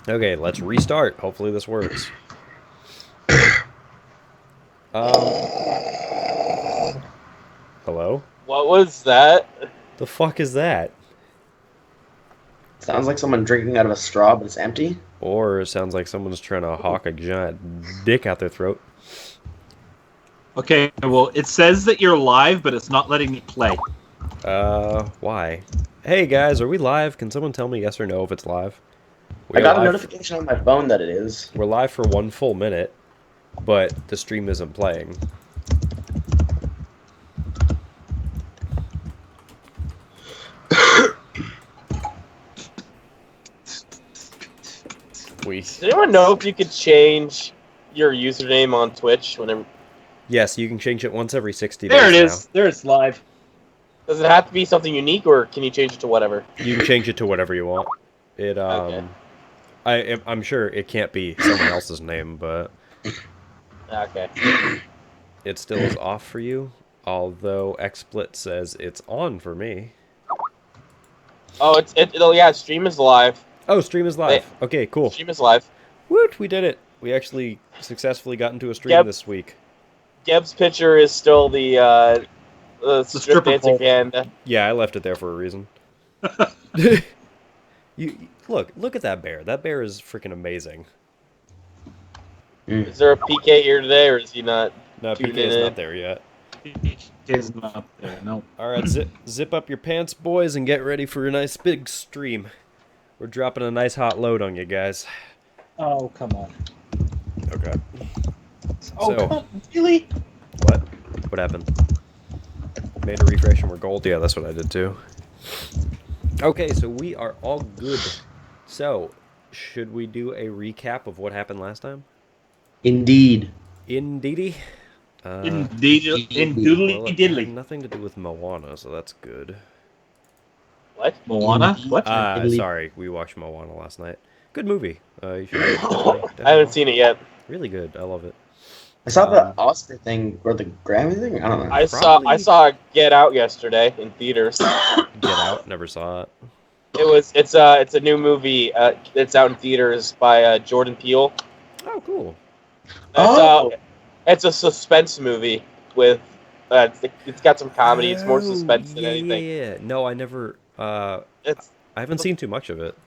Okay, let's restart. Hopefully this works. Um, hello? What was that? The fuck is that? Sounds like someone drinking out of a straw, but it's empty. Or it sounds like someone's trying to hawk a giant dick out their throat. Okay, well, it says that you're live, but it's not letting me play. Why? Hey guys, are we live? Can someone tell me yes or no if it's live? We I are got a live. notification on my phone that it is. We're live for 1 full minute, but the stream isn't playing. Does anyone know if you could change your username on Twitch whenever? Yes, you can change it once every 60 There days it is. There it's live. Does it have to be something unique, or can you change it to whatever? now. You can change it to whatever you want. It Okay. I'm sure it can't be someone else's name, but Okay. it still is off for you. Although XSplit says it's on for me. Oh, yeah. Stream is live. Oh, stream is live. Okay, cool. Stream is live. Woot, we did it. We actually successfully got into a stream Yep. this week. Geb's picture is still the strip stripper dancing pole. panda. Yeah, I left it there for a reason. You look at that bear. That bear is freaking amazing. Is there a PK here today, or is he not? No, Tuned PK is in. not there yet. It's not there. No. All right, zip up your pants, boys, and get ready for a nice big stream. We're dropping a nice hot load on you guys. Oh, come on. Okay. Oh, So- come on. Really? What? What happened? Made a refresh and we're gold? Yeah, that's what I did too. Okay, so we are all good. So, should we do a recap of what happened last time? Indeed. Indeedy? Indeed. Well, Doodly it had diddly. nothing to do with Moana, so that's good. What? Moana? What? Sorry, we watched Moana last night. Good movie. You should definitely I haven't seen it yet. Really good. I love it. I saw the Oscar thing or the Grammy thing. I don't know. I Probably- saw Get Out yesterday in theaters. Get Out. Never saw it. It's a new movie. It's out in theaters by Jordan Peele. Oh, cool. It's a suspense movie with. It's got some comedy. It's more suspense than anything. Yeah. No, I never. I It's haven't seen too much of it.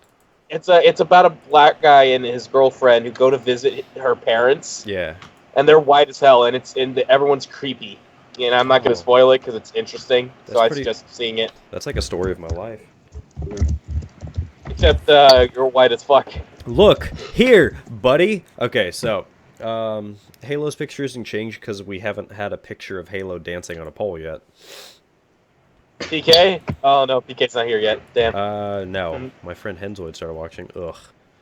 it's about a black guy and his girlfriend who go to visit her parents, Yeah. and they're white as hell, and everyone's creepy. And I'm not going Oh. to spoil it because it's interesting. That's So I pretty- suggest seeing it. That's like a story of my life. Except you're white as fuck. Look here, buddy. Okay, so Halo's picture isn't changed because we haven't had a picture of Halo dancing on a pole yet. PK? Oh no, PK's not here yet. Damn. No. My friend Henzoid started watching. Ugh.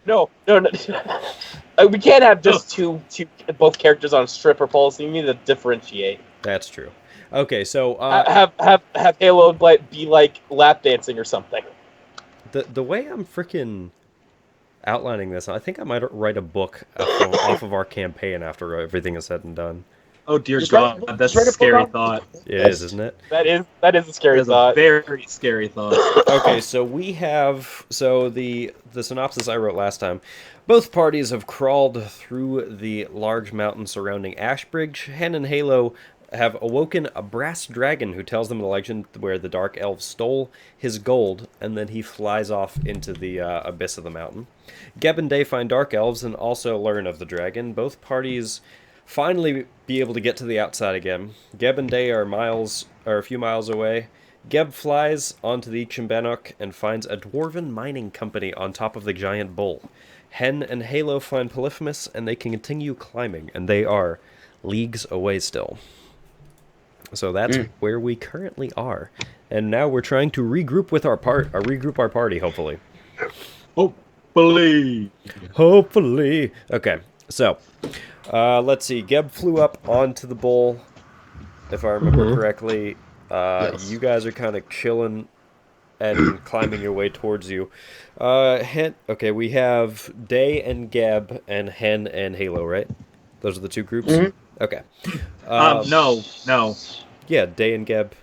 No. We can't have just two both characters on stripper poles. You need to differentiate. That's true. Okay, so Have Halo be like lap dancing or something. the way I'm freaking outlining this, I think I might write a book off of our campaign after everything is said and done. Oh, dear Just God. write- That's just write a a book scary on- thought. It is, isn't it? That is a scary That's a thought. very scary thought. Okay, so we have the synopsis I wrote last time. Both parties have crawled through the large mountain surrounding Ashbridge. Hen and Halo have awoken a brass dragon who tells them the legend where the dark elves stole his gold, and then he flies off into the abyss of the mountain. Geb and Day find dark elves and also learn of the dragon. Both parties finally be able to get to the outside again. Geb and Day are a few miles away. Geb flies onto the Chimbanok and finds a dwarven mining company on top of the giant bull. Hen and Halo find Polyphemus and they can continue climbing, and they are leagues away still. So that's where we currently are. And now we're trying to regroup with regroup our party, hopefully. Hopefully. Hopefully. Okay, so let's see. Geb flew up onto the bull, if I remember correctly. Yes. You guys are kind of chilling and climbing your way towards you. Okay, we have Day and Geb and Hen and Halo, right? Those are the two groups? Okay. No. Yeah, Day and Geb.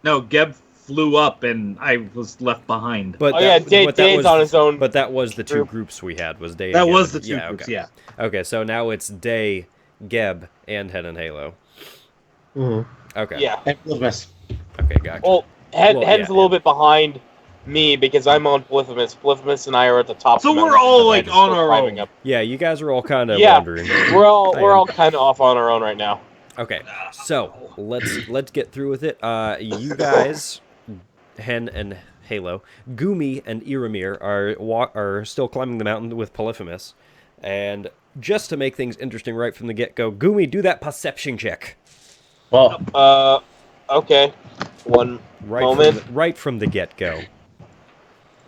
No, Geb flew up and I was left behind. But Oh yeah, Dane's on his own. But that was the two group. groups we had. Was Day? That and was Geb. the two groups, Okay. yeah. Okay, so now it's Day, Geb, and Hen and Halo. Okay. Yeah. And Polyphemus. Okay, gotcha. Well, Hen's Well, yeah, a little bit behind me because I'm on Polyphemus. Polyphemus and I are at the top. So of the we're mountain, all, and like, I'm on still our climbing own. up. Yeah, you guys are all kind of Yeah. wandering. We're all I am. kind of off on our own right now. Okay, so let's get through with it. You guys, Hen and Halo, Gumi and Iramir are still climbing the mountain with Polyphemus, and just to make things interesting right from the get-go, Gumi, do that perception check. Well, Okay. One Right moment. right from the get-go.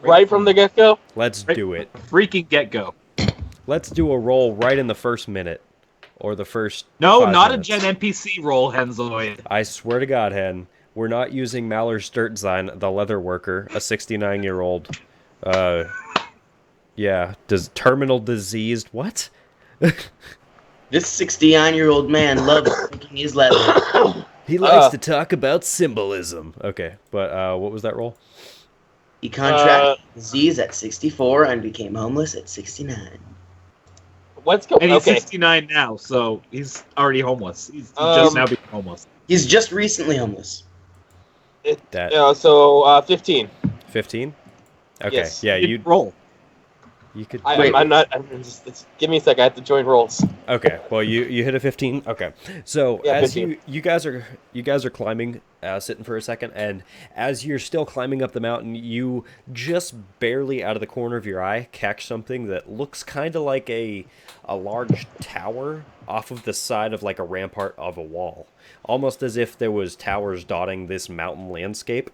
Right from the get-go? Let's Right. do it. Freaking get-go. Let's do a roll right in the first minute, or the first. No, 5 not minutes. a Gen NPC roll, Henzoid. I swear to God, Hen, we're not using Malor Sturtzine, the leather worker, a 69-year-old. Yeah, terminal diseased. What? this 69-year-old man loves thinking his leather. He likes to talk about symbolism. Okay, but what was that roll? He contracted disease at 64 and became homeless at 69. Let's go. And he's Okay. 69 now, so he's already homeless. He's just Um, now become homeless. He's just recently homeless. That So 15. 15? Okay, Yes. yeah, You you roll. could. I'm not. Give me a sec. I have to join rolls. Okay, well you hit a 15. Okay, so Yeah, as 15. you guys are climbing, sitting for a second, and as you're still climbing up the mountain, you just barely out of the corner of your eye catch something that looks kind of like a large tower off of the side of like a rampart of a wall, almost as if there was towers dotting this mountain landscape.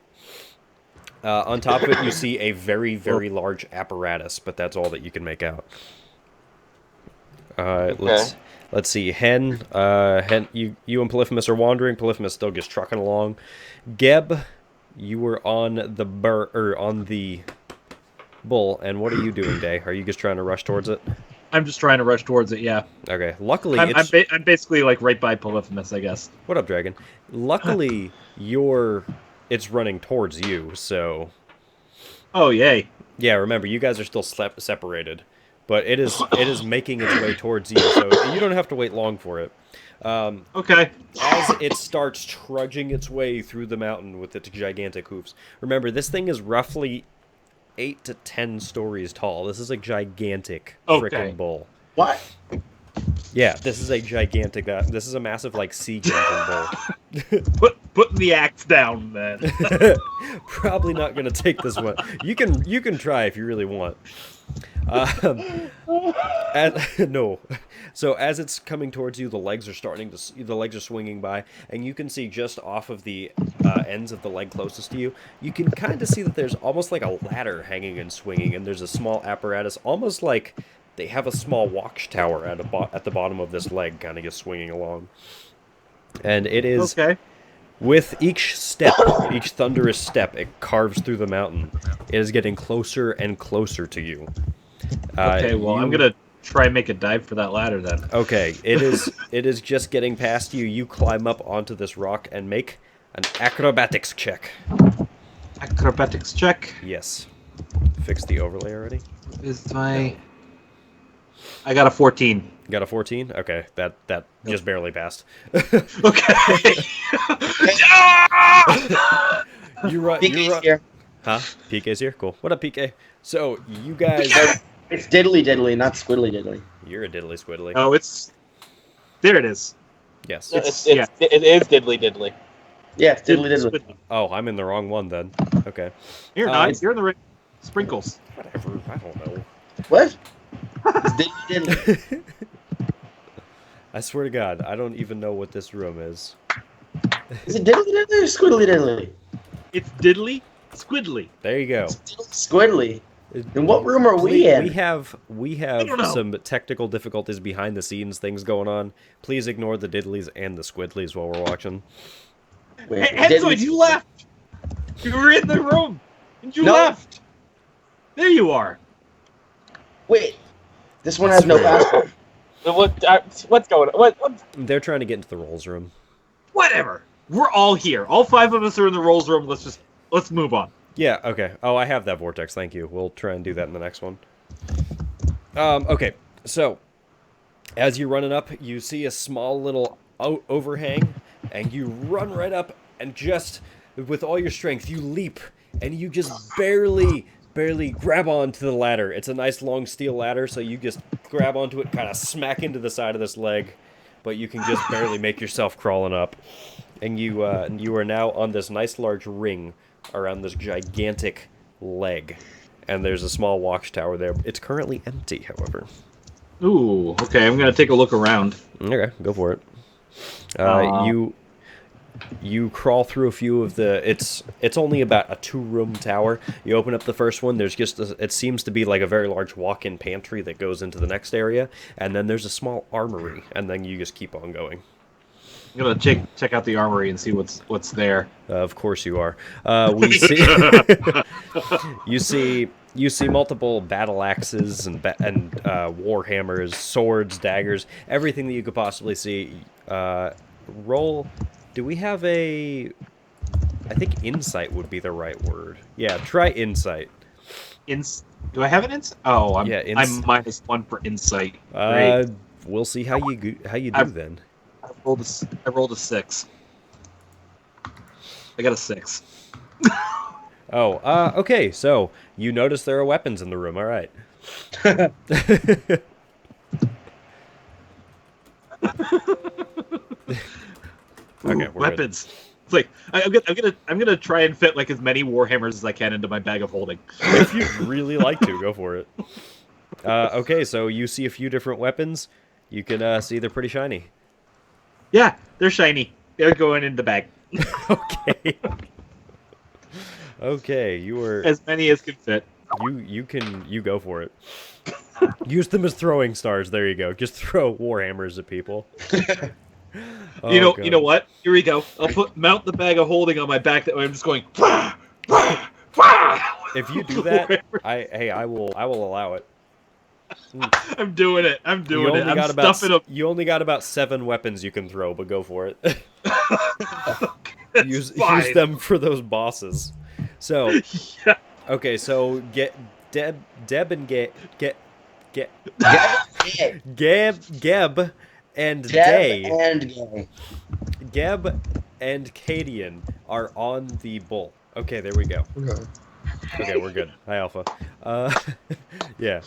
On top of it, you see a very, very large apparatus, but that's all that you can make out. Let's see. Hen, you and Polyphemus are wandering. Polyphemus still just trucking along. Geb, you were on the bull, and what are you doing, Day? Are you just trying to rush towards it? I'm just trying to rush towards it, yeah. Okay. Luckily, I'm basically like right by Polyphemus, I guess. what up, Dragon? Luckily, it's running towards you, so Oh, yay. yeah. Remember, you guys are still separated, but it is making its way towards you, so you don't have to wait long for it. Okay. As it starts trudging its way through the mountain with its gigantic hoofs. Remember, this thing is roughly 8 to 10 stories tall. This is a gigantic Okay. frickin' bull. What? Yeah, this is a gigantic. This is a massive like siege engine bull. Put the axe down, then. Probably not going to take this one. You can try if you really want. No. So as it's coming towards you, the legs are swinging by, and you can see just off of the ends of the leg closest to you, you can kind of see that there's almost like a ladder hanging and swinging, and there's a small apparatus, almost like they have a small watchtower at the bottom of this leg, kind of just swinging along. And it is. Okay. With each step, each thunderous step, it carves through the mountain. It is getting closer and closer to you. Okay, well, I'm going to try and make a dive for that ladder, then. Okay, it is just getting past you. You climb up onto this rock and make an acrobatics check. Acrobatics check. Yes. Fix the overlay already? Is my... I got a 14. You got a 14? Okay, that just barely passed. Okay. You're right. PK's here. Huh? PK's here? Cool. What up, PK? So, you guys... It's diddly diddly, not squiddly diddly. You're a diddly squiddly. Oh, it's... There it is. Yes. It is diddly diddly. Yeah, it's diddly diddly. Oh, I'm in the wrong one then. Okay. You're not. You're in the right... Sprinkles. Whatever. I don't know. What? It's diddly diddly. I swear to God, I don't even know what this room is. Is it diddly diddly or squiddly diddly? It's diddly squiddly. There you go. It's diddly squiddly. In what room are we in? We have don't know. some technical difficulties behind the scenes things going on. Please ignore the diddlies and the squiddlies while we're watching. Wait, Henzoid, diddly- you left! You were in the room! And you No. left! There you are! Wait, this one has no password. What's going on? What? They're trying to get into the rolls room. Whatever! We're all here. All 5 of us are in the rolls room. Let's just let's move on. Yeah, okay. Oh, I have that vortex, thank you. We'll try and do that in the next one. Okay, so as you're running up, you see a small little overhang, and you run right up, and just with all your strength, you leap, and you just barely grab onto the ladder. It's a nice long steel ladder, so you just grab onto it, kind of smack into the side of this leg, but you can just barely make yourself crawling up. And you are now on this nice large ring around this gigantic leg. And there's a small watchtower there. It's currently empty, however. Ooh, okay. I'm gonna take a look around. Okay, go for it. You crawl through a few of the. It's only about a 2-room tower. You open up the first one. There's just it seems to be like a very large walk-in pantry that goes into the next area, and then there's a small armory, and then you just keep on going. I'm gonna check out the armory and see what's there. Of course you are. We see you see multiple battle axes and war hammers, swords, daggers, everything that you could possibly see. Roll. Do we have a? I think insight would be the right word. Yeah, try insight. Do I have an insight? Oh, I'm -1 for insight. Great. We'll see how you do then. I rolled a 6. I got a 6. Oh, okay. So you notice there are weapons in the room. All right. Okay, Ooh, weapons. Good. It's like I'm gonna try and fit like as many warhammers as I can into my bag of holding. If you really like to, go for it. Okay, so you see a few different weapons. You can see they're pretty shiny. Yeah, they're shiny. They're going in the bag. Okay. Okay, you were as many as can fit. You go for it. Use them as throwing stars. There you go. Just throw warhammers at people. Oh, you God. know what? Here we go. I'll mount the bag of holding on my back. That way I'm just going. If you do that, I will allow it. I'm doing it. I'm stuffing them. You only got about 7 weapons you can throw, but go for it. use them for those bosses. So, yeah. Okay, so get Deb and Geb and Day. Geb and Cadian are on the bull. Okay, there we go. Okay, we're good. Hi, Alpha. Yeah.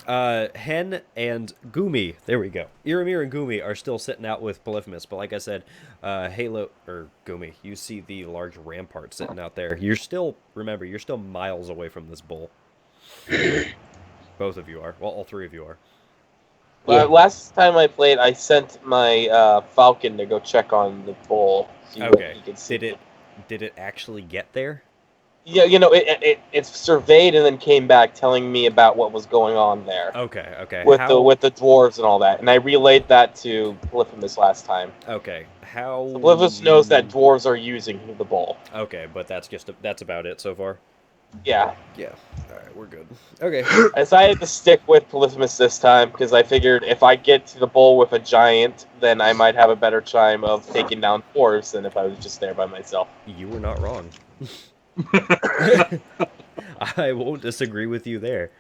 Hen and Gumi. There we go. Iramir and Gumi are still sitting out with Polyphemus, but like I said, Halo or Gumi, you see the large rampart sitting out there. Remember, you're still miles away from this bull. Both of you are. Well, all 3 of you are. Last time I played, I sent my Falcon to go check on the bull. Okay. Did it actually get there? Yeah, it surveyed and then came back telling me about what was going on there. Okay. With the dwarves and all that, and I relayed that to Polyphemus last time. Okay. How? So Polyphemus knows that dwarves are using the bull. Okay, but that's about it so far. Yeah. Yeah. All right, we're good. Okay. I decided to stick with Polyphemus this time because I figured if I get to the bull with a giant, then I might have a better time of taking down dwarves than if I was just there by myself. You were not wrong. I won't disagree with you there.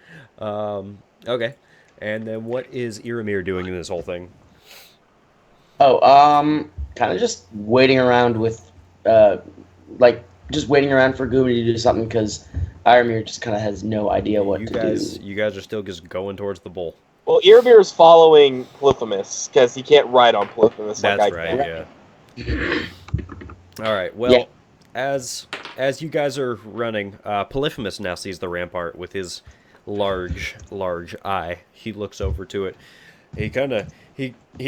Okay. And then what is Iramir doing in this whole thing? Kind of just waiting around with, just waiting around for Gumi to do something because Iramir just kind of has no idea what to do. You guys are still just going towards the bull. Well, Iramir is following Polyphemus because he can't ride on Polyphemus. That's right. Yeah. All right. Well. Yeah. As you guys are running, Polyphemus now sees the rampart with his large eye. He looks over to it. He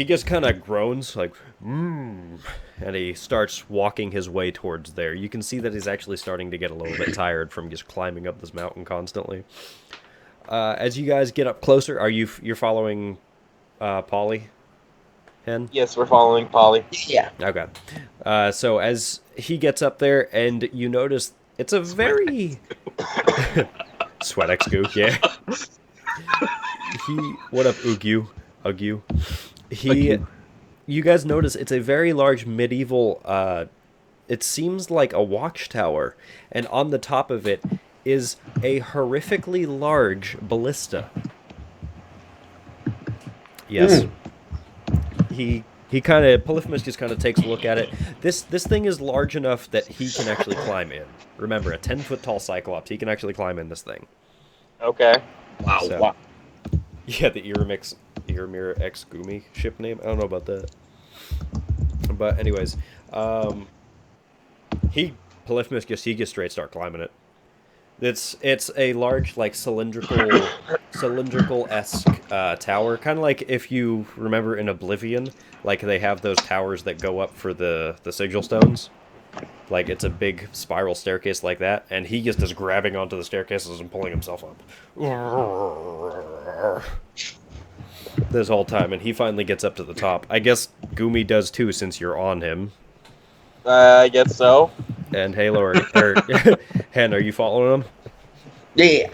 just kind of groans like, and he starts walking his way towards there. You can see that he's actually starting to get a little bit tired from just climbing up this mountain constantly. As you guys get up closer, you're following Polly? Hen? Yes, we're following Polly. Yeah. Okay. So as he gets up there, and you notice it's a very Sweat X Gook, yeah. What up, Ugyu? You guys notice it's a very large medieval it seems like a watchtower, and on the top of it is a horrifically large ballista. Yes. He kind of Polyphemus just kind of takes a look at it. This thing is large enough that he can actually climb in. Remember, a 10-foot tall Cyclops. He can actually climb in this thing. Okay. Wow. So, Wow. yeah, the Iramir X Gumi ship name. I don't know about that. But anyways, Polyphemus he gets straight start climbing it. It's a large, like, cylindrical-esque tower, kind of like if you remember in Oblivion, like they have those towers that go up for the sigil stones. Like it's a big spiral staircase like that, and he just is grabbing onto the staircases and pulling himself up this whole time, and he finally gets up to the top. I guess Gumi does too, since you're on him. I guess so. And Halo or Hen, are you following him? Yeah,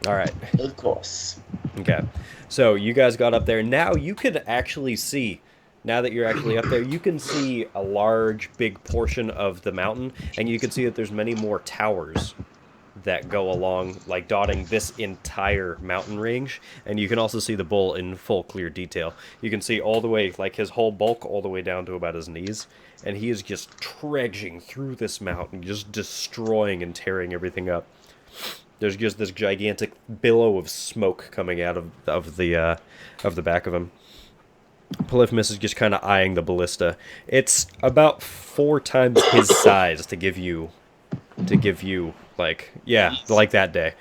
All right. of course. Okay. So you guys got up there. Now you could actually see, now that you're actually up there, you can see a large, big portion of the mountain, and you can see that there's many more towers that go along, like dotting this entire mountain range, and you can also see the bull in full clear detail. You can see all the way, like his whole bulk, all the way down to about his knees, and he is just trudging through this mountain, just destroying and tearing everything up. There's just this gigantic billow of smoke coming out of the back of him. Polyphemus is just kind of eyeing the ballista. It's about 4 times his size to give you like, yeah, like that day.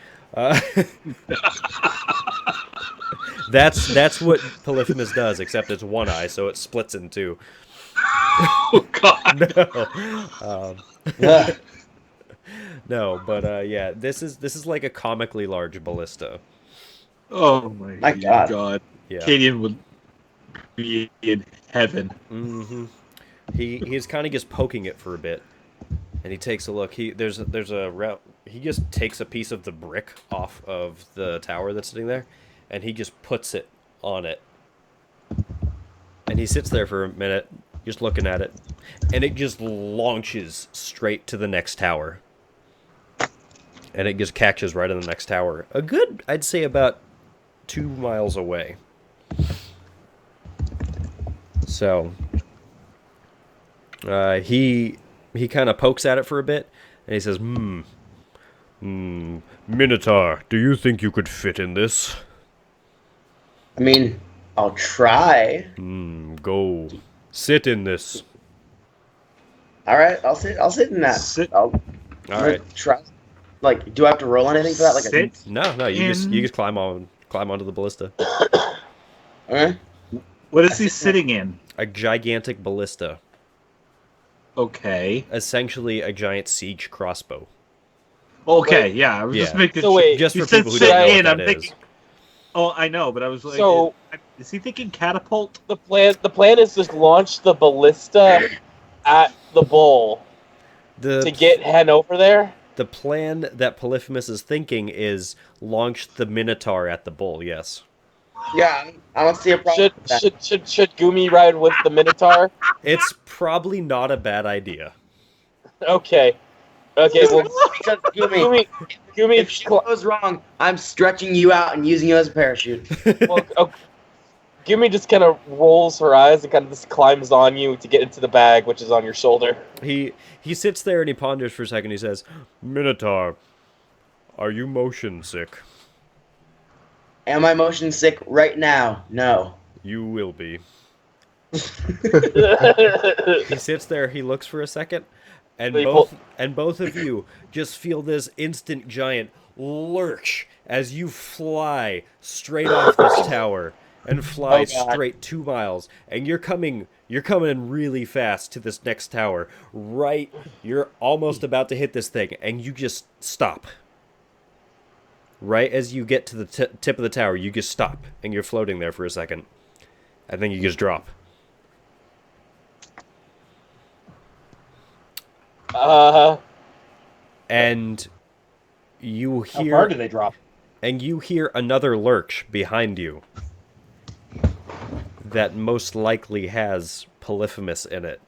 That's what Polyphemus does, except it's one eye, so it splits in 2. Oh God. No. No, but yeah, this is like a comically large ballista. Oh my God. God. Yeah. Cadian would be in heaven. Mm-hmm. He's kind of just poking it for a bit, and he takes a look. There's a route. He just takes a piece of the brick off of the tower that's sitting there, and he just puts it on it. And he sits there for a minute, just looking at it, and it just launches straight to the next tower. And it just catches right in the next tower. A good, I'd say, about 2 miles away. So, he kind of pokes at it for a bit, and he says, Minotaur, do you think you could fit in this? I mean, I'll try. Go. Sit in this. All right, I'll sit in that. Sit. All right. Try. Like, do I have to roll anything for that? Like, Sit. No, you just climb onto the ballista. Okay. What is he sitting in? A gigantic ballista. Okay. Essentially a giant siege crossbow. Okay, yeah. I was just Yeah. making So wait, Just You for said people who sit don't know in, what I'm that is. thinking. Oh, I know, but I was like, So- is he thinking catapult? The plan is just launch the ballista at the bull to get Hen over there. The plan that Polyphemus is thinking is launch the Minotaur at the bull, yes. Yeah, I don't see a problem. Should with that. should Gumi ride with the Minotaur? It's probably not a bad idea. Okay. Okay. Well, Because Gumi, Gumi, if shit goes wrong, I'm stretching you out and using you as a parachute. Gumi just kind of rolls her eyes and kind of just climbs on you to get into the bag, which is on your shoulder. He sits there and he ponders for a second. He says, Minotaur, are you motion sick? Am I motion sick right now? No. You will be. He sits there, he looks for a second, and both of you just feel this instant giant lurch as you fly straight off this tower and fly straight 2 miles, and you're coming in really fast to this next tower. Right, you're almost about to hit this thing, and you just stop. Right as you get to the tip of the tower, you just stop, and you're floating there for a second, and then you just drop. And you hear. How far do they drop? And you hear another lurch behind you that most likely has Polyphemus in it.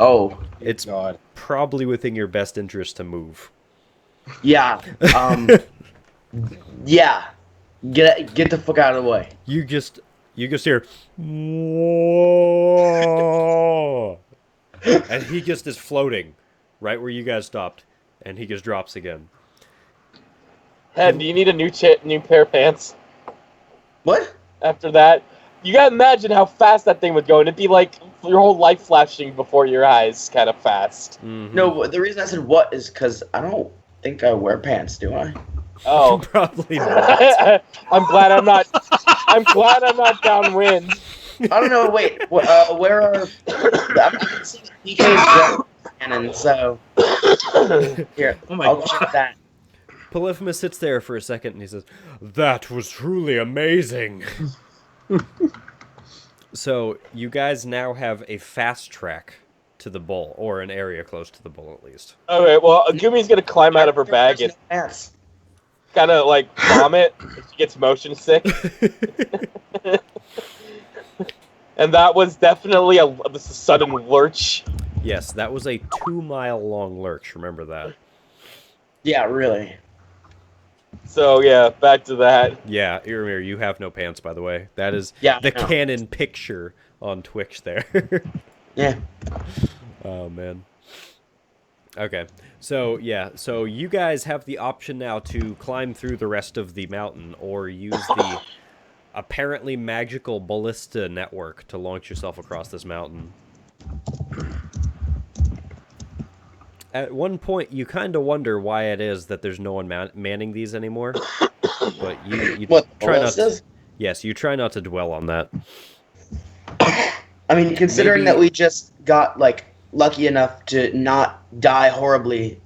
Oh, It's God. probably within your best interest to move. yeah. Yeah. Get the fuck out of the way. You just hear, "Whoa," and he just is floating right where you guys stopped, and he just drops again. Hen, do you need a new pair of pants What? after that? You gotta imagine how fast that thing would go, and it'd be like your whole life flashing before your eyes, kind of fast. Mhm. No, the reason I said what is because I don't think I wear pants, do I? Oh, Probably not. I'm glad I'm not. I'm glad I'm not downwind. I don't know. Wait, where are? I'm seeing PK's cannon, so here. Oh my I'll God. check that. Polyphemus sits there for a second and he says, "That was truly amazing." So you guys now have a fast track to the bull, or an area close to the bull at least. Okay, well, Agumi's gonna climb out of her bag and Pants. kind of like vomit if she gets motion sick. And that was definitely a sudden lurch. Yes, that was a 2-mile long lurch. Remember that. Yeah, really. So yeah, back to that. Yeah, Iramir, you have no pants, by the way. That is Yeah, the I know. canon picture on Twitch there. Yeah. Oh, man. Okay, so yeah, so you guys have the option now to climb through the rest of the mountain or use the apparently magical ballista network to launch yourself across this mountain. At one point, you kind of wonder why it is that there's no one manning these anymore, but you What, try not to, ballistas? yes, you try not to dwell on that. I mean, considering Maybe- that we just got like lucky enough to not die horribly,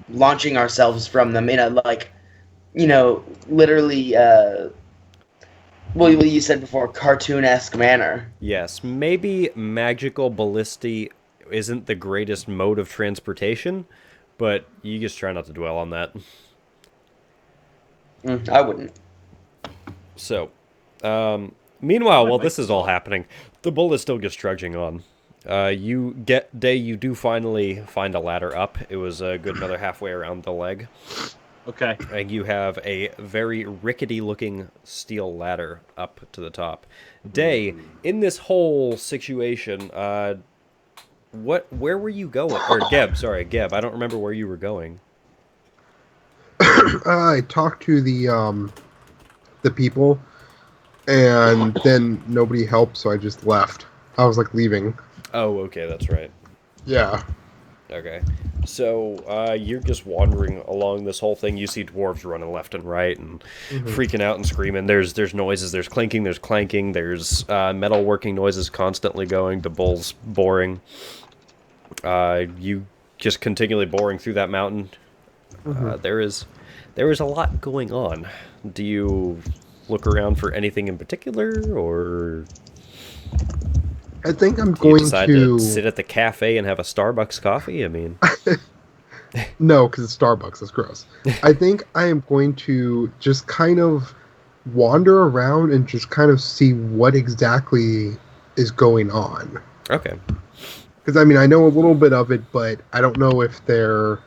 launching ourselves from them in a like, literally, well, you said before, cartoon-esque manner. Yes, maybe magical ballistae isn't the greatest mode of transportation, but you just try not to dwell on that. I wouldn't. So, meanwhile, while this is all happening, the bull is still just trudging on. You do finally find a ladder up. It was a good another halfway around the leg. Okay. And you have a very rickety-looking steel ladder up to the top. Day, in this whole situation, where were you going? Or Geb, I don't remember where you were going. I talked to the people, and then nobody helped, so I just left. I was like leaving. Oh, okay, that's right. Yeah. Okay. So, you're just wandering along this whole thing. You see dwarves running left and right and freaking out and screaming. There's noises. There's clinking. There's clanking. There's metalworking noises constantly going. The bull's boring. You just continually boring through that mountain. There is a lot going on. Do you look around for anything in particular, or I think I'm do you going decide to sit at the cafe and have a Starbucks coffee? I mean, No, because it's Starbucks. That's gross. I think I am going to just kind of wander around and just kind of see what exactly is going on. okay. Because, I mean, I know a little bit of it, but I don't know if they're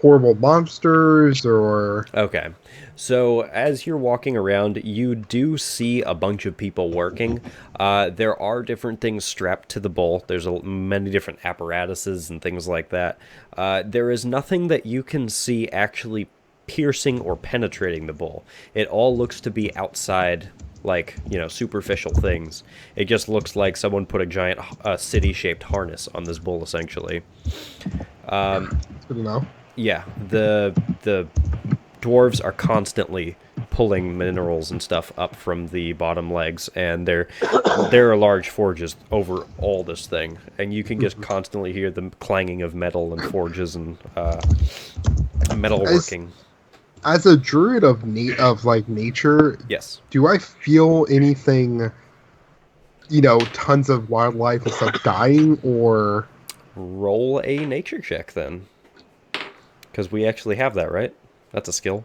horrible monsters or... Okay. So, as you're walking around, you do see a bunch of people working. There are different things strapped to the bull. There's many different apparatuses and things like that. There is nothing that you can see actually piercing or penetrating the bull. It all looks to be outside, like, superficial things. It just looks like someone put a giant city-shaped harness on this bull, essentially. Good to know. Yeah, the dwarves are constantly pulling minerals and stuff up from the bottom legs, and there are large forges over all this thing, and you can just constantly hear the clanging of metal and forges and metalworking. As a druid of nature, Yes. do I feel anything, tons of wildlife and stuff dying, or... Roll a nature check, then. Because we actually have that, right? That's a skill.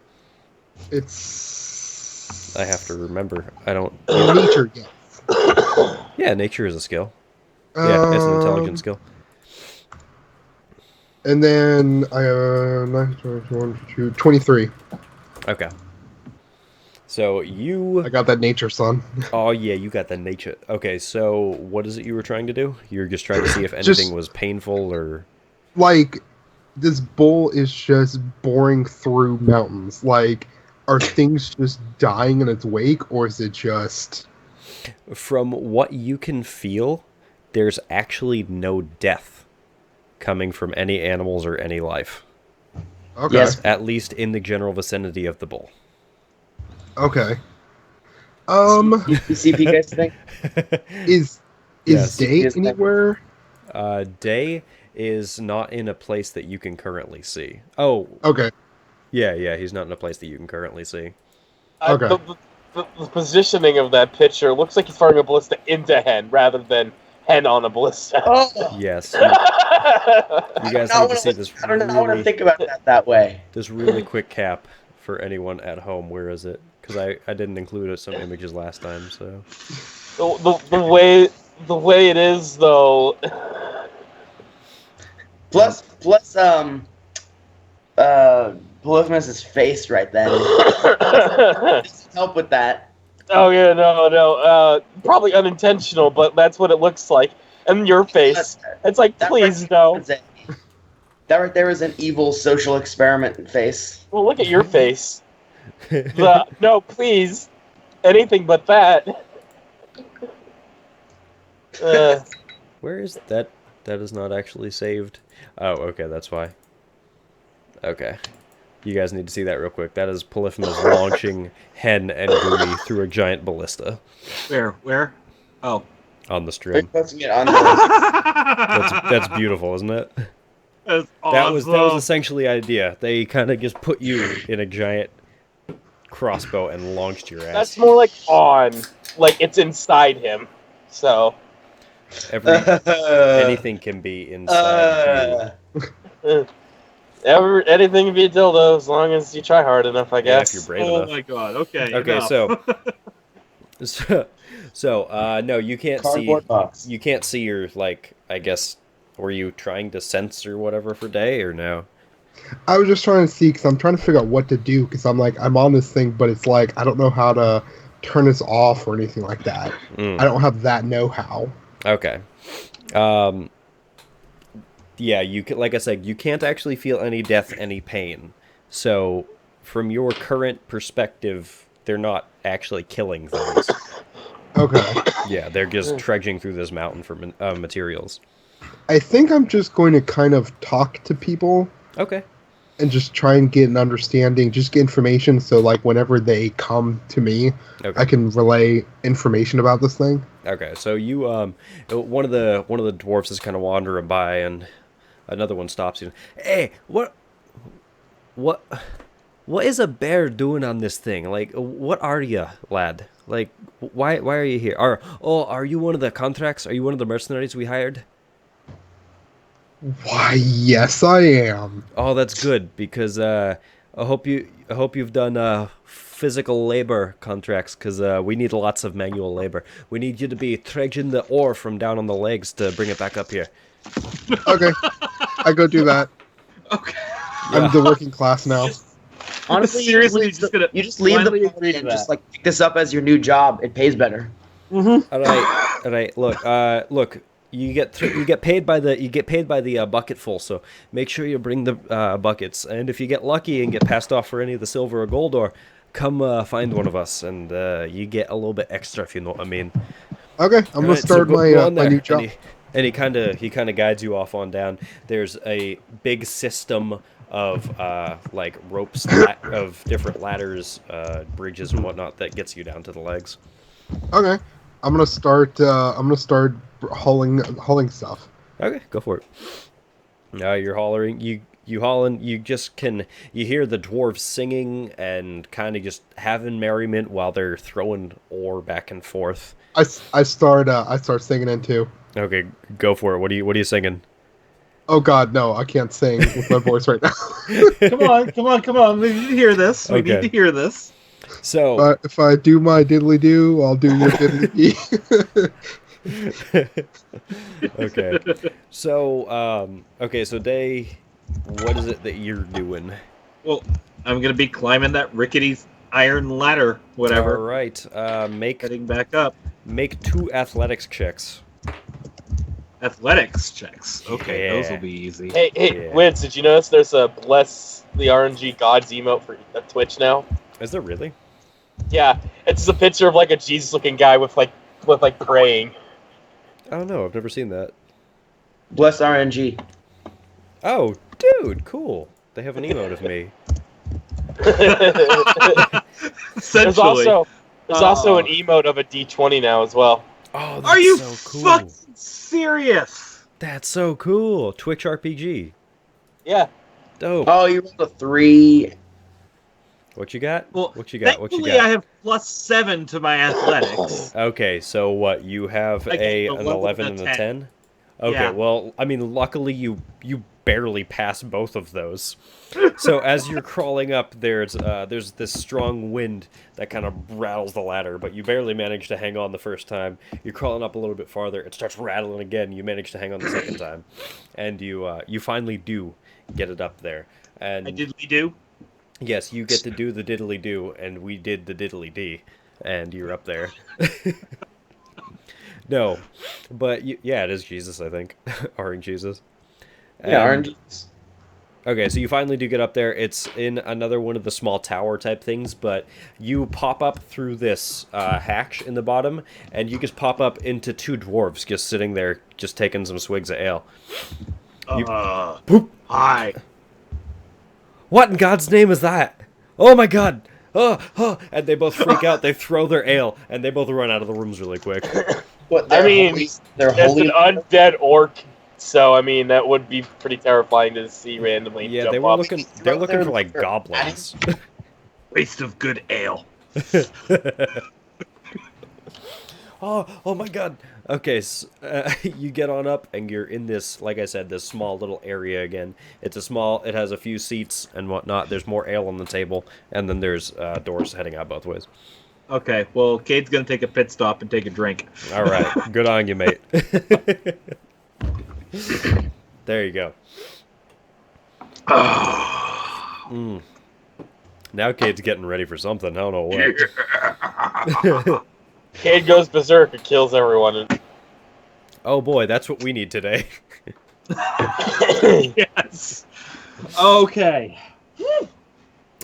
It's... I have to remember. I don't... nature, yes. Yeah, nature is a skill. Yeah, it's an intelligence skill. And then I 23. Okay. So I got that nature, son. oh yeah, you got the nature. Okay, so what is it you were trying to do? You're just trying to see if anything Just- was painful or... Like, this bull is just boring through mountains. Like, are things just dying in its wake, or is it just... From what you can feel, there's actually no death coming from any animals or any life. Okay. Yes. At least in the general vicinity of the bull. Okay. You CP guys think? Is Yes. Day Yes, anywhere? Day is not in a place that you can currently see. Oh, Okay. yeah, he's not in a place that you can currently see. Okay. The positioning of that picture looks like he's firing a ballista into hen rather than hen on a ballista. Oh, Yes, you guys need to see this I don't know. I want to really, think about that way. this really quick cap for anyone at home. Where is it? Because I didn't include some images last time, so... The way it is though. Plus, Polyphemus' face right then. Doesn't help with that. Oh yeah, no. Probably unintentional, but that's what it looks like. And your face. It's like, That please right no. That right there is an evil social experiment face. Well, look at your face. No, please. Anything but that. Where is that? That is not actually saved. Oh, okay, that's why. Okay. You guys need to see that real quick. That is Polyphemus launching Hen and Goomy through a giant ballista Where? Oh. on the They're stream. posting it on the. That's beautiful, isn't it? That's That was awesome. essentially the idea. They kind of just put you in a giant crossbow and launched your That's ass. more like on. Like it's inside him. So. Anything can be inside you. Anything can be a dildo as long as you try hard enough, I Yeah, guess. if you're brave Oh enough. my god. Okay. Okay, enough. so no, you can't see. Cardboard box. You can't see your, like, I guess. Were you trying to sense or whatever for Day or no? I was just trying to see, because I'm trying to figure out what to do, because I'm like, I'm on this thing, but it's like, I don't know how to turn this off or anything like that. Mm. I don't have that know-how. Okay. Yeah, you can, like I said, you can't actually feel any death, any pain. So, from your current perspective, they're not actually killing things. Okay. Yeah, they're just trudging through this mountain for materials. I think I'm just going to kind of talk to people Okay. and just try and get an understanding, just get information, so like whenever they come to me, Okay. I can relay information about this thing. Okay, so you one of the dwarves is kind of wandering by, and another one stops you. Hey, what is a bear doing on this thing? Like, what are you, lad? Like, why are you here? Are you one of the contracts? Are you one of the mercenaries we hired? Why, yes, I am. Oh, that's good because I hope you've done physical labor contracts because we need lots of manual labor. We need you to be trudging the ore from down on the legs to bring it back up here. Okay, I go do that. Okay. I'm the working class now. Honestly, Seriously, just gonna you just leave blindly the agree party to and that. just like pick this up as your new job. It pays better. All right. Look. You get paid by the bucketful. So make sure you bring the buckets. And if you get lucky and get passed off for any of the silver or gold ore, come find one of us, and you get a little bit extra, if you know what I mean. Okay, I'm gonna Alright, so start go my on my there. new job. And he kind of guides you off on down. There's a big system of like ropes of different ladders, bridges and whatnot that gets you down to the legs. Okay, I'm gonna start hauling stuff. Okay, go for it. You're hollering. You hauling. You just can. You hear the dwarves singing and kind of just having merriment while they're throwing ore back and forth. I start singing in too. Okay, go for it. What are you singing? Oh God, no! I can't sing with my voice right now. Come on. We need to hear this. We Okay. need to hear this. So But if I do my diddly do, I'll do your diddly dee. okay. So so Day, what is it that you're doing? Well, I'm gonna be climbing that rickety iron ladder, whatever. All right. Heading back up. Make 2 athletics checks. Athletics checks. Okay, those Yeah. will be easy. Hey, Yeah. Wids, did you notice there's a bless the RNG gods emote for Twitch now? Is there really? Yeah, it's just a picture of like a Jesus-looking guy with praying. Oh no, I've never seen that. Bless RNG. Oh, dude, cool. They have an emote of me. Essentially. There's also an emote of a D20 now as well. Oh, that's Are you so cool. fucking serious? That's so cool. Twitch RPG. Yeah. Dope. Oh, you rolled a 3. What you got? Well, What you got? What you thankfully got? I have +7 to my athletics. Okay, so what? You have Like an 11 11 and and a a 10? Okay, Yeah. well, I mean, luckily you barely pass both of those. So as you're crawling up, there's this strong wind that kind of rattles the ladder, but you barely manage to hang on the first time. You're crawling up a little bit farther, it starts rattling again. You manage to hang on the second time, and you finally do get it up there. And I diddly do. yes, you get to do the diddly do, and we did the diddly dee, and you're up there. No, but yeah, it is Jesus, I think. Orange Jesus. Yeah, And- RNG. Okay, so you finally do get up there. It's in another one of the small tower type things, but you pop up through this hatch in the bottom, and you just pop up into 2 dwarves just sitting there, just taking some swigs of ale. Poop. Hi. What in God's name is that? Oh my God! Oh! And they both freak out. They throw their ale, and they both run out of the rooms really quick. What? I mean, they're There's holy. an undead orc, so I mean that would be pretty terrifying to see randomly Yeah, jump they were up. looking. They're looking for like goblins. Waste of good ale. Oh my God. Okay, so, you get on up and you're in this, like I said, this small little area again. It has a few seats and whatnot. There's more ale on the table, and then there's doors heading out both ways. Okay, well, Cade's gonna take a pit stop and take a drink. All right, good on you, mate. There you go. Mm. Now Cade's getting ready for something. I don't know what. Cade goes berserk and kills everyone. Oh boy, that's what we need today. Yes. Okay.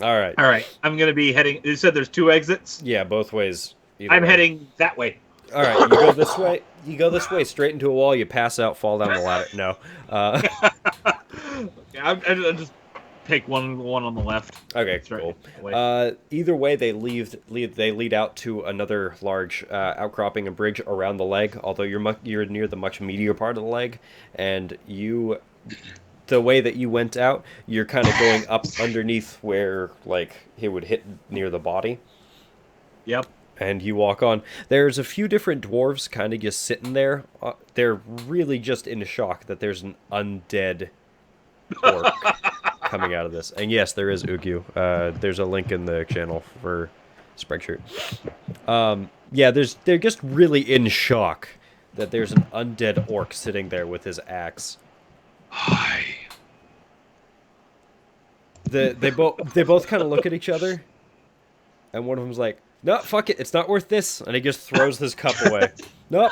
All right. All right. I'm gonna be heading. You said there's 2 exits. Yeah, both ways. Either I'm way. heading that way. All right, you go this way. You go this way, straight into a wall. You pass out, fall down the ladder. No. I'll just pick one on the left. Okay, Straight cool. away. Either way, they lead out to another large outcropping and bridge around the leg. Although you're near the much meatier part of the leg, and the way that you went out, you're kind of going up underneath where like it would hit near the body. Yep. And you walk on. There's a few different dwarves kind of just sitting there. They're really just in shock that there's an undead orc coming out of this. And yes, there is Ugyu. There's a link in the channel for Spreadshirt. Yeah, they're just really in shock that there's an undead orc sitting there with his axe. Hi. They both kind of look at each other, and one of them's like, "No, fuck it, it's not worth this," and he just throws his cup away. No,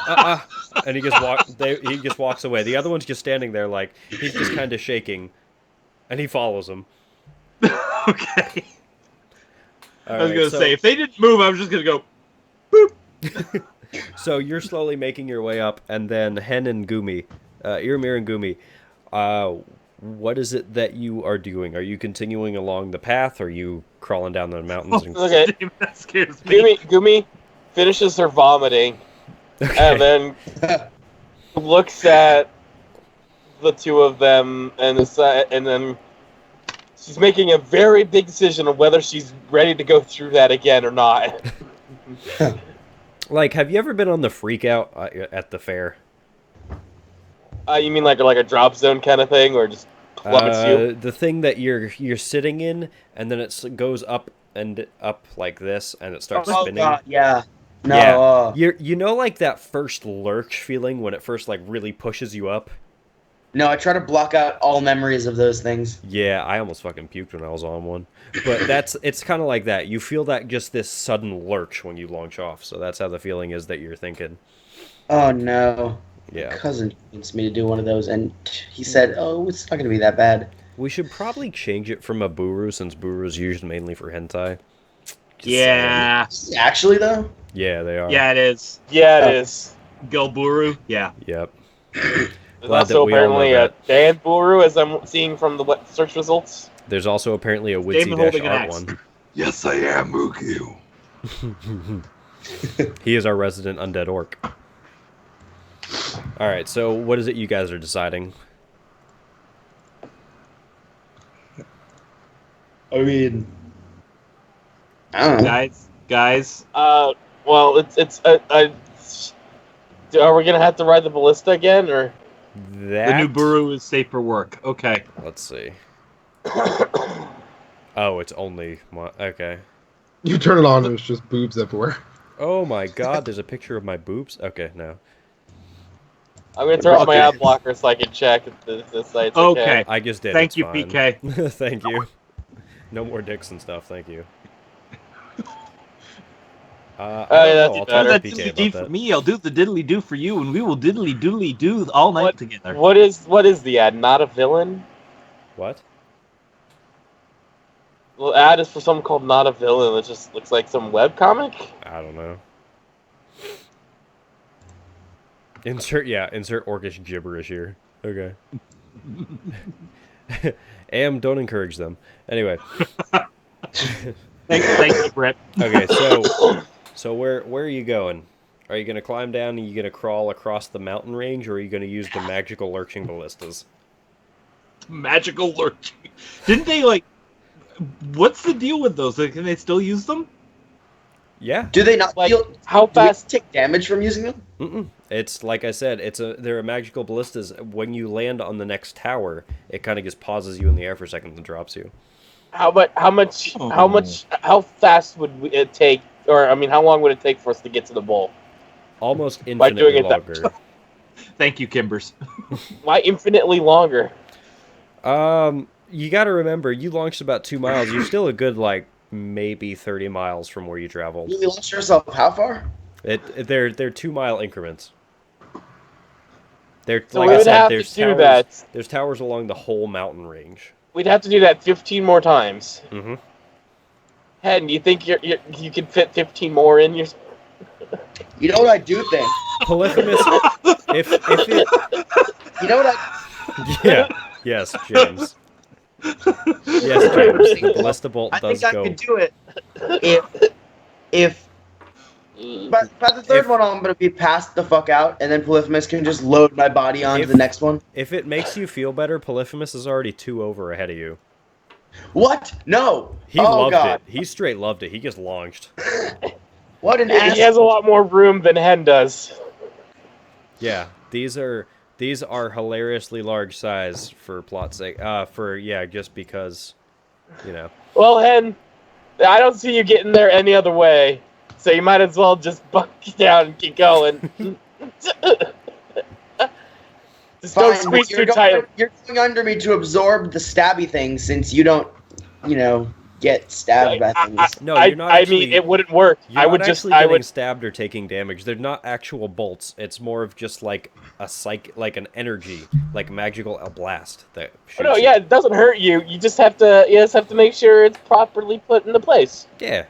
and he just walks away. The other one's just standing there, like he's just kind of shaking, and he follows him. Okay. All I was right, gonna so- say if they didn't move, I was just gonna go. Boop. So you're slowly making your way up, and then Hen and Gumi, Iramir and Gumi, what is it that you are doing? Are you continuing along the path? Or are you crawling down the mountains? And... Okay. That scares me. Gumi finishes her vomiting and then looks at the 2 of them and then she's making a very big decision on whether she's ready to go through that again or not. Like, have you ever been on the freak out at the fair? You mean like a drop zone kind of thing, or just plummets you? The thing that you're sitting in, and then it goes up and up like this, and it starts Oh spinning. God, yeah. No. Yeah. You know, like that first lurch feeling when it first like really pushes you up. No, I try to block out all memories of those things. Yeah, I almost fucking puked when I was on one. But it's kind of like that. You feel that just this sudden lurch when you launch off. So that's how the feeling is that you're thinking. Oh no. Yeah. My cousin wants me to do one of those, and he said, "Oh, it's not gonna be that bad." We should probably change it from a Buru since Buru is used mainly for hentai. Just Yeah. Actually, though. saying. Yeah, they are. Yeah, it is. Yeah, it is. Gilburu. Yeah. Yep. There's Glad that also we all know apparently a that. Dan Buru, as I'm seeing from the search results. There's also apparently a Damon holding an Witsy-art axe. one. Yes, I am Mukyu. He is our resident undead orc. Alright, so what is it you guys are deciding? I mean, I don't know. Guys. Well, are we gonna have to ride the ballista again, or? That... The new Buru is safe for work. Okay. Let's see. Oh, it's only... Okay. You turn it on and it's just boobs everywhere. Oh my god, there's a picture of my boobs? Okay, no. I'm gonna turn off my Okay. ad blocker so I can check if the site's Okay. I just did. Thank it's you, fine. PK. Thank you. No more dicks and stuff, thank you. I don't yeah, know, that's I'll better. talk That to diddly PK do about for that. me. I'll do the diddly do for you, and we will diddly doodly do all night together. What is the ad? Not a villain? What? The ad is for something called Not a Villain. It just looks like some webcomic. I don't know. Insert orcish gibberish here. Okay. Don't encourage them. Anyway. Thank you, Brett. Okay, so where are you going? Are you gonna climb down and you gonna crawl across the mountain range, or are you gonna use the magical lurching ballistas? Magical lurching. Didn't they like? What's the deal with those? Like, can they still use them? Yeah. Do they not Like, feel? how Do we fast? take damage from using them? Mm-mm. It's like I said. They're a magical ballistas. When you land on the next tower, it kind of just pauses you in the air for a second and drops you. How fast would it take? Or I mean, how long would it take for us to get to the bowl? Almost By doing infinitely it that- longer. Thank you, Kimbers. Why infinitely longer? You got to remember, you launched about 2 miles. You're still a good maybe 30 miles from where you traveled. We launched ourselves how far? They're 2 mile increments. They're So like we I would said. have to There's do towers. that. There's towers along the whole mountain range. We'd have to do that 15 more times. Mm-hmm. Hen, do you think you could fit 15 more in your? You know what I do think? Polyphemus, if it, You know what I? yeah, yes, James. Yes, James. The ballista bolt I does think I go. could do it. If But by the third If- one, I'm gonna be passed the fuck out, and then Polyphemus can just load my body onto If- the next one. If it makes you feel better, Polyphemus is already 2 over ahead of you. What? No. He oh loved god. it. He straight loved it. He just launched. What an He ass. has a lot more room than Hen does. Yeah, these are hilariously large size for plot's sake. Just because, you know. Well, Hen, I don't see you getting there any other way, so you might as well just buck down and keep going. Just don't Fine, squeeze you're too tight. You're going under me to absorb the stabby thing, since you don't, get stabbed by things. No, you're not I actually. mean, it wouldn't work. You're I not would just, actually I getting would. stabbed or taking damage. They're not actual bolts. It's more of just like a an energy, like magical blast that shoots No, you. yeah, it doesn't hurt you. You just have to make sure it's properly put into place. Yeah.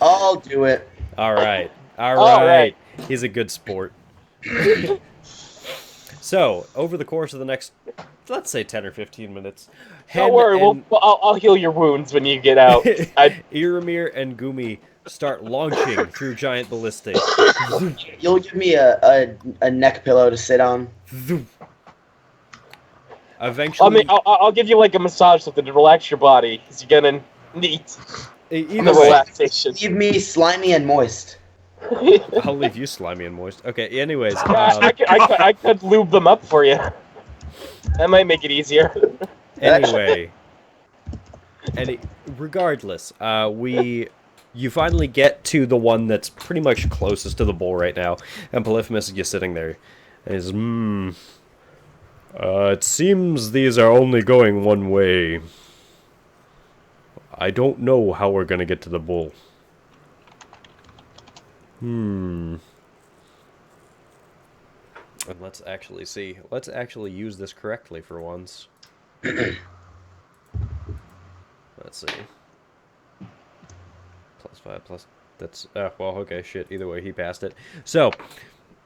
I'll do it. All right. All All right. He's a good sport. So, over the course of the next, let's say 10 or 15 minutes, Don't worry, I'll heal your wounds when you get out. Iramir and Gumi start launching through giant ballistic. You'll give me a neck pillow to sit on. Eventually, I'll give you like a massage something to relax your body, because you're gonna need either the way, relaxation. Leave me slimy and moist. I'll leave you slimy and moist. Okay, anyways. I could lube them up for you. That might make it easier. Anyway. Regardless, You finally get to the one that's pretty much closest to the bull right now, and Polyphemus is just sitting there. And he's, it seems these are only going one way. I don't know how we're gonna get to the bull. And let's actually see. Let's actually use this correctly for once. Let's see. +5 plus... That's... well, okay, shit. Either way, he passed it. So,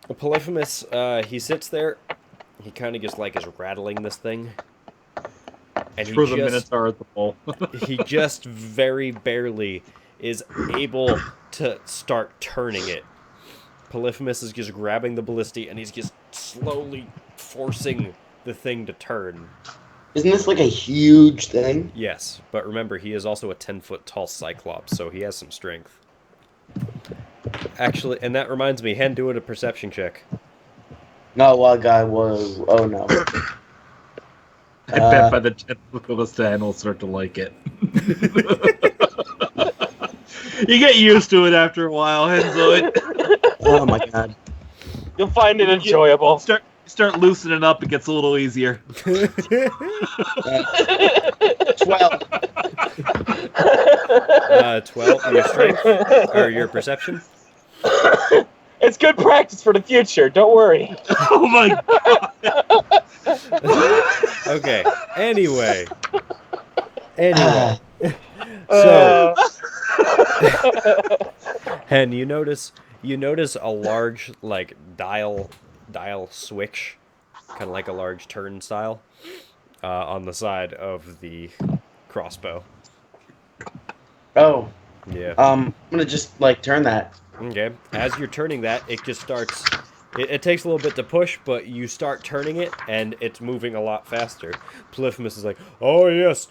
Polyphemus, he sits there. He kind of just, like, is rattling this thing. And Throw the Minotaur at the bull. he just very barely is able to start turning it. Polyphemus is just grabbing the ballistae, and he's just slowly forcing the thing to turn. Isn't this like a huge thing? Yes, but remember, he is also a 10-foot tall cyclops, so he has some strength. Actually, and that reminds me, Hen, do it a perception check. No, well, guy was. Oh no. I bet by the 10th ballista, Hen will start to like it. You get used to it after a while, Henzoid. Oh my god. You'll find it enjoyable. Start loosening up, it gets a little easier. 12. Your strength? Or your perception? It's good practice for the future. Don't worry. Oh my god. Okay, anyway. So, Hen, you notice a large, like, dial switch, kind of like a large turnstile, on the side of the crossbow. Oh. Yeah. I'm gonna just like turn that. Okay. As you're turning that, it just starts. It takes a little bit to push, but you start turning it, and it's moving a lot faster. Polyphemus is like, "Oh yes,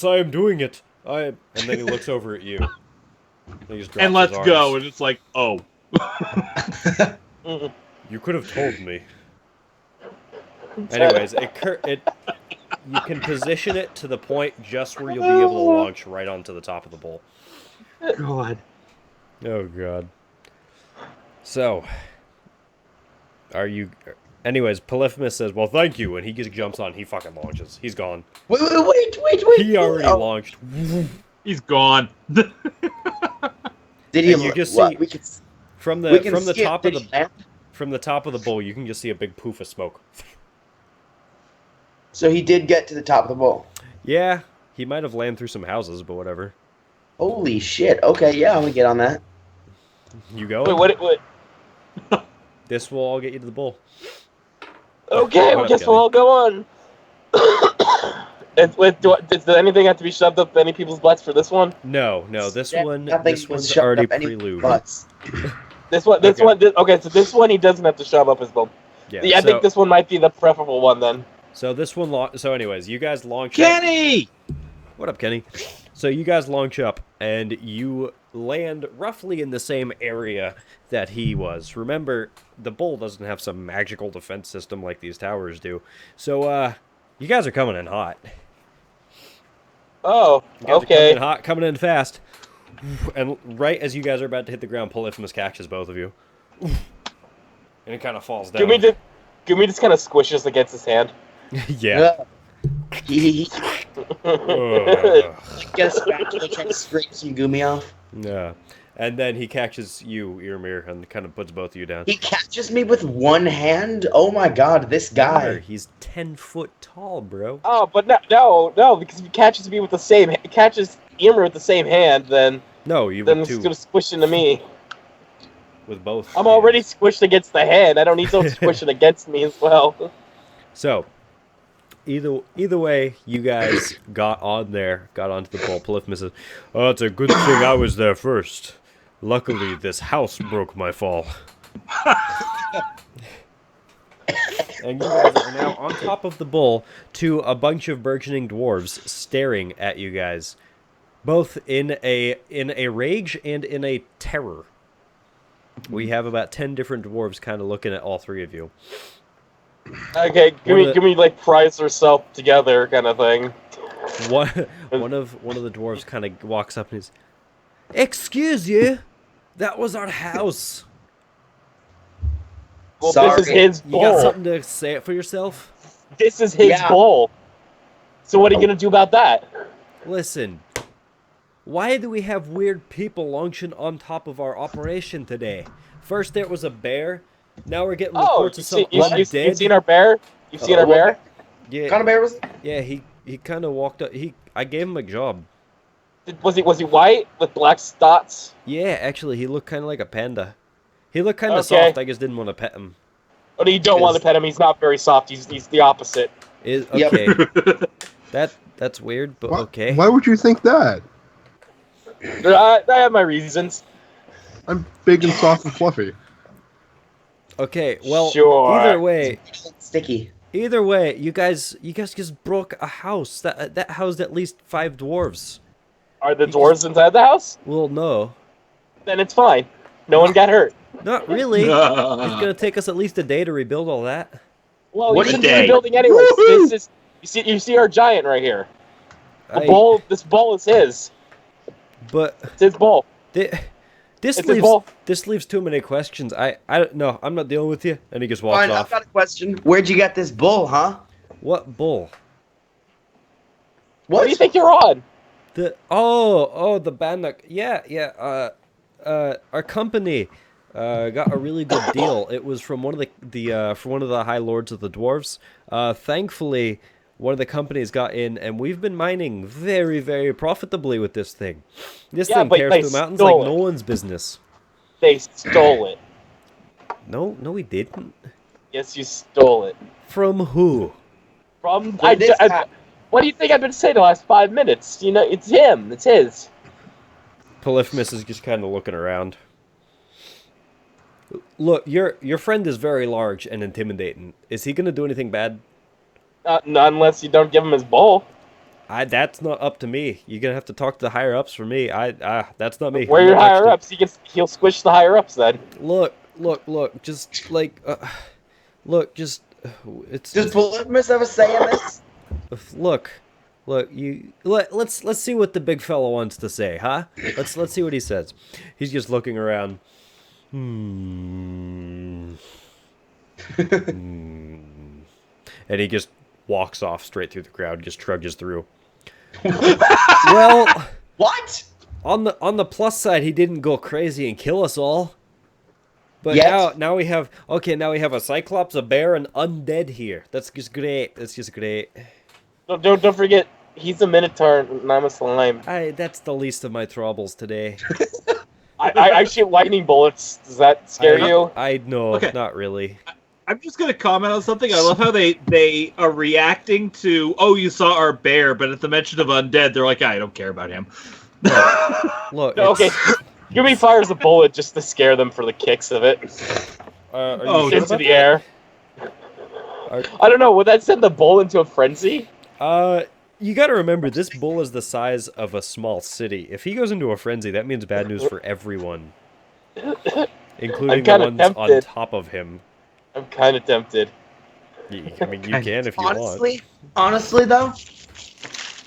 I am doing it. And then he looks over at you. He just drops And let's his go, arms. and it's like, oh. You could have told me. Anyways, you can position it to the point just where you'll be able to launch right onto the top of the bowl. God. Oh god. So, anyways, Polyphemus says, "Well, thank you," and he just jumps on. He fucking launches. He's gone. Wait. He already launched. He's gone. Did he? And you just what? see We can. from We can the skip. top Did of he the land? from the top of the bowl, you can just see a big poof of smoke. So he did get to the top of the bowl. Yeah, he might have landed through some houses, but whatever. Holy shit. Okay, yeah, I'm gonna get on that. You go. Wait, what? This will all get you to the bowl. Okay, What I up, guess Kelly? we'll all go on. Does anything have to be shoved up any people's butts for this one? No, this Nothing one's was shoved already up any pre-lubed. butts. Okay, so this one he doesn't have to shove up his bum. Yeah, I think this one might be the preferable one then. So this one, so anyways, you guys launch Kenny! up. What up, Kenny? So you guys launch up, and you land roughly in the same area that he was. Remember, the bull doesn't have some magical defense system like these towers do. So, you guys are coming in hot. Oh, You guys are coming okay. in hot, coming in fast. And right as you guys are about to hit the ground, Polyphemus catches both of you. And it kind of falls down. Gumi just kind of squishes against his hand. Yeah. He Ugh. get a spatula, try to scrape some gumi off. Yeah. And then he catches you, Irmir, and kind of puts both of you down. He catches me with one hand. Oh my god, this Remember, guy. he's 10 foot tall, bro. Oh, but no, because if he catches me with the same, catches Ymir with the same hand, then No, you then would he's two gonna squish into me. with both. I'm already hands. squished against the hand. I don't need someone squishing against me as well. So, either way, you guys got onto the bull. Polyphemus says, "Oh, it's a good thing I was there first. Luckily, this house broke my fall." And you guys are now on top of the bull to a bunch of burgeoning dwarves staring at you guys, both in a rage and in a terror. We have about 10 different dwarves kind of looking at all three of you. Okay, give me like prise herself together kind of thing. One of the dwarves kind of walks up and Excuse you. That was our house. Well, Sorry. this is his You got bowl. something to say it for yourself? This is his Yeah. bowl. So what are you gonna do about that? Listen. Why do we have weird people launching on top of our operation today? First there was a bear. Now we're getting Oh, reports of some you've undead. seen our bear? You've seen our What bear? Yeah, kind of bear was it? yeah. He kind of walked up. I gave him a job. Was he white with black dots? Yeah, actually, he looked kind of like a panda. He looked kind of Okay. soft. I just didn't want to pet him. Oh, no, you don't want to pet him. He's not very soft. He's the opposite. Is Yep. okay. That's weird, but Why, okay. why would you think that? I have my reasons. I'm big and soft and fluffy. Okay, well, Sure. either way, Sticky. you guys just broke a house that housed at least 5 dwarves. Are the dwarves inside the house? Well, no, Then it's fine. No one got hurt. not really. It's gonna take us at least a day to rebuild all that. Well, What you a should be day. building anyways. Woohoo! This is you see our giant right here. I- This bowl is his. But It's his bowl. this It's his leaves bowl. this leaves too many questions. I don't know. I'm not dealing with you. And he just walks Fine, I've off. got a question. Where'd you get this bull, huh? What bull? What do you think you're on? The the Bannock. Yeah. Our company got a really good deal. It was from one of the high lords of the dwarves. Thankfully, one of the companies got in, and we've been mining very, very profitably with this thing. This Yeah, thing but tears they through mountains like stole no it. one's business. They stole it. No, we didn't. Yes, you stole it. From who? From this guy. what do you think I've been saying the last 5 minutes? You know, it's him. It's his. Polyphemus is just kind of looking around. Look, your friend is very large and intimidating. Is he gonna do anything bad? Not unless you don't give him his bowl. That's not up to me. You're gonna have to talk to the higher ups for me. That's not me. Where I'm your not higher touched ups? He'll squish the higher ups then. it. Look. Just like, it's Does Polyphemus have a say in this? look. Let's see what the big fella wants to say, huh? Let's see what he says. He's just looking around. And he just walks off straight through the crowd, just trudges through. Well, What? on the plus side, he didn't go crazy and kill us all. But Yet. now we have a cyclops, a bear, and undead here. That's just great. Don't forget, he's a minotaur and I'm a slime. That's the least of my troubles today. I shoot lightning bullets. Does that scare you? I know, Okay. not really. I'm just gonna comment on something. I love how they are reacting to, oh, you saw our bear, but at the mention of undead, they're like, I don't care about him. Look, No, okay. Yumi fires a bullet just to scare them for the kicks of it Are you Oh, sure into about the air. Are- I don't know. Would that send the bull into a frenzy? that? You got to remember, this bull is the size of a small city. If he goes into a frenzy, that means bad news for everyone, including the kinda ones on tempted. top of him. I'm kind of tempted. I mean, you can if you want. Honestly though,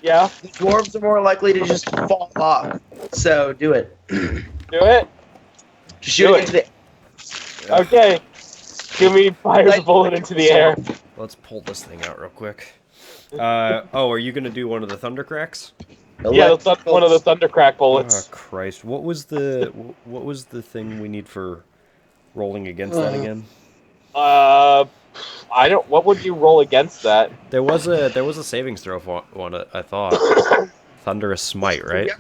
Yeah, the dwarves are more likely to just fall off. So do it. do it. Just shoot Do it into the Okay. Yumi fires a bullet into the air. Let's pull this thing out real quick. Are you gonna do one of the thunder cracks? Yeah, that's one of the thundercrack Oh bullets. Christ! What was the thing we need for rolling against that again? I don't. What would you roll against that? There was a savings throw for one. I thought thunderous smite, right?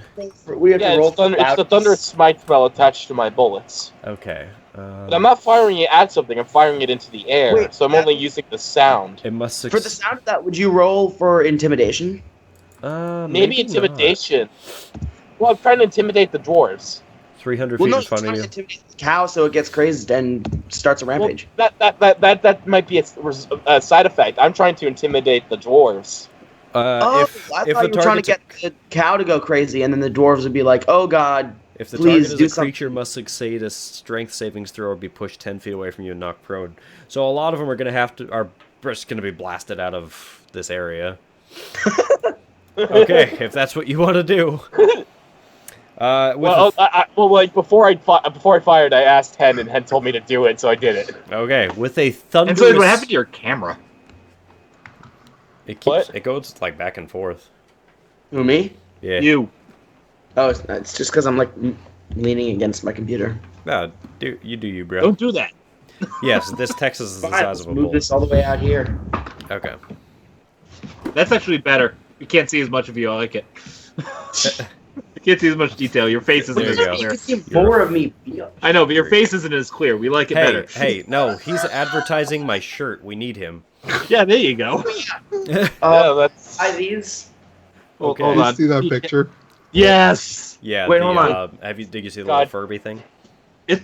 We have Yeah, to roll it's the loudness. thunderous smite spell attached to my bullets. Okay. But I'm not firing it at something. I'm firing it into the air. Wait, so I'm only using the sound. It must For the sound of that, would you roll for intimidation? Maybe intimidation. Well, I'm trying to intimidate the dwarves. 300 Well, feet no, in it's front trying of to you. intimidate the cow so it gets crazed and starts a rampage. Well, that might be a side effect. I'm trying to intimidate the dwarves. I If thought the you were trying to target's get the cow to go crazy, and then the dwarves would be like, "Oh God, if the please target do is a something." creature, must succeed a strength savings throw or be pushed 10 feet away from you and knocked prone. So a lot of them are just gonna be blasted out of this area. Okay, if that's what you want to do. Well, like before I fired, I asked Hen, and Hen told me to do it, so I did it. Okay, with a And thunderous... so what happened to your camera? It goes like back and forth. Who, me? Yeah. You. Oh, it's just because I'm like leaning against my computer. No, you do you, bro. Don't do that. Yes, this Texas is the Fine, size let's of a move bowl. this all the way out here. Okay. That's actually better. You can't see as much of you. I like it. You can't see as much detail. Your face isn't There as you go. You clear. can see more of me. I know, but your face isn't as clear. We like it better. Hey, no, he's advertising my shirt. We need him. Yeah, there you go. Yeah, that's. Buy these. Okay. Hold You on. see that picture? yes. Yeah. Wait, hold on. Did you see the God. little Furby thing?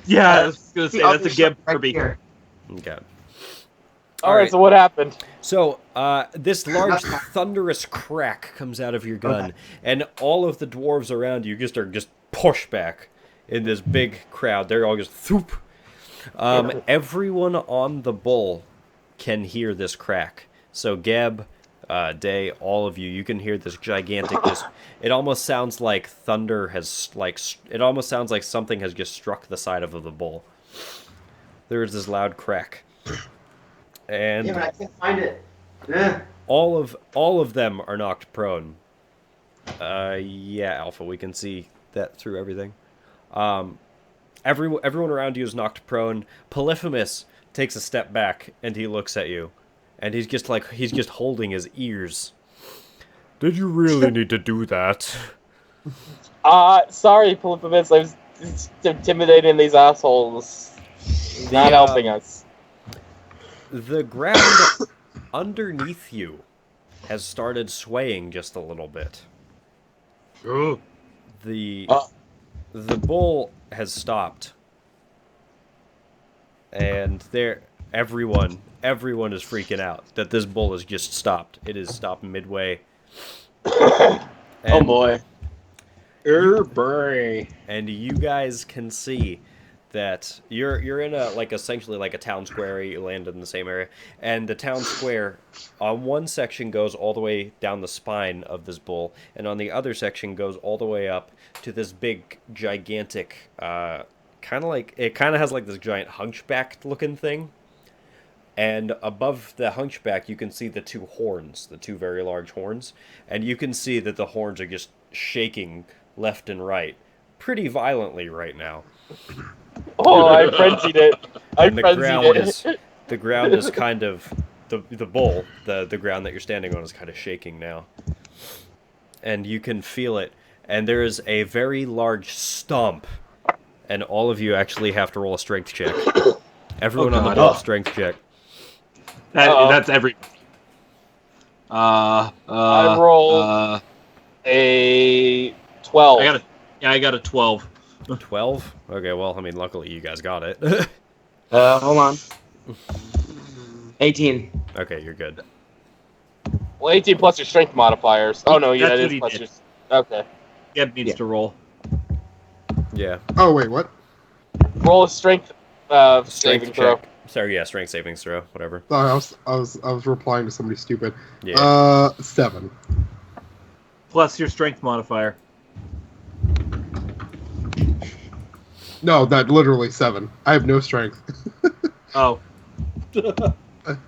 Yeah, I was gonna say The that's other a Geb stuff right Kirby. here. Okay. All right, so what happened? So, this large thunderous crack comes out of your gun, and all of the dwarves around you are just pushed back in this big crowd. They're all just thoop. Everyone on the bull can hear this crack. So, Geb, Day, all of you can hear this gigantic. It almost sounds like thunder has it almost sounds like something has just struck the side of the bull. There is this loud crack. And Yeah, but I can't find it. Yeah. all of them are knocked prone. Yeah, Alpha, we can see that through everything. Everyone around you is knocked prone. Polyphemus takes a step back and he looks at you, and he's just holding his ears. Did you really need to do that? Sorry, Polyphemus, I was intimidating these assholes. Not helping us. The ground underneath you has started swaying just a little bit. Ooh. The bull has stopped, and everyone is freaking out that this bull has just stopped. It has stopped midway. Oh boy. And you guys can see that you're in essentially like a town square. You landed in the same area, and the town square on one section goes all the way down the spine of this bull, and on the other section goes all the way up to this big gigantic kind of has like this giant hunchback looking thing, and above the hunchback you can see the two very large horns, and you can see that the horns are just shaking left and right pretty violently right now. Oh, I frenzied it. And the ground is kind of the bowl, the ground that you're standing on is kind of shaking now. And you can feel it. And there is a very large stomp. And all of you actually have to roll a strength check. Everyone on the bowl, strength check. That's every. I rolled a 12. I got a 12. 12? Okay, well, I mean, luckily you guys got it. Hold on. 18. Okay, you're good. Well, 18 plus your strength modifiers. Oh no, yeah, That's it what is he plus did. your. Okay. Geb needs to roll. Yeah. Oh wait, what? Roll a strength saving Strength throw. check. Sorry, yeah, strength savings throw, whatever. Sorry, I was replying to somebody stupid. Yeah. 7. Plus your strength modifier. No, that literally 7. I have no strength. Oh.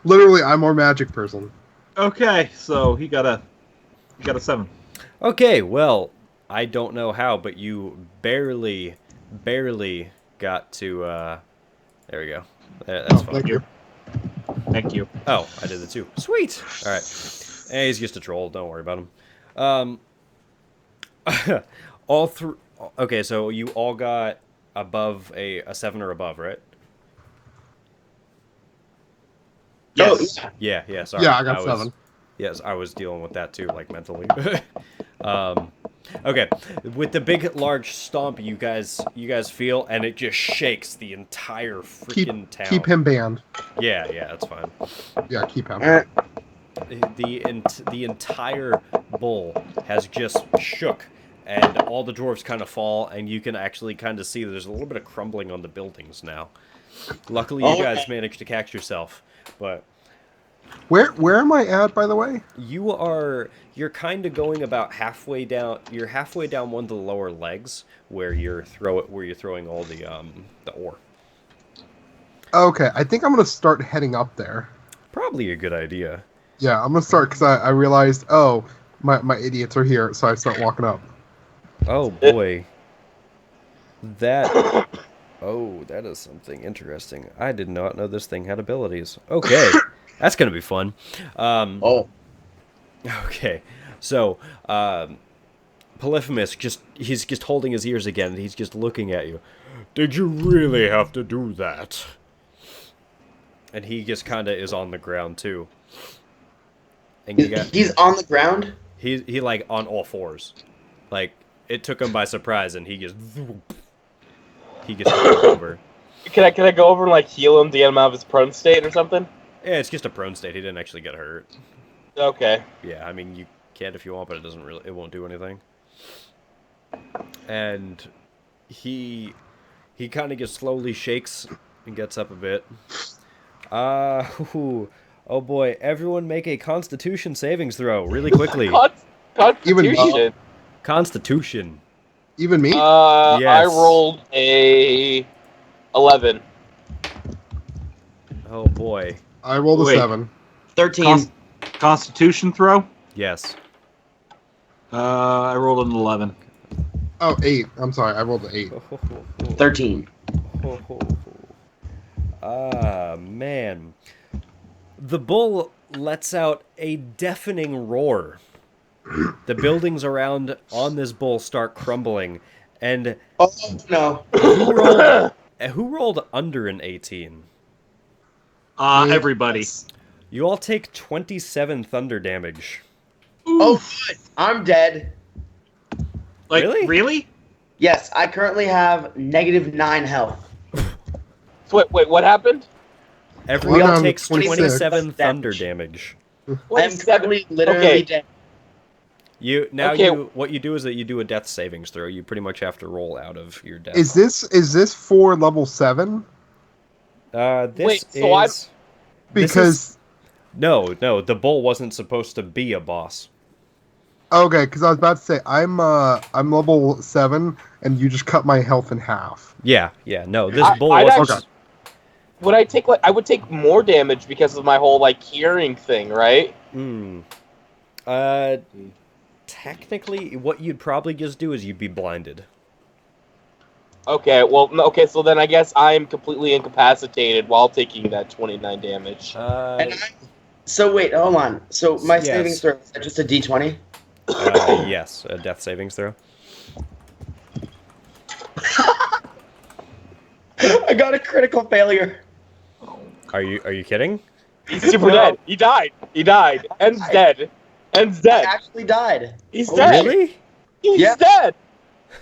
Literally, I'm more magic person. Okay, so he got a 7. Okay, well, I don't know how, but you barely got to, there we go. That's fine. Thank you. Thank you. Oh, I did it too. Sweet! Alright. He's just a troll, don't worry about him. Okay, so you all got above a 7 or above, right? Yes. Yeah, sorry. Yeah, I got 7. Yes, I was dealing with that too, like mentally. Okay, with the big, large stomp you guys feel, and it just shakes the entire freaking town. Keep him banned. Yeah, that's fine. Yeah, keep him. The entire bowl has just shook, and all the dwarves kind of fall, and you can actually kind of see there's a little bit of crumbling on the buildings now. Luckily, you guys managed to catch yourself, but Where am I at, by the way? You're kind of going about halfway down. You're halfway down one of the lower legs where you're throwing all the ore. Okay, I think I'm gonna start heading up there. Probably a good idea. Yeah, I'm gonna start because I realized, oh, my idiots are here, so I start walking up. Oh boy. That that is something interesting. I did not know this thing had abilities. Okay. That's gonna be fun. Oh, Okay. So, Polyphemus he's just holding his ears again, and he's just looking at you. Did you really have to do that? And he just kind of is on the ground too. And he's on the ground. he like on all fours. Like it took him by surprise, and he gets over. Can I go over and like heal him to get him out of his prone state or something? Yeah, it's just a prone state. He didn't actually get hurt. Okay. Yeah, I mean you can if you want, but it won't do anything. And he kind of just slowly shakes and gets up a bit. Oh boy, everyone make a Constitution savings throw really quickly. Constitution. Constitution. Even me? Yes. I rolled a 11. Oh boy. I rolled a Wait. 7. 13. Constitution throw. Yes. I rolled an 11. Oh, 8. I'm sorry, I rolled an 8. 13. Ah, man. The bull lets out a deafening roar. The buildings around on this bull start crumbling, and Oh no. who rolled under an 18? Everybody. You all take 27 thunder damage. Oh good. I'm dead. Like Really? Yes, I currently have -9 health. Wait, what happened? Everyone One takes 26. 27 thunder damage. I am currently literally dead. What you do is that you do a death savings throw. You pretty much have to roll out of your death. Is this for level 7? This Wait, so is Because no, the bull wasn't supposed to be a boss. okay, because I was about to say I'm level 7, and you just cut my health in half. Yeah, no, this bull I'd wasn't. actually- I would take more damage because of my whole like hearing thing, right? Technically, what you'd probably just do is you'd be blinded. Okay, well, okay, so then I guess I'm completely incapacitated while taking that 29 damage. So wait, hold on. So my Yes. savings throw is that just a D20? Yes, a death savings throw. I got a critical failure. Are you kidding? He's super dead. He died. End's dead. End's I dead. actually died. He's Oh, dead. Really? He's Yeah. dead.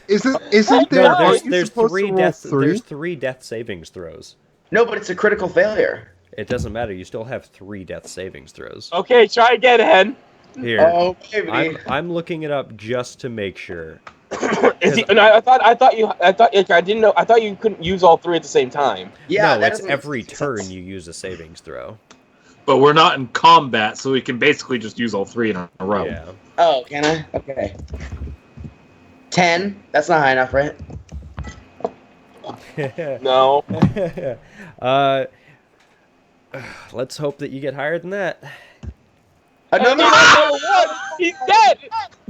Isn't there? No, aren't you there's supposed to three roll death. 3? There's 3 death savings throws. No, but it's a critical failure. It doesn't matter. You still have 3 death savings throws. Okay, try again, Hen. Here, Oh baby. I'm looking it up just to make sure. Is he? No, I thought you couldn't use all 3 at the same time. Yeah, No, that it's doesn't every make sense. turn you use a savings throw. But we're not in combat, so we can basically just use all 3 in a row. Yeah. Oh, can I? Okay. 10. That's not high enough, right? No. Let's hope that you get higher than that. Another He's dead.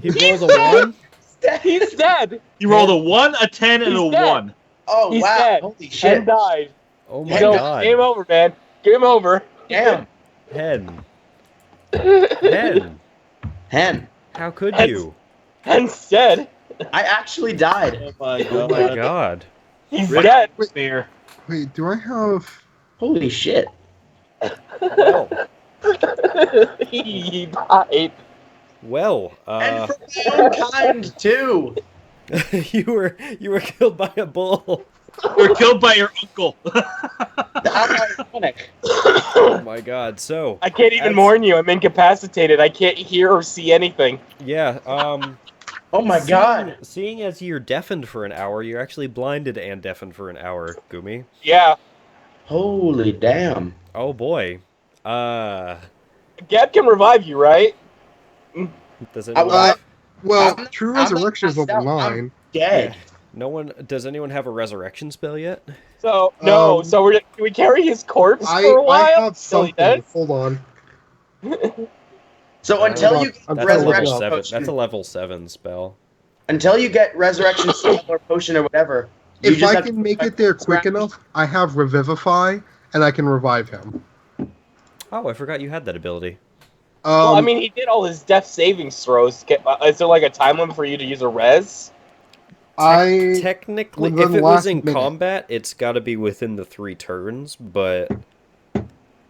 He rolls a 1. He's dead. You rolled a 1, a 10, and He's a dead. 1. Oh He's wow! dead. Holy shit! And died. Oh my So, god. game over, man. Game over. Damn. Hen. Hen. Hen. How could Hen- you? Hen's dead. I actually died. Oh my god. He's dead. There. Wait, do I have? Holy shit! Well, He died. And for my own kind too. you were killed by a bull. You're killed by your uncle. How ironic. Oh my god. So, I can't even That's- warn you. I'm incapacitated. I can't hear or see anything. yeah, Oh my god. Seeing as you're deafened for an hour, you're actually blinded and deafened for an hour, Gumi. Yeah. Holy damn. Oh boy. Gab can revive you, right? Does anyone? Well, I'm- True I'm not Resurrection is passed level out. 9. Dead. Yeah. No one. Does anyone have a resurrection spell yet? So no. Um, So can we carry his corpse I for a while? have Till he something. does? Hold on. So Hold until on. you get I'm That's a level resurrection 7. potion, That's a level 7 spell. until you get resurrection spell or potion or whatever, you If just I have can to make it there quick enough, I have Revivify, and I can revive him. Oh, I forgot you had that ability. Well, I mean, he did all his death savings throws. Is there like a time limit for you to use a res? Technically, within if the it was last in minute. combat, it's got to be within the 3 turns, but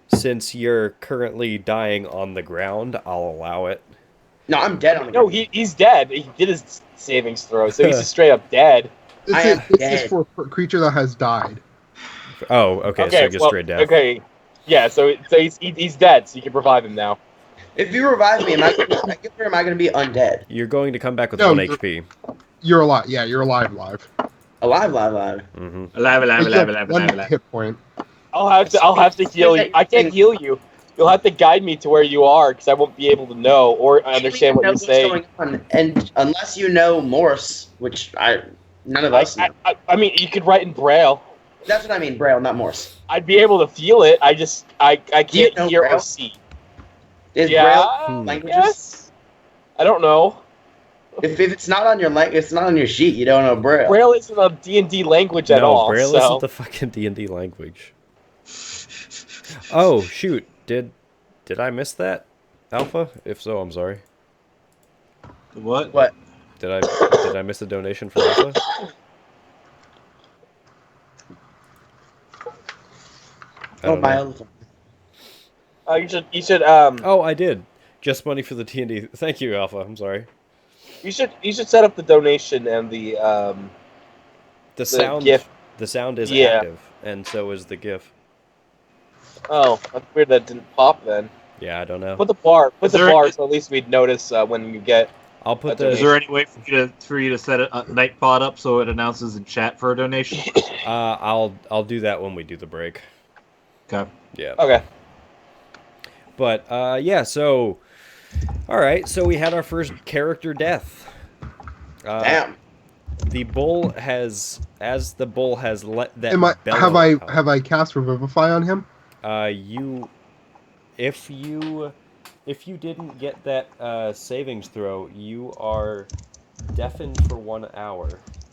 since you're currently dying on the ground, I'll allow it. No, I'm dead on the No, ground. he's dead. He did his savings throw, so he's just straight up dead. I This am is dead. for a creature that has died. Oh, okay, so just straight death. Okay, yeah, so he's dead, so you can revive him now. If you revive me, am I going to be undead? You're going to come back with No, 1 you're- HP. You're alive. Yeah, you're alive. Alive, alive, alive. Hmm Alive, alive, You alive, have alive, one alive, alive. hit point. I'll have to heal you. I can't heal you. You'll have to guide me to where you are, because I won't be able to know or understand what know you what's say. going on, and unless you know Morse, which none of us know. I mean, you could write in Braille. That's what I mean, Braille, not Morse. I'd be able to feel it. I you can't know hear or Braille? see. Is Yeah, Braille languages? yes. I don't know. If it's not on your it's not on your sheet, you don't know Braille. Braille isn't a D&D language at No, all. Braille so. isn't the fucking D&D language. Oh, shoot. Did I miss that, Alpha? If so, I'm sorry. What? What? Did I miss a donation from Alpha? I don't know. elephant. You should Oh, I did. Just money for the D&D. Thank you, Alpha. I'm sorry. you should set up the donation and the The sound. GIF. The sound is Yeah. active, and so is the GIF. Oh, that's weird that didn't pop then. Yeah, I don't know. Put the bar there- so at least we'd notice when you get. I'll put That's Is the. there any way for you to set a night pod up so it announces in chat for a donation? I'll do that when we do the break. Okay. Yeah. Okay. But yeah. So, all right. So we had our first character death. Damn. The bull has, as the bull has let that. Am I? bellow out, Have I cast Revivify on him? If you didn't get that savings throw, you are deafened for 1 hour,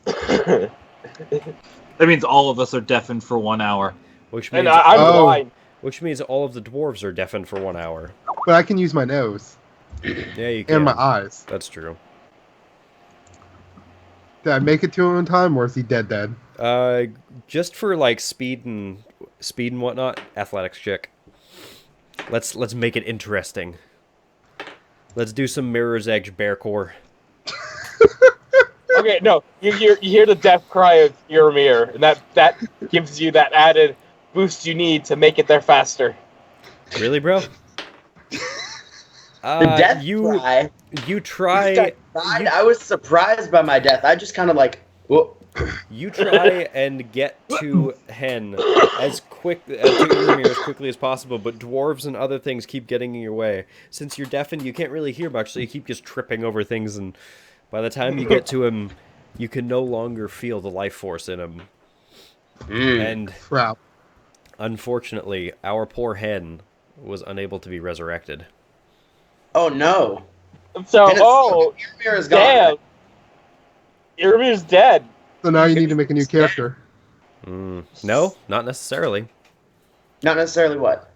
That means all of us are deafened for 1 hour. which means And I'm Oh. blind. which means all of the dwarves are deafened for 1 hour. But I can use my nose Yeah, you can. and my eyes. That's true. Did I make it to him in time, or is he dead? Just for like speed and whatnot, athletics check. Let's make it interesting. Let's do some Mirror's Edge bear core. Okay, no, you hear the death cry of Urimir, and that gives you that added boost you need to make it there faster. Really, bro? The death cry. You try. Died. I was surprised by my death. I just kind of like, whoa. You try and get to Hen as quickly as possible, but dwarves and other things keep getting in your way. Since you're deafened, you can't really hear much, so you keep just tripping over things, and by the time you get to him, you can no longer feel the life force in him. And Crap. unfortunately, our poor Hen was unable to be resurrected. Oh no. So, And Urimir is damn, gone. Urimir's dead. So now you need to make a new character. No, not necessarily. Not necessarily what.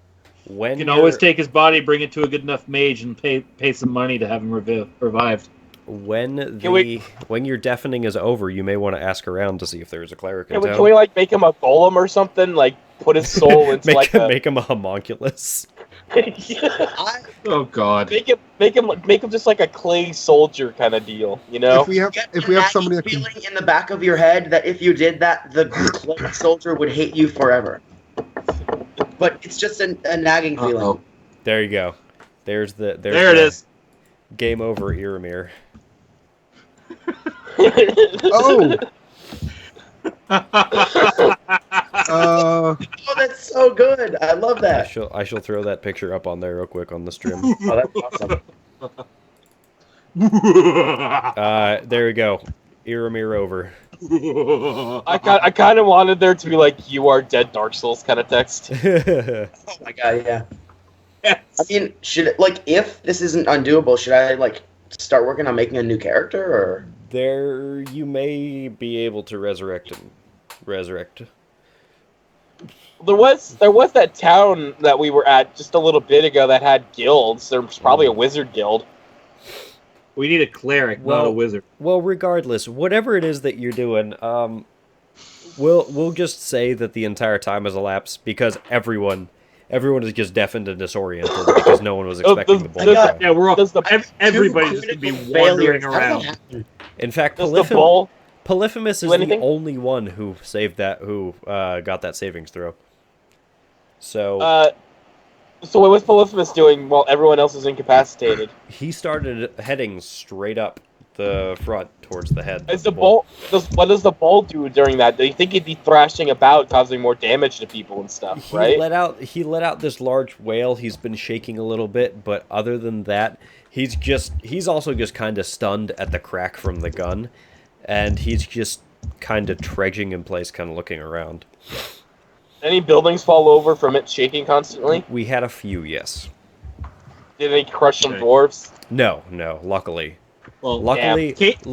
When You can always take his body, bring it to a good enough mage, and pay some money to have him revived. when we- when your deafening is over, you may want to ask around to see if there's a cleric in Can we, town. can we like make him a golem or something? Like put his soul into like make him a homunculus. I, Oh God. make him just like a clay soldier kind of deal, you know? If we have get if we have nagging somebody that can, feeling in the back of your head that if you did that, the clone soldier would hate you forever. But it's just a nagging feeling. Uh-oh. There you go. There's There it the is. Game over, Iramir. oh, Oh, that's so good. I love that. I shall throw that picture up on there real quick on the stream. Oh, that's awesome. There we go. Iramir over. I kind of wanted there to be like "You are dead, Dark Souls" kind of text. Oh my god, yeah. Yes. I mean, if this isn't undoable, should I start working on making a new character, or? There, you may be able to resurrect him. Resurrect. There was that town that we were at just a little bit ago that had guilds. There was probably a wizard guild. We need a cleric, not a wizard. Well, regardless, whatever it is that you're doing, we'll just say that the entire time has elapsed because everyone is just deafened and disoriented because no one was expecting the bull. Yeah, we're all. Everybody's just gonna be wandering around. In fact, Does the bull Polyphemus is the only one who got that savings throw. So. So what was Polyphemus doing while everyone else was incapacitated? He started heading straight up the front towards the head. What does the bull do during that? Do you think he'd be thrashing about, causing more damage to people and stuff, right? He let out this large wail. He's been shaking a little bit, but other than that, he's also just kind of stunned at the crack from the gun, and he's just kind of trudging in place, kind of looking around. Any buildings fall over from it shaking constantly? We had a few, yes. Did they crush some dwarves? No, luckily. Well, luckily Kate's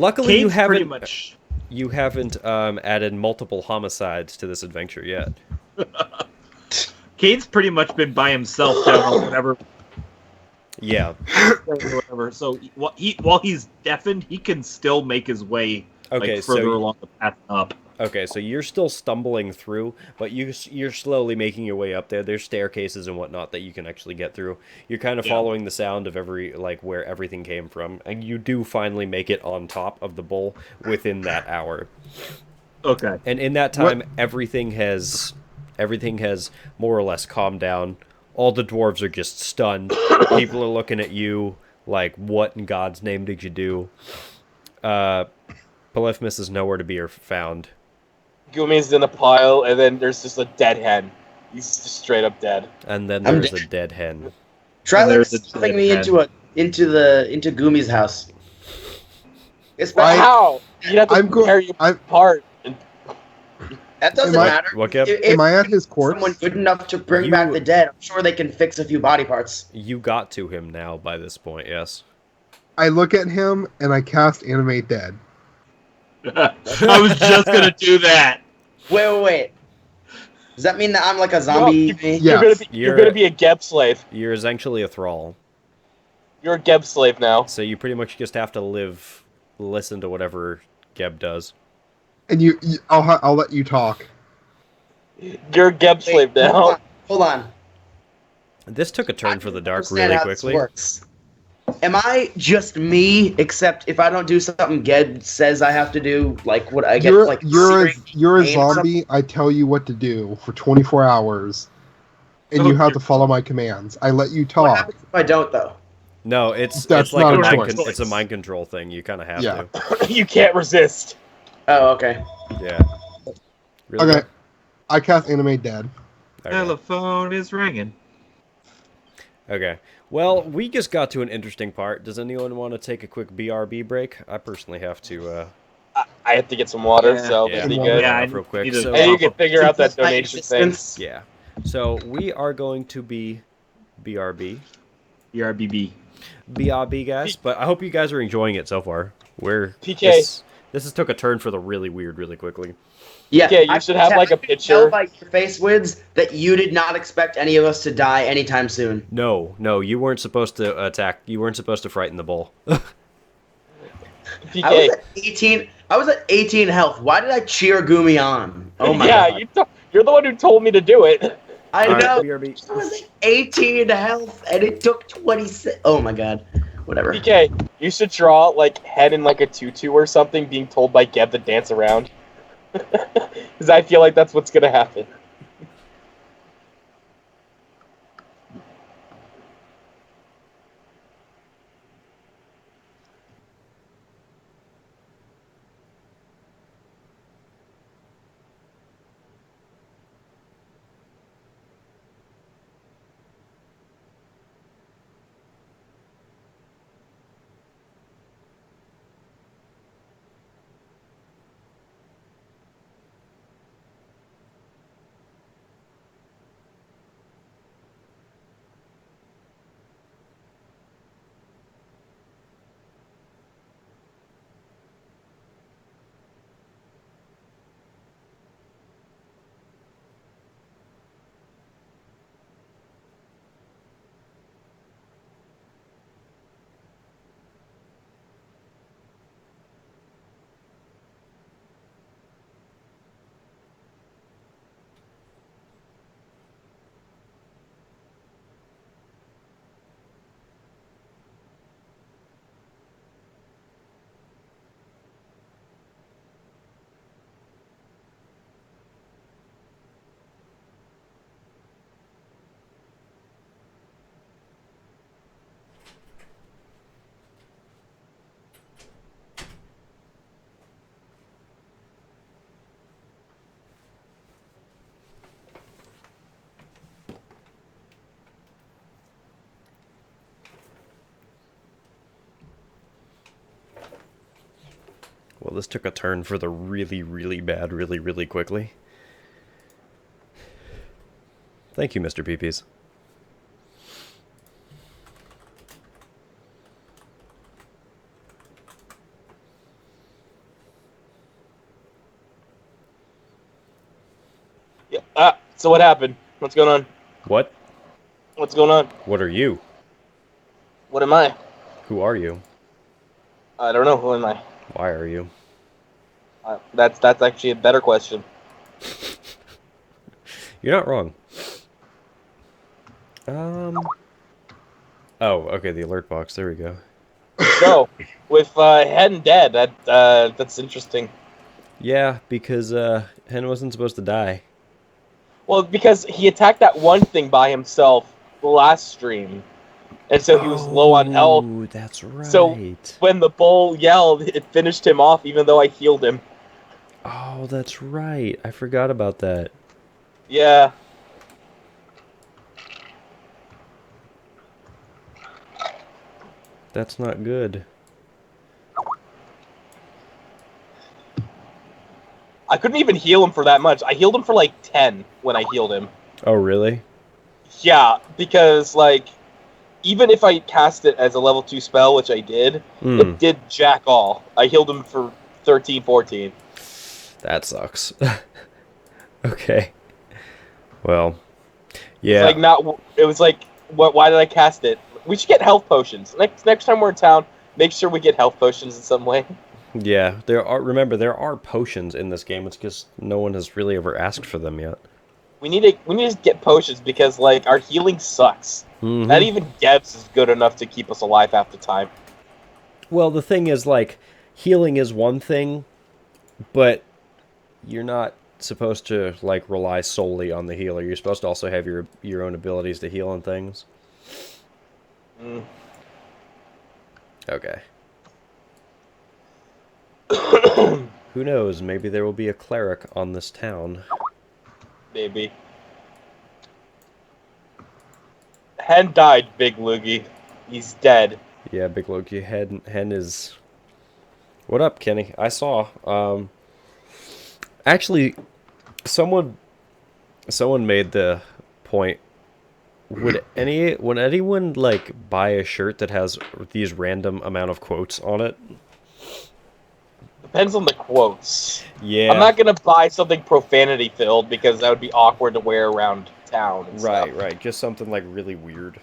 you haven't added multiple homicides to this adventure yet. Kate's pretty much been by himself down on whatever. Yeah. Whatever. So while he's deafened, he can still make his way further along the path up. Okay, so you're still stumbling through, but you're slowly making your way up there. There's staircases and whatnot that you can actually get through. You're kind of following the sound of where everything came from, and you do finally make it on top of the bull within that hour. Okay. And in that time, everything has more or less calmed down. All the dwarves are just stunned. People are looking at you like, what in God's name did you do? Polyphemus is nowhere to be found. Gumi's in a pile, and then there's just a dead hen. He's just straight up dead. And then there's a dead hen. Try stuffing me into Gumi's house. How? You have to tear you apart. That doesn't matter. Am I at his corpse? Someone good enough to bring back the dead, I'm sure they can fix a few body parts. You got to him now by this point, yes. I look at him and I cast Animate Dead. I was just gonna do that. Wait. Does that mean that I'm like a zombie? You're gonna be a Geb slave. You're essentially a thrall. You're a Geb slave now. So you pretty much just have to listen to whatever Geb does. And I'll let you talk. You're a Geb slave now. Hold on. This took a turn for the dark really quickly. Am I just me? Except if I don't do something Ged says I have to do, like what I get, you're a zombie. I tell you what to do for 24 hours, and you have to follow my commands. I let you talk. What happens if I don't, though? No, it's like it's a mind control thing. You kind of have to. You can't resist. Oh, okay. Yeah. Really okay. Good. I cast Animate Dead. Okay. Telephone is ringing. Okay. Well, we just got to an interesting part. Does anyone want to take a quick BRB break? I personally have to. I have to get some water, so that'd be good. Yeah, real quick. So you can figure out that donation thing. Yeah. So we are going to be BRB. BRBB. BRB, guys. But I hope you guys are enjoying it so far. PK. This took a turn for the really weird really quickly. Yeah, you should have like a picture. Tell by your face, Wids, that you did not expect any of us to die anytime soon. No, you weren't supposed to attack. You weren't supposed to frighten the bull. PK. I was at 18 health. Why did I cheer Gumi on? Oh my god. You're the one who told me to do it. I know. I was at 18 health, and it took 26. Oh my god. Whatever. PK, you should draw like head in like a tutu or something, being told by Geb to dance around. Because I feel like that's what's gonna happen. Well, this took a turn for the really, really bad really, really quickly. Thank you, Mr. Peepees. Yeah. So what happened? What's going on? What? What's going on? What are you? What am I? Who are you? I don't know. Who am I? Why are you? That's actually a better question. You're not wrong. Oh, okay, the alert box. There we go. So, with Hen dead, that's interesting. Yeah, because Hen wasn't supposed to die. Well, because he attacked that one thing by himself last stream, and so he was low on health. Oh, that's right. So when the bull yelled, it finished him off, even though I healed him. Oh, that's right. I forgot about that. Yeah. That's not good. I couldn't even heal him for that much. I healed him for like 10 when I healed him. Oh, really? Yeah, because like even if I cast it as a level 2 spell, which I did, it did jack all. I healed him for 13, 14. That sucks. Okay. Well, yeah. It's like not. It was like, what? Why did I cast it? We should get health potions. Next time we're in town, make sure we get health potions in some way. Yeah, there are. Remember, there are potions in this game. It's just no one has really ever asked for them yet. We need to get potions because like our healing sucks. Mm-hmm. Not even Gebs is good enough to keep us alive half the time. Well, the thing is, like, healing is one thing, but you're not supposed to like rely solely on the healer. You're supposed to also have your own abilities to heal and things. Okay. Who knows? Maybe there will be a cleric on this town. Maybe. Hen died, Big Loogie. He's dead. Yeah, Big Loki. Hen is... What up, Kenny? I saw. Actually, someone made the point. Would anyone like buy a shirt that has these random amount of quotes on it? Depends on the quotes. Yeah. I'm not gonna buy something profanity filled because that would be awkward to wear around town. And Right, stuff. right. Just something like really weird.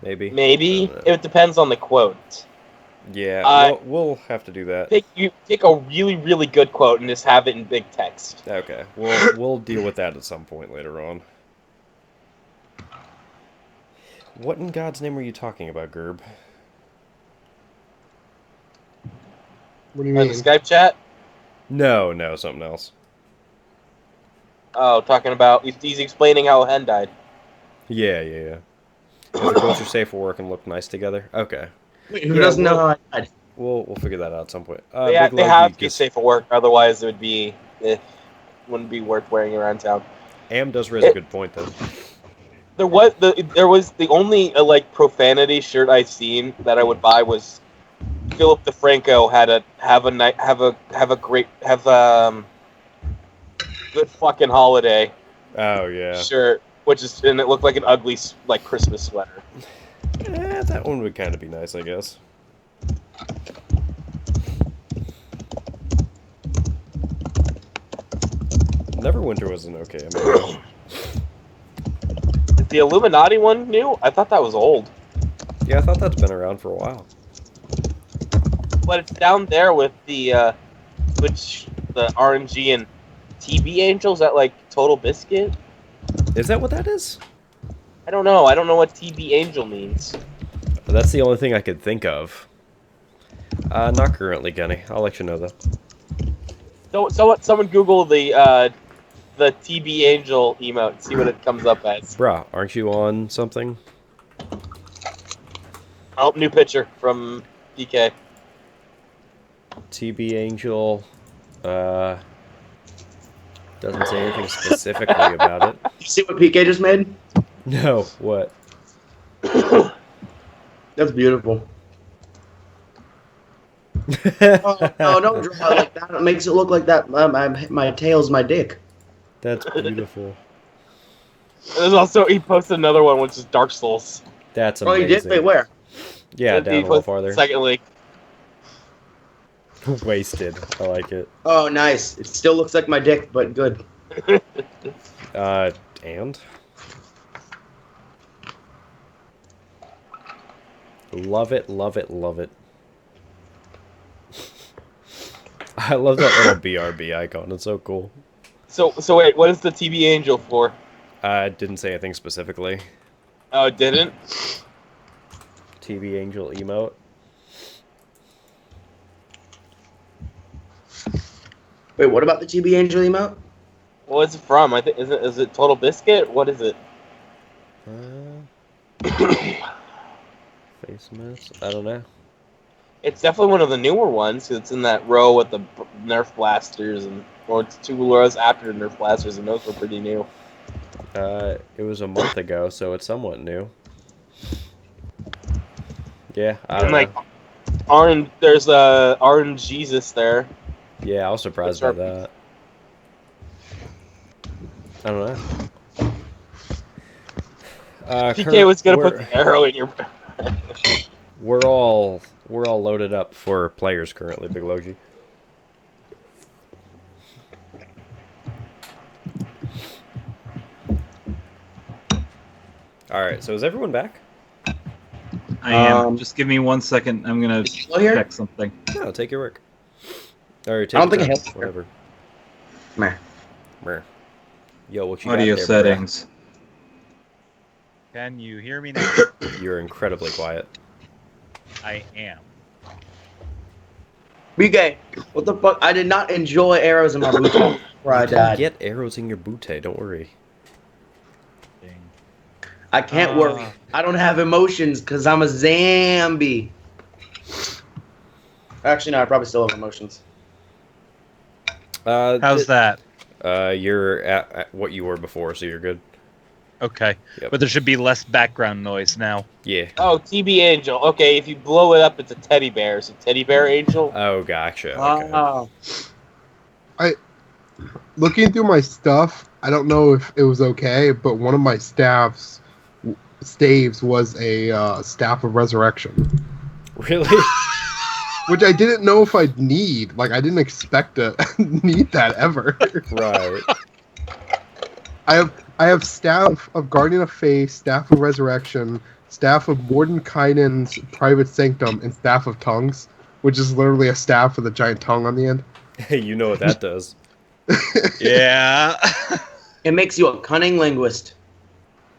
Maybe. Maybe it depends on the quote. Yeah, we'll have to do that. Pick a really, really good quote and just have it in big text. Okay, we'll deal with that at some point later on. What in God's name are you talking about, Gerb? What do you The mean? Skype chat? No, something else. Oh, talking about he's explaining how Hen died. Yeah. If the quotes are safe for work and look nice together. Okay. Wait, who doesn't know how I died? We'll figure that out at some point. They Big have Loki to be safe for work, otherwise it wouldn't be worth wearing around town. Am does raise a good point though. There was the only like profanity shirt I've seen that I would buy was Philip DeFranco had a good fucking holiday Oh yeah. shirt, and it looked like an ugly like Christmas sweater. That one would kind of be nice, I guess. Neverwinter was an okay image. The Illuminati one new? I thought that was old. Yeah, I thought that's been around for a while. But it's down there with the RNG and TB Angels at like Total Biscuit. Is that what that is? I don't know. I don't know what TB Angel means. That's the only thing I could think of. Not currently, Kenny. I'll let you know though. So someone Google the TB Angel emote. See what it comes up as. Bruh, aren't you on something? Oh, new picture from DK. TB Angel, doesn't say anything specifically about it. You see what PK just made? No, what? That's beautiful. Oh, no, don't draw it like that. It makes it look like that. My tail's my dick. That's beautiful. There's also he posted another one, which is Dark Souls. That's Oh, you did? Wait, amazing. where? Yeah, He down a little posted farther. Second link. Wasted. I like it. Oh, nice. It still looks like my dick, but good. And? Love it, love it, love it. I love that little BRB icon. It's so cool. So wait, what is the TB Angel for? I didn't say anything specifically. Oh, it didn't? TV Angel emote. Wait, what about the TB Angel emote? What is it from? I think is it Total Biscuit? What is it? Face mist? I don't know. It's definitely one of the newer ones. 'Cause it's in that row with the Nerf blasters, or it's 2 rows after the Nerf blasters, and those were pretty new. It was a month ago, so it's somewhat new. Yeah, I don't And like know. orange, there's a orange Jesus there. Yeah, I was surprised by that. I don't know. PK was gonna put the arrow in your. We're all loaded up for players currently, Big Logi. All right, so is everyone back? I am. Just give me 1 second. I'm gonna Here? check something. No, take your work. Or take I don't your think I time, have- whatever. Meh. Meh. Yo, what you Audio got there, settings. Can you hear me now? bruh? You're incredibly quiet. I am. BK, what the fuck? I did not enjoy arrows in my boot before I You died. get arrows in your bootay, don't worry. Ding. I can't worry. I don't have emotions because I'm a zombie. Actually, no, I probably still have emotions. How's that? You're at what you were before, so you're good. Okay. Yep. But there should be less background noise now. Yeah. Oh, TB Angel. Okay, if you blow it up, it's a teddy bear. So teddy bear angel. Oh, gotcha. Okay. Oh. Looking through my stuff, I don't know if it was okay, but one of my staves was a staff of resurrection, Really? which I didn't know if I'd need. Like, I didn't expect to need that ever. Right. I have staff of Guardian of Faith, staff of resurrection, staff of Mordenkainen's private sanctum, and staff of tongues, which is literally a staff with a giant tongue on the end. Hey, you know what that does. Yeah. It makes you a cunning linguist.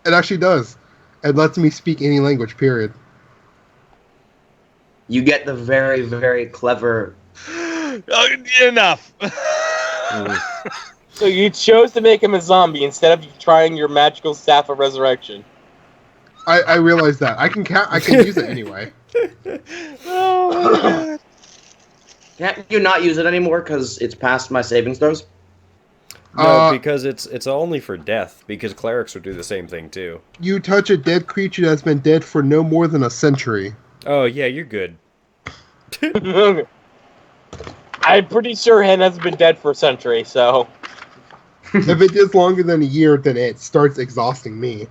It actually does. It lets me speak any language, period. You get the very, very clever. Enough. Mm. So you chose to make him a zombie instead of trying your magical staff of resurrection. I realize that. I can use it anyway. Oh my god. Can't you not use it anymore because it's past my savings throws? No, because it's only for death, because clerics would do the same thing too. You touch a dead creature that's been dead for no more than a century. Oh, yeah, you're good. I'm pretty sure Hen has been dead for a century, so. If it is longer than a year, then it starts exhausting me.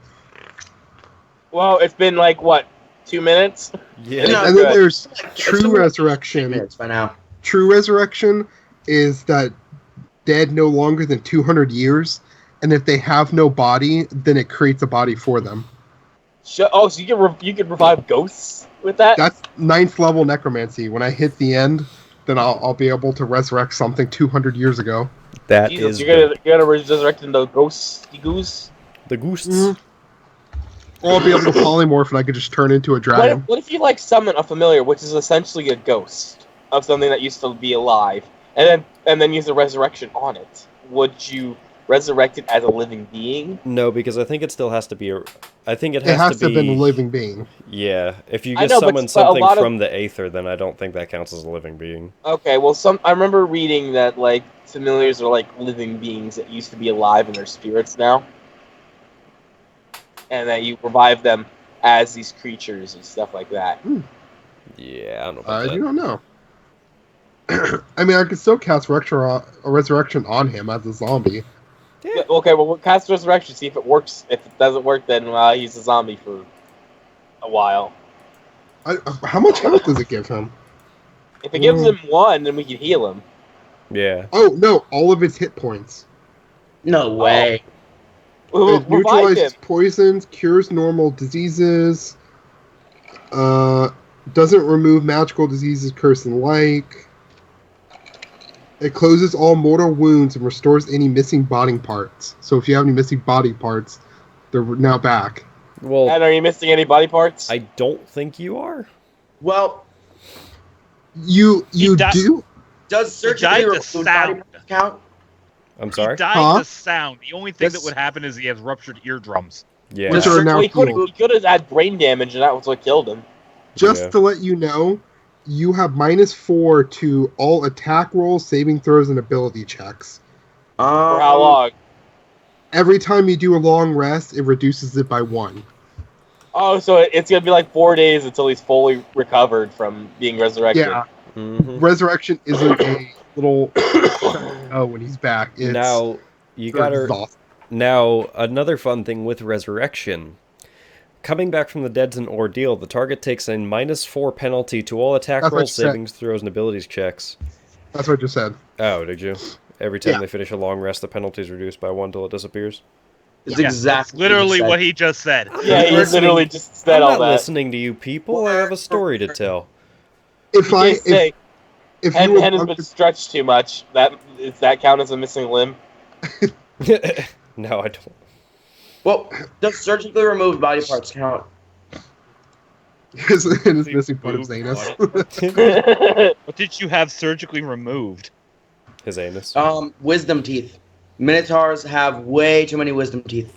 Well, it's been like, what, 2 minutes? Yeah. No, And then good. there's It's true somewhere- resurrection. Minutes by now. True resurrection is that dead no longer than 200 years, and if they have no body, then it creates a body for them. Oh, so you can revive ghosts with that? That's 9th level necromancy. When I hit the end, then I'll be able to resurrect something 200 years ago. That Jesus, is you're gonna resurrect into ghosty goose? the ghosts. Mhm. Or I'll be able to polymorph and I could just turn into a dragon. What if you like summon a familiar, which is essentially a ghost of something that used to be alive, and then use the resurrection on it? Would you resurrect it as a living being? No, because I think it still has to be I think it It has, has to be have been a living being. Yeah, if you I just know, but summon a something lot of- from the Aether, then I don't think that counts as a living being. Okay, well, I remember reading that like familiars are like living beings that used to be alive and they're spirits now, and that you revive them as these creatures and stuff like that. Yeah, I don't know I about do that. not know. I mean, I could still cast resurrection on him as a zombie. Yeah. Okay, well, we'll cast Resurrection, see if it works. If it doesn't work, then he's a zombie for a while. How much health does it give him? If it gives him 1, then we can heal him. Yeah. Oh, no, all of its hit points. No way. We'll It revive him. neutralizes poisons, cures normal diseases, doesn't remove magical diseases, curse and like. It closes all mortal wounds and restores any missing body parts. So if you have any missing body parts, they're now back. Well, And are you missing any body parts? I don't think you are. Well, You died- do? does surgically died to removed body sound. parts count? I'm He sorry. died Huh? to sound. The only thing that That's- would happen is he has ruptured eardrums. Yeah. Which are now Well, he healed. could have had brain damage, and that was what killed him. Just Yeah. to let you know, you have -4 to all attack rolls, saving throws, and ability checks. For how long? Every time you do a long rest, it reduces it by 1. Oh, so it's gonna be like 4 days until he's fully recovered from being resurrected. Yeah, Mhm. resurrection isn't a little when he's back. It's Now you gotta. exhausting. Now another fun thing with resurrection. Coming back from the dead's an ordeal. The target takes a -4 penalty to all attack That's what rolls, you said. savings throws, and abilities checks. That's what I just said. Oh, did you? Every time Yeah. they finish a long rest, the penalty is reduced by 1 till it disappears. It's Yeah, exactly Literally what what he just said. Yeah, he Listening- literally just said I'm all not that. listening to you people. I have a story to tell. If You I can't say, if Hen you has been stretched too much. Does that count as a missing limb? No, I don't. Well, does surgically removed body parts count? his missing part of his anus. What did you have surgically removed? His anus. Wisdom teeth. Minotaurs have way too many wisdom teeth.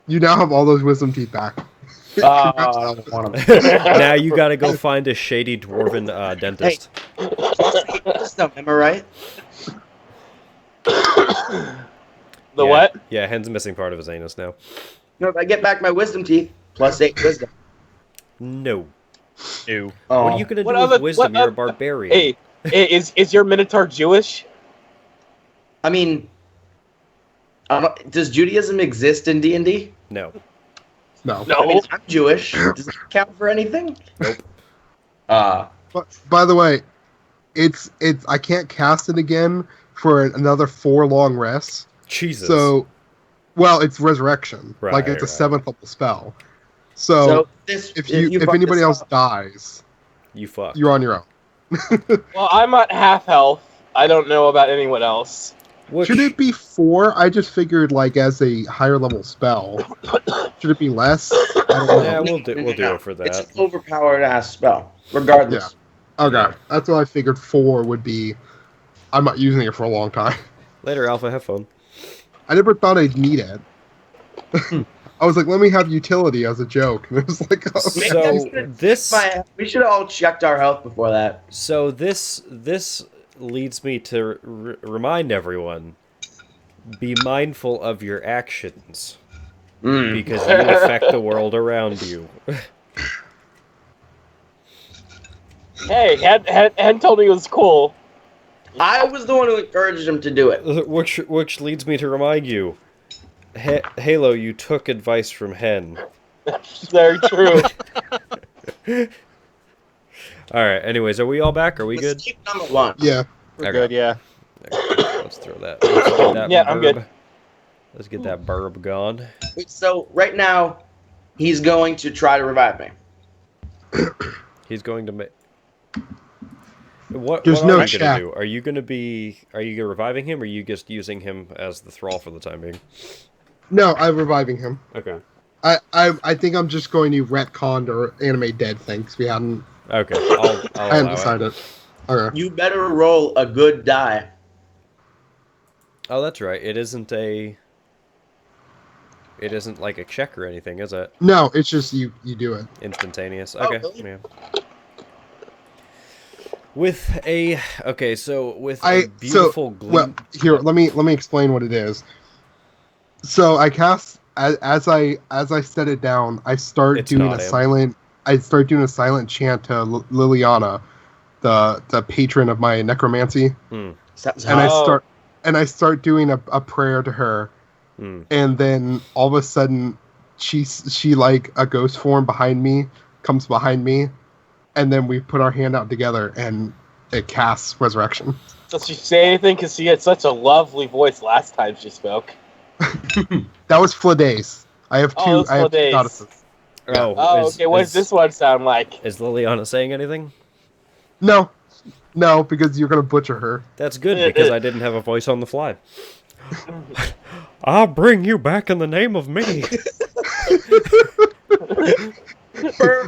You now have all those wisdom teeth back. I don't want them. Now you gotta go find a shady dwarven dentist. Wisdom, am I right? The Yeah. what? Yeah, Hen's missing part of his anus now. No, if I get back my wisdom teeth, +8 wisdom. No. Ew. Oh. What are you gonna do What with other- wisdom? what You're a other- barbarian. Hey, is your Minotaur Jewish? I mean, does Judaism exist in D&D? No. No. I mean, I'm Jewish. Does that count for anything? Nope. But by the way, it's I can't cast it again for another 4 long rests. Jesus. So, well, it's resurrection. Like it's a Right, 7th level spell. So, this, if fuck anybody this else up- dies, you fuck. you're on your own. Well, I'm at half health. I don't know about anyone else. Which, Should it be 4? I just figured like as a higher level spell. Should it be less? I don't know. Yeah, No, we'll do no. it for It's that. an overpowered ass spell, regardless. Okay, that's what I figured 4 would be. I'm not using it for a long time. Later, Alpha. Have fun. I never thought I'd need it. I was like, let me have utility as a joke. And it was like, oh, So this. We should have all checked our health before that. So this leads me to remind everyone: be mindful of your actions because you affect the world around you. Hey, Hen told me it was cool. I was the one who encouraged him to do it. Which leads me to remind you, Halo, you took advice from Hen. That's very true. All right. Anyways, are we all back? Are we good? Let's keep number 1. yeah. We're Okay. good, yeah. Let's throw that. Let's get that Yeah, I'm good. burb. Let's get that burb gone. So right now, he's going to try to revive me. He's going to make. What There's are no you gonna chat. do? Are you reviving him, or are you just using him as the thrall for the time being? No, I'm reviving him. Okay. I think I'm just going to retcon or animate dead things. We hadn't. Okay. I'll I hadn't allow it. decided. Okay. You better roll a good die. Oh, that's right. It isn't like a check or anything, is it? No, it's just you do it. Instantaneous. Oh, Okay. really? Yeah. With a with a I beautiful so gleam. well here. Let me explain what it is. So I cast as I set it down. I start It's doing not a him. silent. I start doing a silent chant to Liliana, the patron of my necromancy, Sounds and hot. I start doing a prayer to her, and then all of a sudden she like a ghost form behind me comes behind me, and then we put our hand out together and it casts resurrection. Does she say anything? Because she had such a lovely voice last time she spoke. That was Fladace. I have two Fladace. goddesses. Oh, okay. What does this one sound like? Is Liliana saying anything? No, because you're gonna butcher her. That's good, because I didn't have a voice on the fly. I'll bring you back in the name of me.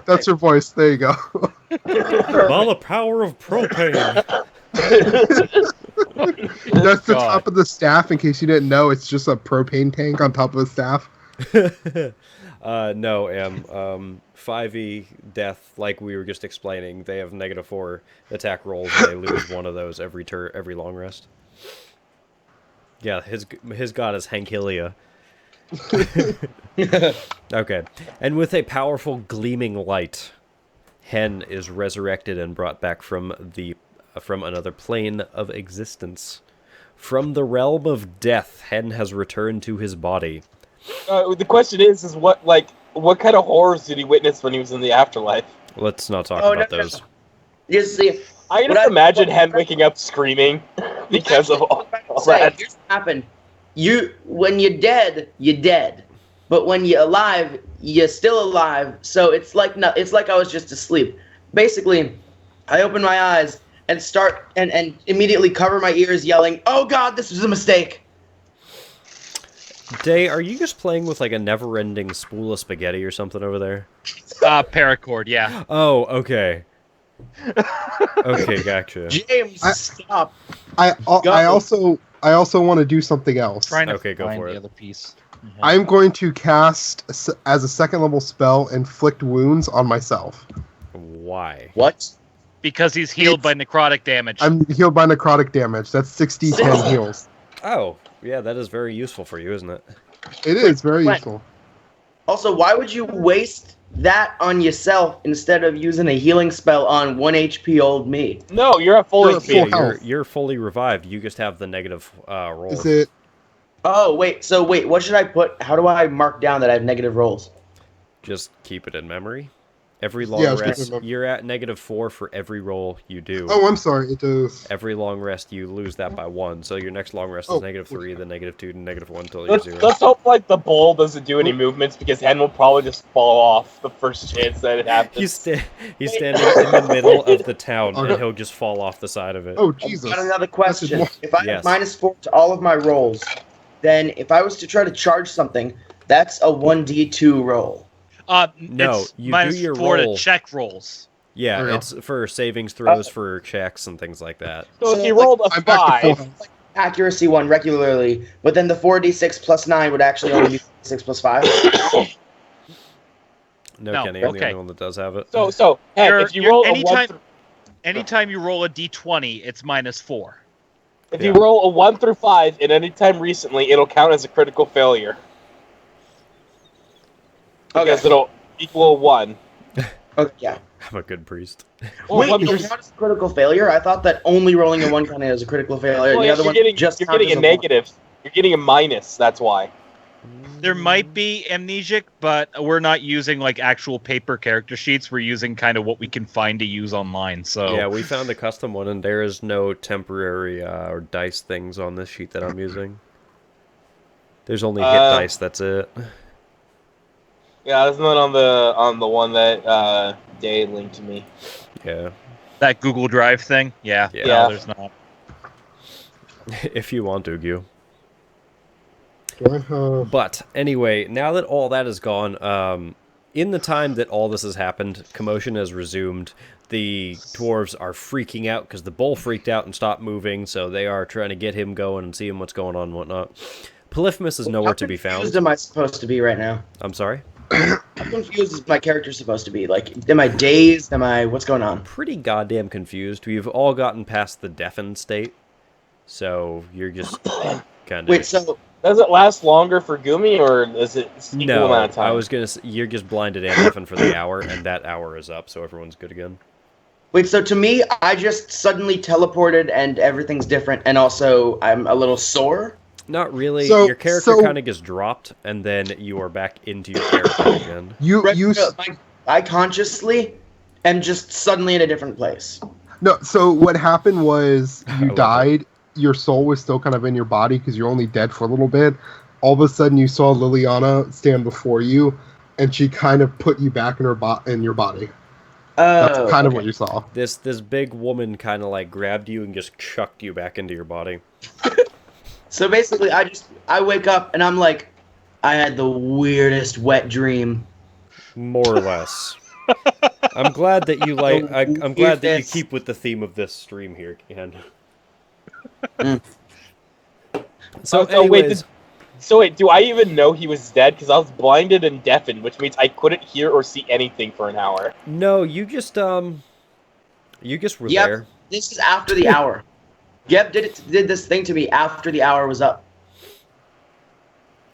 That's your voice. There you go. By the power of propane. That's the top of the staff. In case you didn't know, it's just a propane tank on top of the staff. No, 5e death, like we were just explaining, they have -4 attack rolls and they lose one of those every long rest. Yeah, his god is Hankilia. Okay, and with a powerful gleaming light, Hen is resurrected and brought back from another plane of existence. From the realm of death, Hen has returned to his body. The question is what kind of horrors did he witness when he was in the afterlife? Let's not talk about those. You see, I can just imagine him waking up screaming because of all that. Here's what happened. When you're dead, you're dead. But when you're alive, you're still alive. So it's like I was just asleep. Basically, I open my eyes and start and immediately cover my ears, yelling, "Oh God, this was a mistake." Day, are you just playing with like a never-ending spool of spaghetti or something over there? Paracord, yeah. Oh, okay. Okay, gotcha. James, stop. I also want to do something else. Trying to Okay, go find for the it. other piece. I'm going to cast as a second level spell inflict wounds on myself. Why? What? Because he's healed by necrotic damage. I'm healed by necrotic damage. That's 60-10 heals. Oh, yeah, that is very useful for you, isn't it? It is very What? useful. Also, why would you waste that on yourself instead of using a healing spell on 1 HP old me? No, you're at full You're at HP. full health. You're fully revived. You just have the negative roll. Is it? Oh, wait, what should I put? How do I mark down that I have negative rolls? Just keep it in memory. Every long Yeah, I was rest, thinking about- you're at -4 for every roll you do. Oh, I'm sorry. It does. Every long rest, you lose that by 1. So your next long rest is Oh, -3, then -2, then -1 until you're 0. Let's hope like the bull doesn't do any movements because Hen will probably just fall off the first chance that it happens. He's standing in the middle of the town, and Okay. he'll just fall off the side of it. Oh, Jesus. I've got another That's question. more- If I Yes. have -4 to all of my rolls, then if I was to try to charge something, that's a 1d2 roll. No, it's you do minus your 4 roll. to check rolls. Yeah, Okay. it's for savings throws, for checks, and things like that. So if you rolled a I'm back to full 5, health. Accuracy one regularly, but then the 4d6 plus 9 would actually only be 6 plus 5. No, No, Kenny, I'm the okay. only one that does have it. so Hen, if you roll a 1 through, Anytime you roll a d20, it's -4. if you roll a 1 through 5 at any time recently, it'll count as a critical failure. Because it'll equal 1. Okay, yeah. I'm a good priest. Or Wait, 1 is through it not a critical failure? I thought that only rolling a 1 counted as a critical failure. Well, The yeah, other you're one getting, just you're counted getting a as one. negative. You're getting a minus, that's why. There might be amnesic, but we're not using like actual paper character sheets. We're using kind of what we can find to use online. So Yeah, we found a custom one, and there is no temporary or dice things on this sheet that I'm using. There's only hit dice, that's it. Yeah, there's none on the one that Day linked to me. Yeah. that Google Drive thing, yeah, Yeah. no, there's not. If you want to, Gyu. Do I have... But anyway, now that all that is gone, in the time that all this has happened, commotion has resumed. The dwarves are freaking out because the bull freaked out and stopped moving, so they are trying to get him going and seeing what's going on and whatnot. Polyphemus is nowhere to be How found. confused am I supposed to be right now? I'm sorry? How confused is my character supposed to be? Like, am I dazed? What's going on? Pretty goddamn confused. We've all gotten past the deafened state, so you're just kind of... Wait, so Does it last longer for Gumi, or is it equal No, amount of time? I was gonna say, you're just blinded and deafened for the hour, and that hour is up, so everyone's good again. Wait, so to me, I just suddenly teleported and everything's different, and also I'm a little sore? Not really. So- Your character so- kind of gets dropped, and then you are back into your character again. Right, You no, I consciously am just suddenly in a different place. No, so what happened was I you love died, your soul was still kind of in your body because you're only dead for a little bit. All of a sudden you saw Liliana stand before you, and she kind of put you back in in your body. That's Oh, kind of okay. what you saw. This big woman kind of like grabbed you and just chucked you back into your body. So basically, I wake up and I'm like, I had the weirdest wet dream. More or less. I'm glad that you like. I'm glad that you keep with the theme of this stream here, Ken. Mm. So, So anyways, wait, do I even know he was dead? Because I was blinded and deafened, which means I couldn't hear or see anything for an hour. no, you just were Yep. there. This is after the hour. Geb did this thing to me after the hour was up.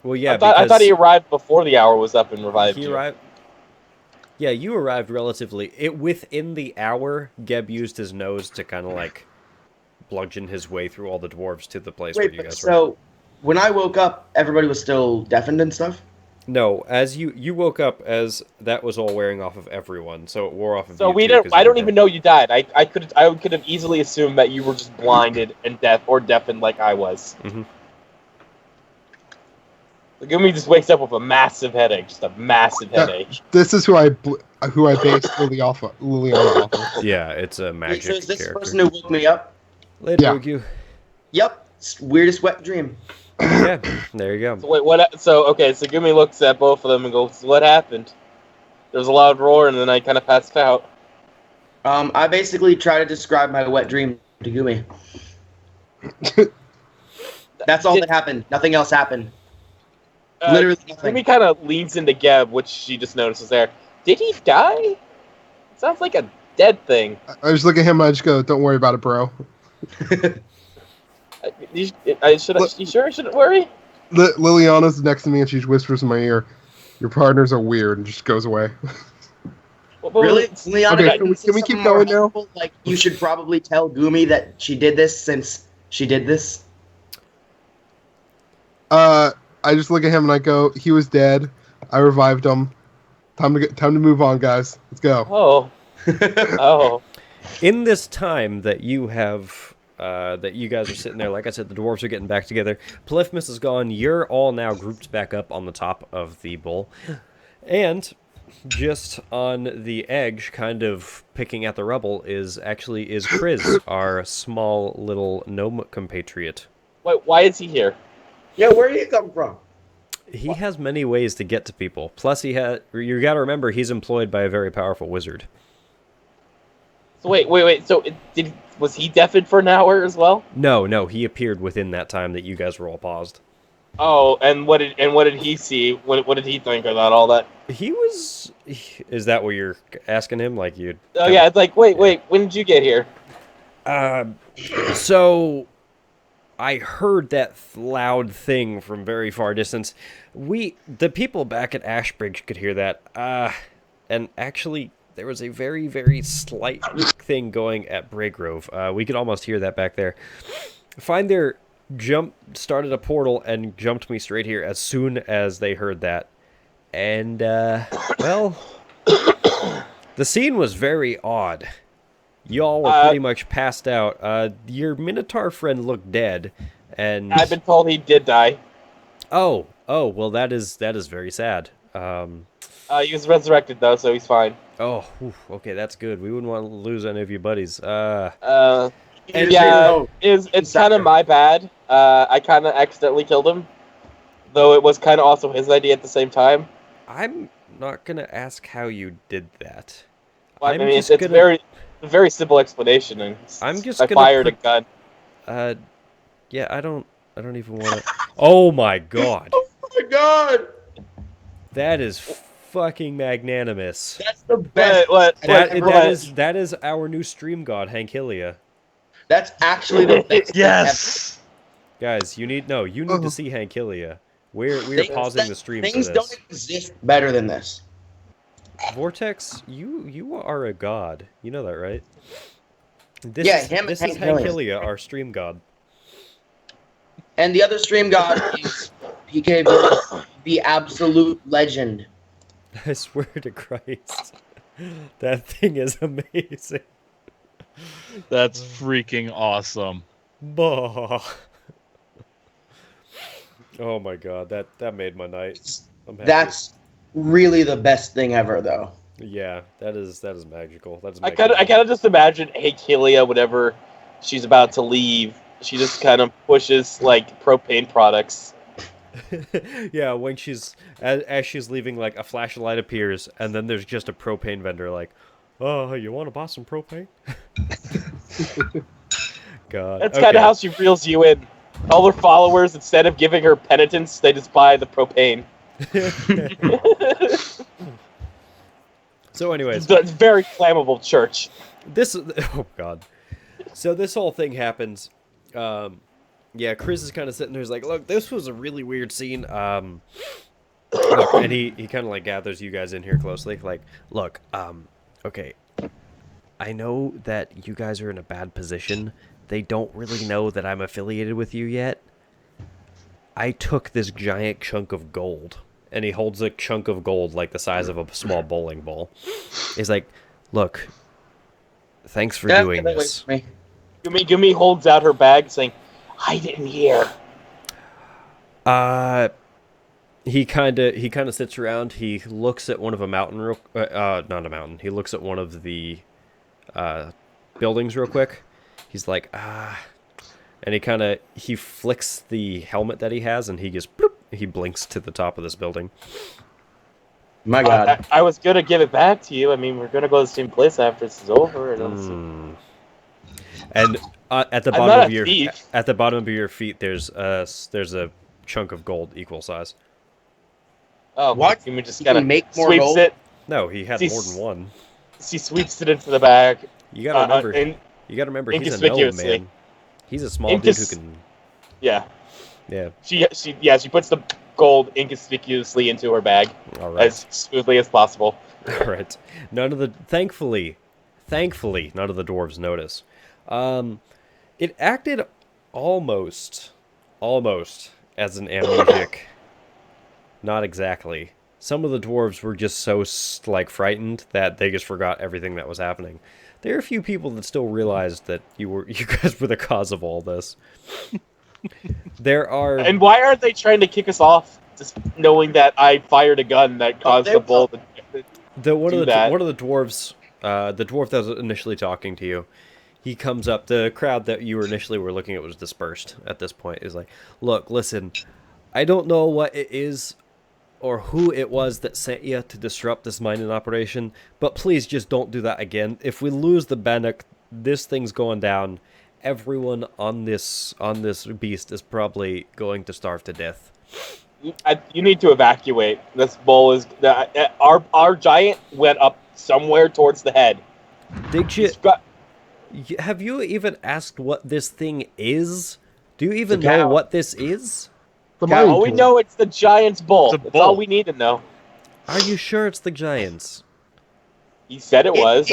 Well, yeah, I thought he arrived before the hour was up and revived he you. arrived. Yeah, you arrived relatively. Within the hour, Geb used his nose to kind of like bludgeon his way through all the dwarves to the place where Wait, you but guys were. so when I woke up, everybody was still deafened and stuff? No, as you woke up as that was all wearing off of everyone, so it wore off of So you we too, don't. 'cause I you don't were even dead. know you died. I could have easily assumed that you were just blinded and deafened like I was. Mhm. Gumi just wakes up with a massive headache, just a massive Yeah. headache. This is who I based Liliana off of. Yeah, it's a Wait, magic so is this the character. person who woke me up? Later, Yeah. Ryukyu. Yep. Weirdest wet dream. Yeah, there you go. So wait, what? So okay, so Gumi looks at both of them and goes, "What happened?" There's a loud roar, and then I kind of passed out. I basically try to describe my wet dream to Gumi. That's all that happened. Nothing else happened. Literally nothing. Gumi kind of leans into Geb, which she just notices there. Did he die? Sounds like a dead thing. I just look at him and I just go, "Don't worry about it, bro." You sure I shouldn't worry? Liliana's next to me and she just whispers in my ear, "Your partners are weird," and just goes away. Really? Leon, Okay, can we keep going now? Like, you should probably tell Gumi that she did this since she did this. I just look at him and I go, "He was dead. I revived him. Time to move on, guys. Let's go." Oh. Oh. In this time that you have, that you guys are sitting there, like I said, the dwarves are getting back together. Polyphemus is gone. You're all now grouped back up on the top of the bowl. And just on the edge, kind of picking at the rubble, is Kriz, our small little gnome compatriot. Wait, why is he here? Yeah, where do you come from? He has many ways to get to people. Plus, you got to remember, he's employed by a very powerful wizard. So wait. So was he deafened for an hour as well? No, he appeared within that time that you guys were all paused. Oh, and what did he see? What did he think about all that? Is that what you're asking him? Like you? Oh yeah, it's like wait. When did you get here? So I heard that loud thing from very far distance. The people back at Ashbridge could hear that. And actually, there was a very, very slight thing going at Braygrove. We could almost hear that back there. Finder started a portal and jumped me straight here as soon as they heard that. And, well, the scene was very odd. Y'all were pretty much passed out. Your Minotaur friend looked dead, and I've been told he did die. Oh, well, that is very sad. He was resurrected though, so he's fine. Oh, okay, that's good. We wouldn't want to lose any of your buddies. And Yeah, it's kind of my bad. I kind of accidentally killed him, though it was kind of also his idea at the same time. I'm not gonna ask how you did that. Well, I I'm mean, it's just a very simple explanation. And I'm just I gonna fired a gun. Yeah, I don't even want to. Oh my god, Oh my god! that is fucking magnanimous. That's the best. That is our new stream god, Hankilia. That's actually the best. Yes. Guys, you need to see Hankilia. We're pausing the stream for Things this. don't exist better than this. Vortex, you are a god. You know that, right? Yeah, him and This is Hank Hankilia, our stream god. And the other stream god is PK the absolute legend. I swear to Christ. That thing is amazing. That's freaking awesome. Bah. Oh my god, that made my night. I'm happy. That's really the best thing ever, though. Yeah, that is magical. That's I kind of just imagine Achilea whenever she's about to leave, she just kind of pushes like propane products. Yeah, when she's as she's leaving, like a flashlight appears, and then there's just a propane vendor, like, "Oh, you want to buy some propane?" God, That's kind of how she reels you in. All her followers, instead of giving her penitence, they just buy the propane. So, anyways, It's a very flammable church. this oh god, so this whole thing happens. Yeah, Chris is kind of sitting there. He's like, "Look, this was a really weird scene." Look, and he kind of like gathers you guys in here closely. Like, look, okay, I know that you guys are in a bad position. They don't really know that I'm affiliated with you yet. I took this giant chunk of gold, and he holds a chunk of gold like the size of a small bowling ball. He's like, "Look, thanks for doing this." Yumi holds out her bag, saying, "Hide it in here." He kind of sits around. He looks at one of a mountain not a mountain. He looks at one of the buildings real quick. He's like, and he flicks the helmet that he has, and he just bloop, he blinks to the top of this building. My God. I was gonna give it back to you. I mean, we're gonna go to the same place after this is over. And at the bottom of your feet, there's a chunk of gold equal size. Oh, What? Yumi just You kind can of make more sweeps gold? it. No, he had more than one. She sweeps it into the bag. You gotta remember. And You gotta remember, he's a gnome, inconspicuously. man. He's a small dude who can. Yeah, Yeah. she puts the gold inconspicuously into her bag All right. as smoothly as possible. All right. Thankfully, none of the dwarves notice. It acted almost as an amnesiac. Not exactly. Some of the dwarves were just so frightened that they just forgot everything that was happening. There are a few people that still realized that you guys were the cause of all this. There are. And why aren't they trying to kick us off? Just knowing that I fired a gun that caused the bull to One of the dwarves, the dwarf that was initially talking to you, he comes up. The crowd that you initially were looking at was dispersed at this point. Is like, look, listen, I don't know what it is or who it was that sent you to disrupt this mining operation, but please just don't do that again. If we lose the Bannock, this thing's going down. Everyone on this beast is probably going to starve to death. You need to evacuate. This bull is our giant went up somewhere towards the head. Did you? Have you even asked what this thing is? Do you even know what this is? All we know it's the giant's bull. That's all we need to know. Are you sure it's the giants? He said it was.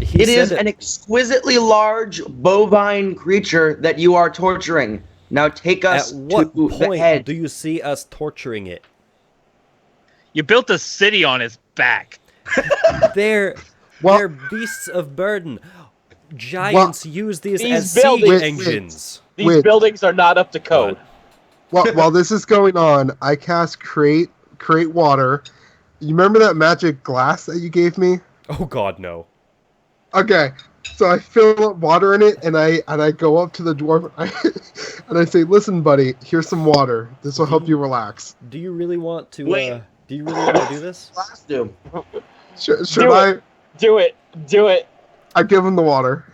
It is an exquisitely large bovine creature that you are torturing. Now take us At what to the point head. do you see us torturing it? You built a city on his back. They're beasts of burden. Giants use these as buildings- siege engines. These buildings are not up to code. While this is going on, I cast create water. You remember that magic glass that you gave me? Oh God, no. Okay, so I fill up water in it, and I go up to the dwarf, and I say, "Listen, buddy, here's some water. This will help you relax." Do you really want to? Wait. Do you really want to do this? Glass do. Should I? Do it. I give him the water.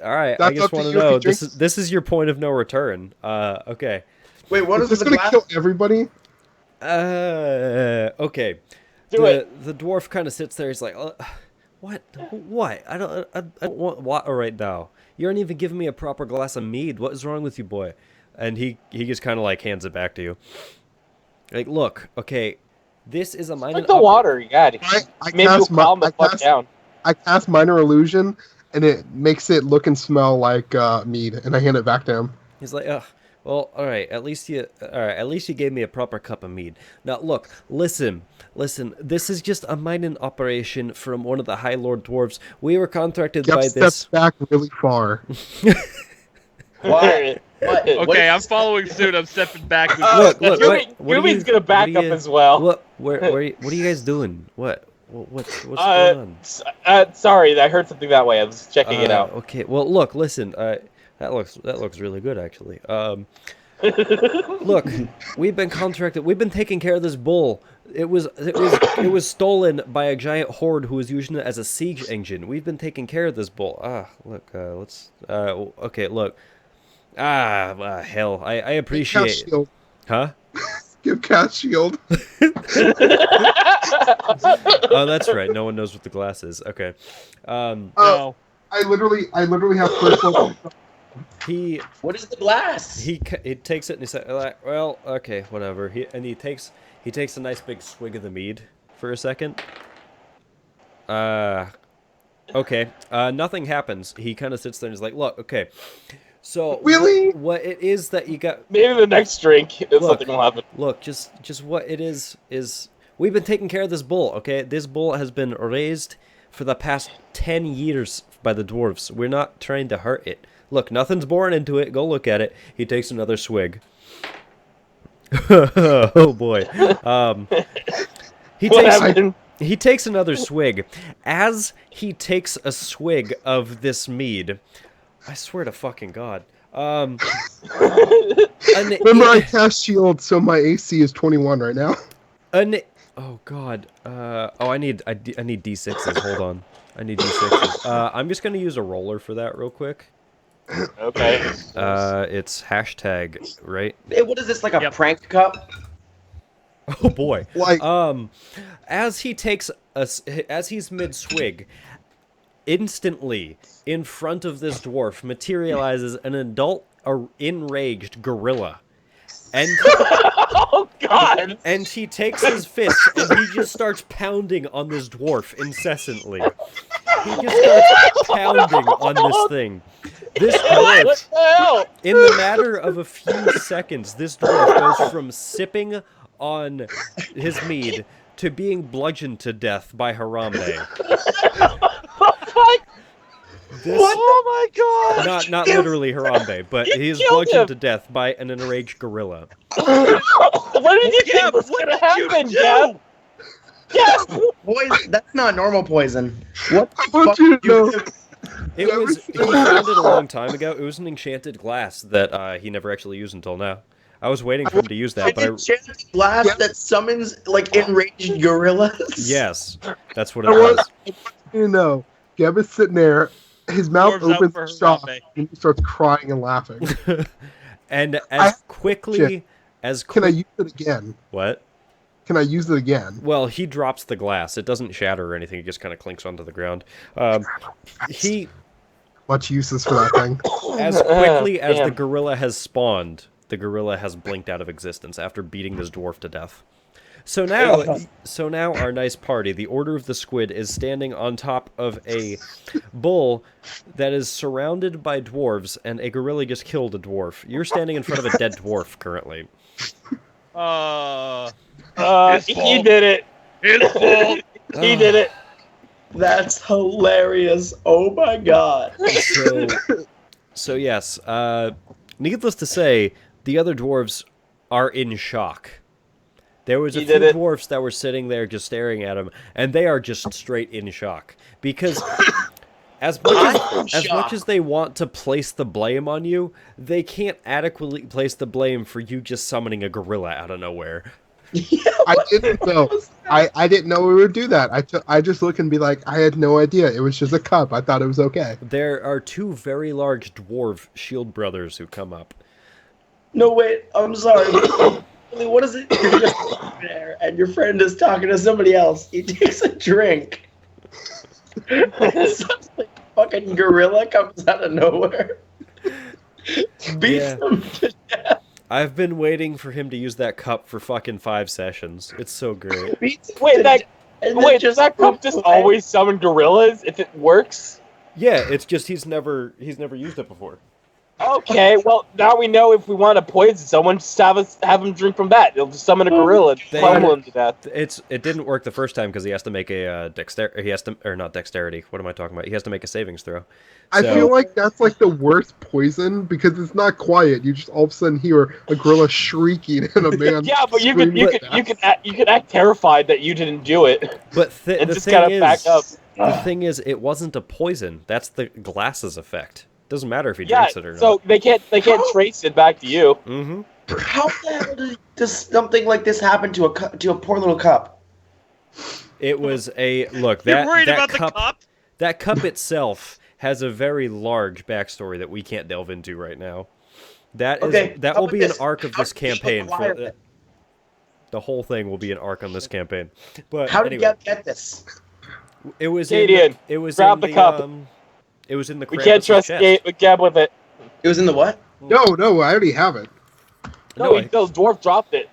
All right, I That's just up to want to you if know. he drinks. This is your point of no return. Okay. Wait, what Is is this the gonna glass? kill everybody? Okay. Do it. The dwarf kind of sits there. He's like, "What? I don't want water right now. You aren't even giving me a proper glass of mead. What is wrong with you, boy?" And he just kind of hands it back to you. Like, look, okay, This is a It's minor. like the water, yeah. Maybe you'll calm the fuck down. I cast Minor Illusion, and it makes it look and smell like mead, and I hand it back to him. He's like, ugh. Well, all right. At least you gave me a proper cup of mead. Now, look, listen. This is just a mining operation from one of the High Lord Dwarves. We were contracted Jeff by steps this. back really far. What? Okay, I'm following suit. I'm stepping back. Look, Yumi's gonna back up as well. What are you guys doing? What's going on? Sorry, I heard something that way. I was checking it out. Okay. Well, look, listen. That looks really good, actually. Look, we've been contracted. We've been taking care of this bull. It was stolen by a giant horde who was using it as a siege engine. We've been taking care of this bull. Look. Let's. Okay. Look. Hell. I appreciate. Cast shield. Huh? Give cast shield. Oh, that's right. No one knows what the glass is. Okay. No. I literally have first level. What is the glass? He takes it and he said, "Well, okay, whatever." He takes a nice big swig of the mead for a second. Okay. Nothing happens. He kind of sits there and is like, "Look, okay. So Really? what it is that you got? Maybe the next drink, something will happen. Look, just what it is we've been taking care of this bull. Okay, this bull has been raised for the past 10 years by the dwarves. We're not trying to hurt it. Look, nothing's born into it. Go look at it." He takes another swig. Oh boy. He takes another swig. As he takes a swig of this mead, I swear to fucking God. Remember, I cast shield, so my AC is 21 right now. Oh God. I need D6s. Hold on. I need D6s. I'm just gonna use a roller for that real quick. Okay. It's hashtag, right? Hey, what is this, like a prank cup? Oh boy. Like, As he's mid swig, instantly in front of this dwarf materializes an adult enraged gorilla. And Oh God! And he takes his fist and he just starts pounding on this dwarf incessantly. He just starts pounding on this thing. This dwarf, What the hell? in the matter of a few seconds, this dwarf goes from sipping on his mead to being bludgeoned to death by Harambe. Oh my God! Not literally Harambe, but he is bludgeoned to death by an enraged gorilla. What did you think was gonna happen, Jeff? Jeff! Poison? That's not normal poison. What the want fuck you to did you know. do? He found it a long time ago. It was an enchanted glass that he never actually used until now. I was waiting for him to use that, but An enchanted glass that summons, like, enraged gorillas? yes, that's what it I was. want you to know, Geb is sitting there, his mouth Dwarves out opens for in shock, Harambe. and he starts crying and laughing. And as quickly as Can I use it again? what? Can I use it again? Well, he drops the glass. It doesn't shatter or anything. It just kind of clinks onto the ground. He, Much uses for that thing. as quickly as the Damn. gorilla has spawned, the gorilla has blinked out of existence after beating this dwarf to death. So now our nice party, the Order of the Squid, is standing on top of a bull that is surrounded by dwarves, and a gorilla just killed a dwarf. You're standing in front of a dead dwarf currently. He did it. His fault. He did it. That's hilarious. Oh my God. So yes, needless to say, the other dwarves are in shock. There was a He few did it. dwarfs that were sitting there just staring at him, and they are just straight in shock. Because as much as they want to place the blame on you, they can't adequately place the blame for you just summoning a gorilla out of nowhere. I didn't know. I didn't know we would do that. I just look and be like, I had no idea. It was just a cup. I thought it was okay. There are two very large dwarf shield brothers who come up. No, wait. I'm sorry. What is it? You're just there, and your friend is talking to somebody else. He takes a drink. Some fucking gorilla comes out of nowhere. Beats Yeah. him to death. I've been waiting for him to use that cup for fucking 5 sessions. It's so great. Wait, does that cup just always summon gorillas if it works? Yeah, it's just he's never used it before. Okay, well now we know if we want to poison someone, just have him drink from that. It'll just summon a gorilla and pummel him to death. It didn't work the first time because he has to make a not dexterity. What am I talking about? He has to make a savings throw. I feel like that's like the worst poison because it's not quiet. You just all of a sudden hear a gorilla shrieking and a man. Yeah, but you could act terrified that you didn't do it. But and just kind of back up. The thing is, it wasn't a poison. That's the glasses effect. Doesn't matter if he drinks it or not. So they can't trace it back to you. Mm-hmm. How the hell does something like this happen to a poor little cup? It was a look. You're worried about the cup? That cup itself has a very large backstory that we can't delve into right now. That will be an arc of this campaign. The whole thing will be an arc on this campaign. But how did you get this? It was Gideon, grab the cup. It was in the. We can't trust Gab with it. It was in the what? No, I already have it. No, Dwarf dropped it.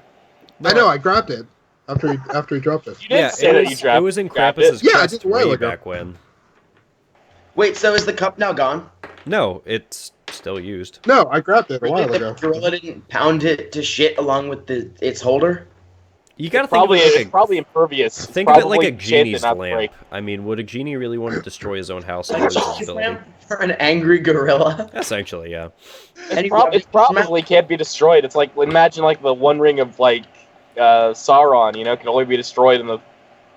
I know, I grabbed it after he dropped it. You didn't say that you dropped it. It was in Krampus's chest way back when. Wait, so is the cup now gone? No, it's still used. No, I grabbed it a while ago. The gorilla didn't pound it to shit along with its holder? You gotta think it's probably impervious. Think of it like a genie's lamp. I mean, would a genie really want to destroy his own house? For an angry gorilla? Essentially, yeah. It probably can't be destroyed. It's like, imagine like the One Ring of like Sauron, can only be destroyed in the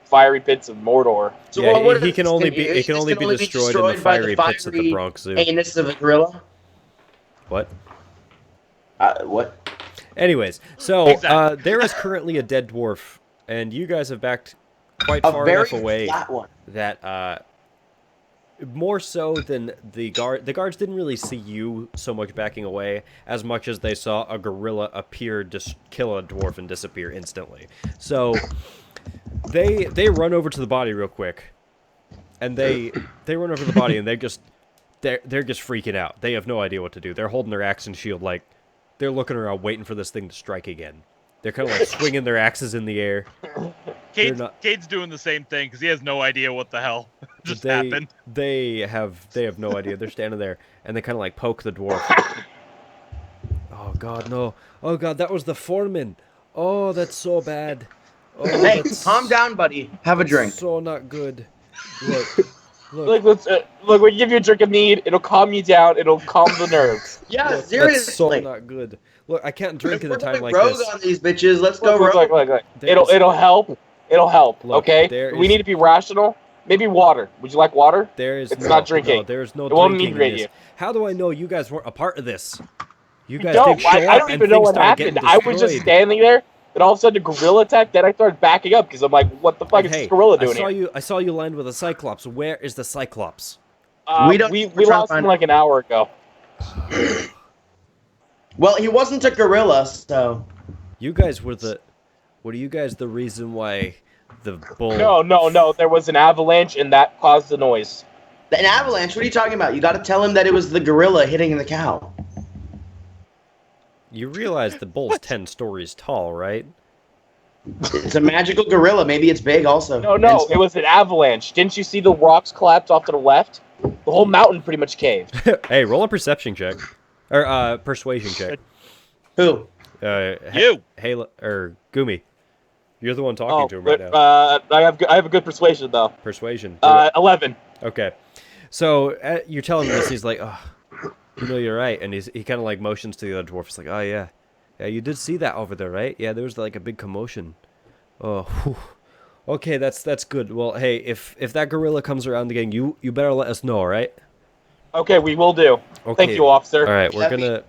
fiery pits of Mordor. So yeah, it can only be destroyed in the fiery pits at the Bronx Zoo. Anus of a gorilla? What? What? Anyways, so there is currently a dead dwarf, and you guys have backed quite far enough away that more so than the guards didn't really see you so much backing away as much as they saw a gorilla appear, just kill a dwarf and disappear instantly. So they run over to the body real quick, and they run over to the body and they're just freaking out. They have no idea what to do. They're holding their axe and shield like. They're looking around, waiting for this thing to strike again. They're kind of like swinging their axes in the air. Cade's doing the same thing because he has no idea what the hell just happened. They have no idea. They're standing there and they kind of like poke the dwarf. Oh God, no! Oh God, that was the foreman. Oh, that's so bad. Oh, hey, calm down, buddy. Have a drink. So not good. Look, we give you a drink of mead. It'll calm you down. It'll calm the nerves. Yeah, seriously. That's so not good. Look, I can't drink at a time like rogue this. On these bitches. Let's go rogue. Look. It'll help. It'll help. Look, okay. We need to be rational. Maybe water. Would you like water? It's not drinking. No, there's no it won't drinking inebriate in this. you. How do I know you guys weren't a part of this? You guys don't. did show up I don't and even know things what started happened. getting I was just standing there. And all of a sudden, a gorilla attacked. Then I started backing up because I'm like, "What the fuck is this gorilla doing here?" I saw you land with a cyclops. Where is the cyclops? We lost him like an hour ago. Well, he wasn't a gorilla, so. You guys were the. Were you guys the reason why the bull? No. There was an avalanche, and that caused the noise. An avalanche? What are you talking about? You got to tell him that it was the gorilla hitting the cow. You realize the bull's 10 stories tall, right? It's a magical gorilla. Maybe it's big also. No, it was an avalanche. Didn't you see the rocks collapse off to the left? The whole mountain pretty much caved. Hey, roll a perception check. Or persuasion check. Who? You. Halo or Gumi. You're the one talking to him right now. I have a good persuasion though. Persuasion. 11. Okay. So you're telling him this, he's like, "Oh, you're right," and he kind of like motions to the other dwarf. He's like, "Oh yeah, you did see that over there, right? Yeah, there was like a big commotion. Oh, whew. Okay, that's good. Well, hey, if that gorilla comes around again, you better let us know, all right?" Okay, we will do. Okay. Thank you, officer. All right,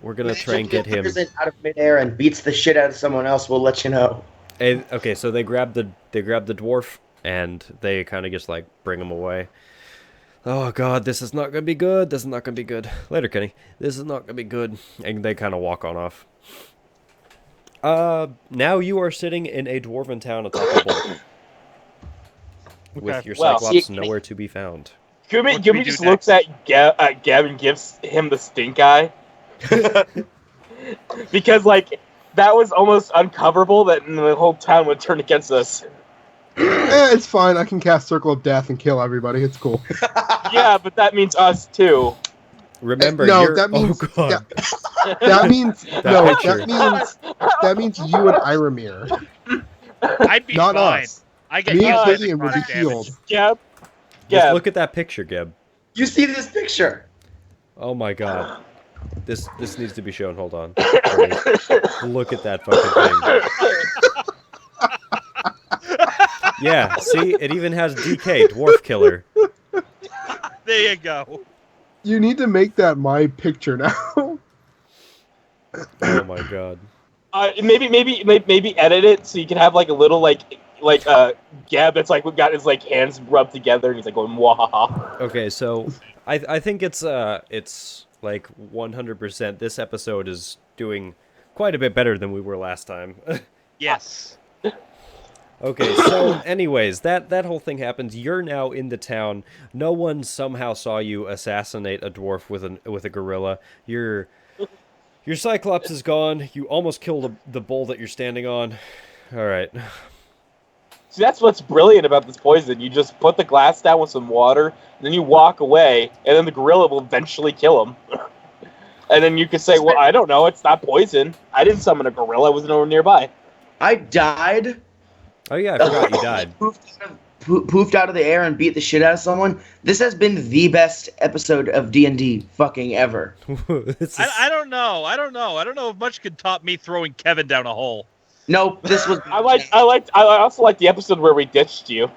we're gonna try and get him out of midair and beats the shit out of someone else. We'll let you know. And, okay, so they grab the dwarf and they kind of just like bring him away. Oh God, this is not gonna be good. This is not gonna be good. Later, Kenny. This is not gonna be good. And they kind of walk on off. Now you are sitting in a dwarven town atop a bowl. With your cyclops nowhere to be found. Gumi just looks at Gab and gives him the stink eye. Because like that was almost uncoverable. That the whole town would turn against us. It's fine. I can cast Circle of Death and kill everybody. It's cool. Yeah, but that means us too. Remember, No, you're... that means- Oh, God. That means picture. that means you and Iramir, I'd be not fine. us. I get Me used and to Vivian would be necrotic damage. healed. Geb. Just Geb. look at that picture, Geb. You see this picture? Oh, my God. This needs to be shown. Hold on. Look at that fucking thing. Yeah, see? It even has DK, Dwarf Killer. There you go. You need to make that my picture now. Oh, my God. Maybe edit it so you can have like a little like Geb that's like got his like hands rubbed together and he's like going wahaha. Okay, so I think it's like 100%. This episode is doing quite a bit better than we were last time. Yes. Okay, so anyways, that whole thing happens. You're now in the town. No one somehow saw you assassinate a dwarf with a gorilla. Your Cyclops is gone. You almost killed the bull that you're standing on. All right. See, that's what's brilliant about this poison. You just put the glass down with some water, and then you walk away, and then the gorilla will eventually kill him. And then you can say, well, I don't know, it's not poison. I didn't summon a gorilla, I was nowhere nearby. I died. Oh yeah, I forgot you died. Poofed out of the air and beat the shit out of someone. This has been the best episode of D&D fucking ever. I don't know. I don't know if much could top me throwing Kevin down a hole. Nope, this was. I also like the episode where we ditched you.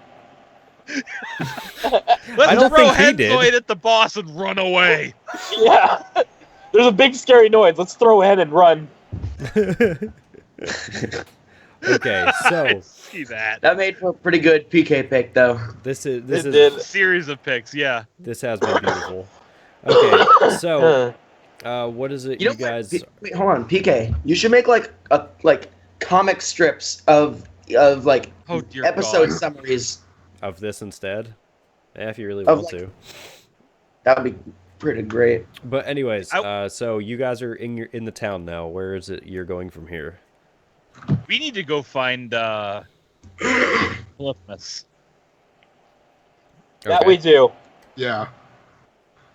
Let's don't throw think he did. Henzoid at the boss and run away. Yeah. There's a big scary noise. Let's throw ahead and run. Okay, so See that. That made for a pretty good PK pick, though. this is did. Series of picks, yeah. this has been beautiful. Okay, so what is it, you know what? guys? Wait, hold on, PK. You should make like comic strips of like Oh dear episode God. summaries. Of this instead? If you really Of, want like- to. That would be pretty great. But anyways, so you guys are in the town now. Where is it you're going from here? We need to go find Polyphemus. That we do. Yeah.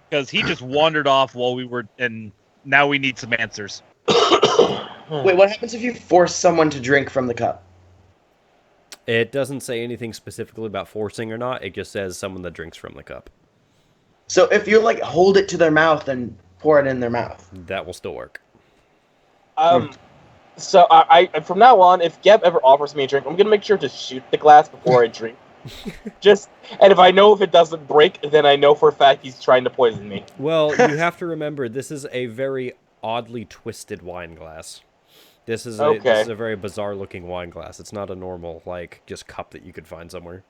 Because he just wandered off while we were, and now we need some answers. Wait, what happens if you force someone to drink from the cup? It doesn't say anything specifically about forcing or not. It just says someone that drinks from the cup. So if you like hold it to their mouth and pour it in their mouth. That will still work. So I from now on, if Geb ever offers me a drink, I'm gonna make sure to shoot the glass before I drink. And if I know if it doesn't break, then I know for a fact he's trying to poison me. Well, you have to remember, this is a very oddly twisted wine glass. This is a very bizarre looking wine glass. It's not a normal, like, just cup that you could find somewhere.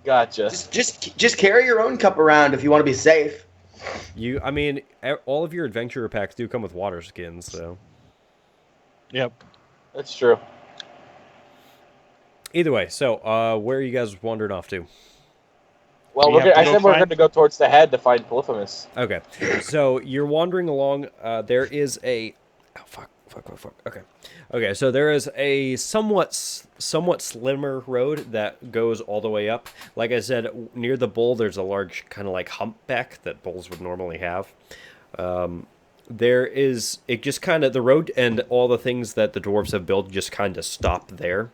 Gotcha. Just carry your own cup around if you want to be safe. I mean, all of your adventurer packs do come with water skins, so... Yep. That's true. Either way, so, where are you guys wandering off to? Well, We have to I go said we're find- going to go towards the head to find Polyphemus. Okay, so you're wandering along, there is a... Oh, fuck. Okay, so there is a somewhat slimmer road that goes all the way up. Like I said, near the bull, there's a large kind of like humpback that bulls would normally have. It just kind of, the road and all the things that the dwarves have built just kind of stop there.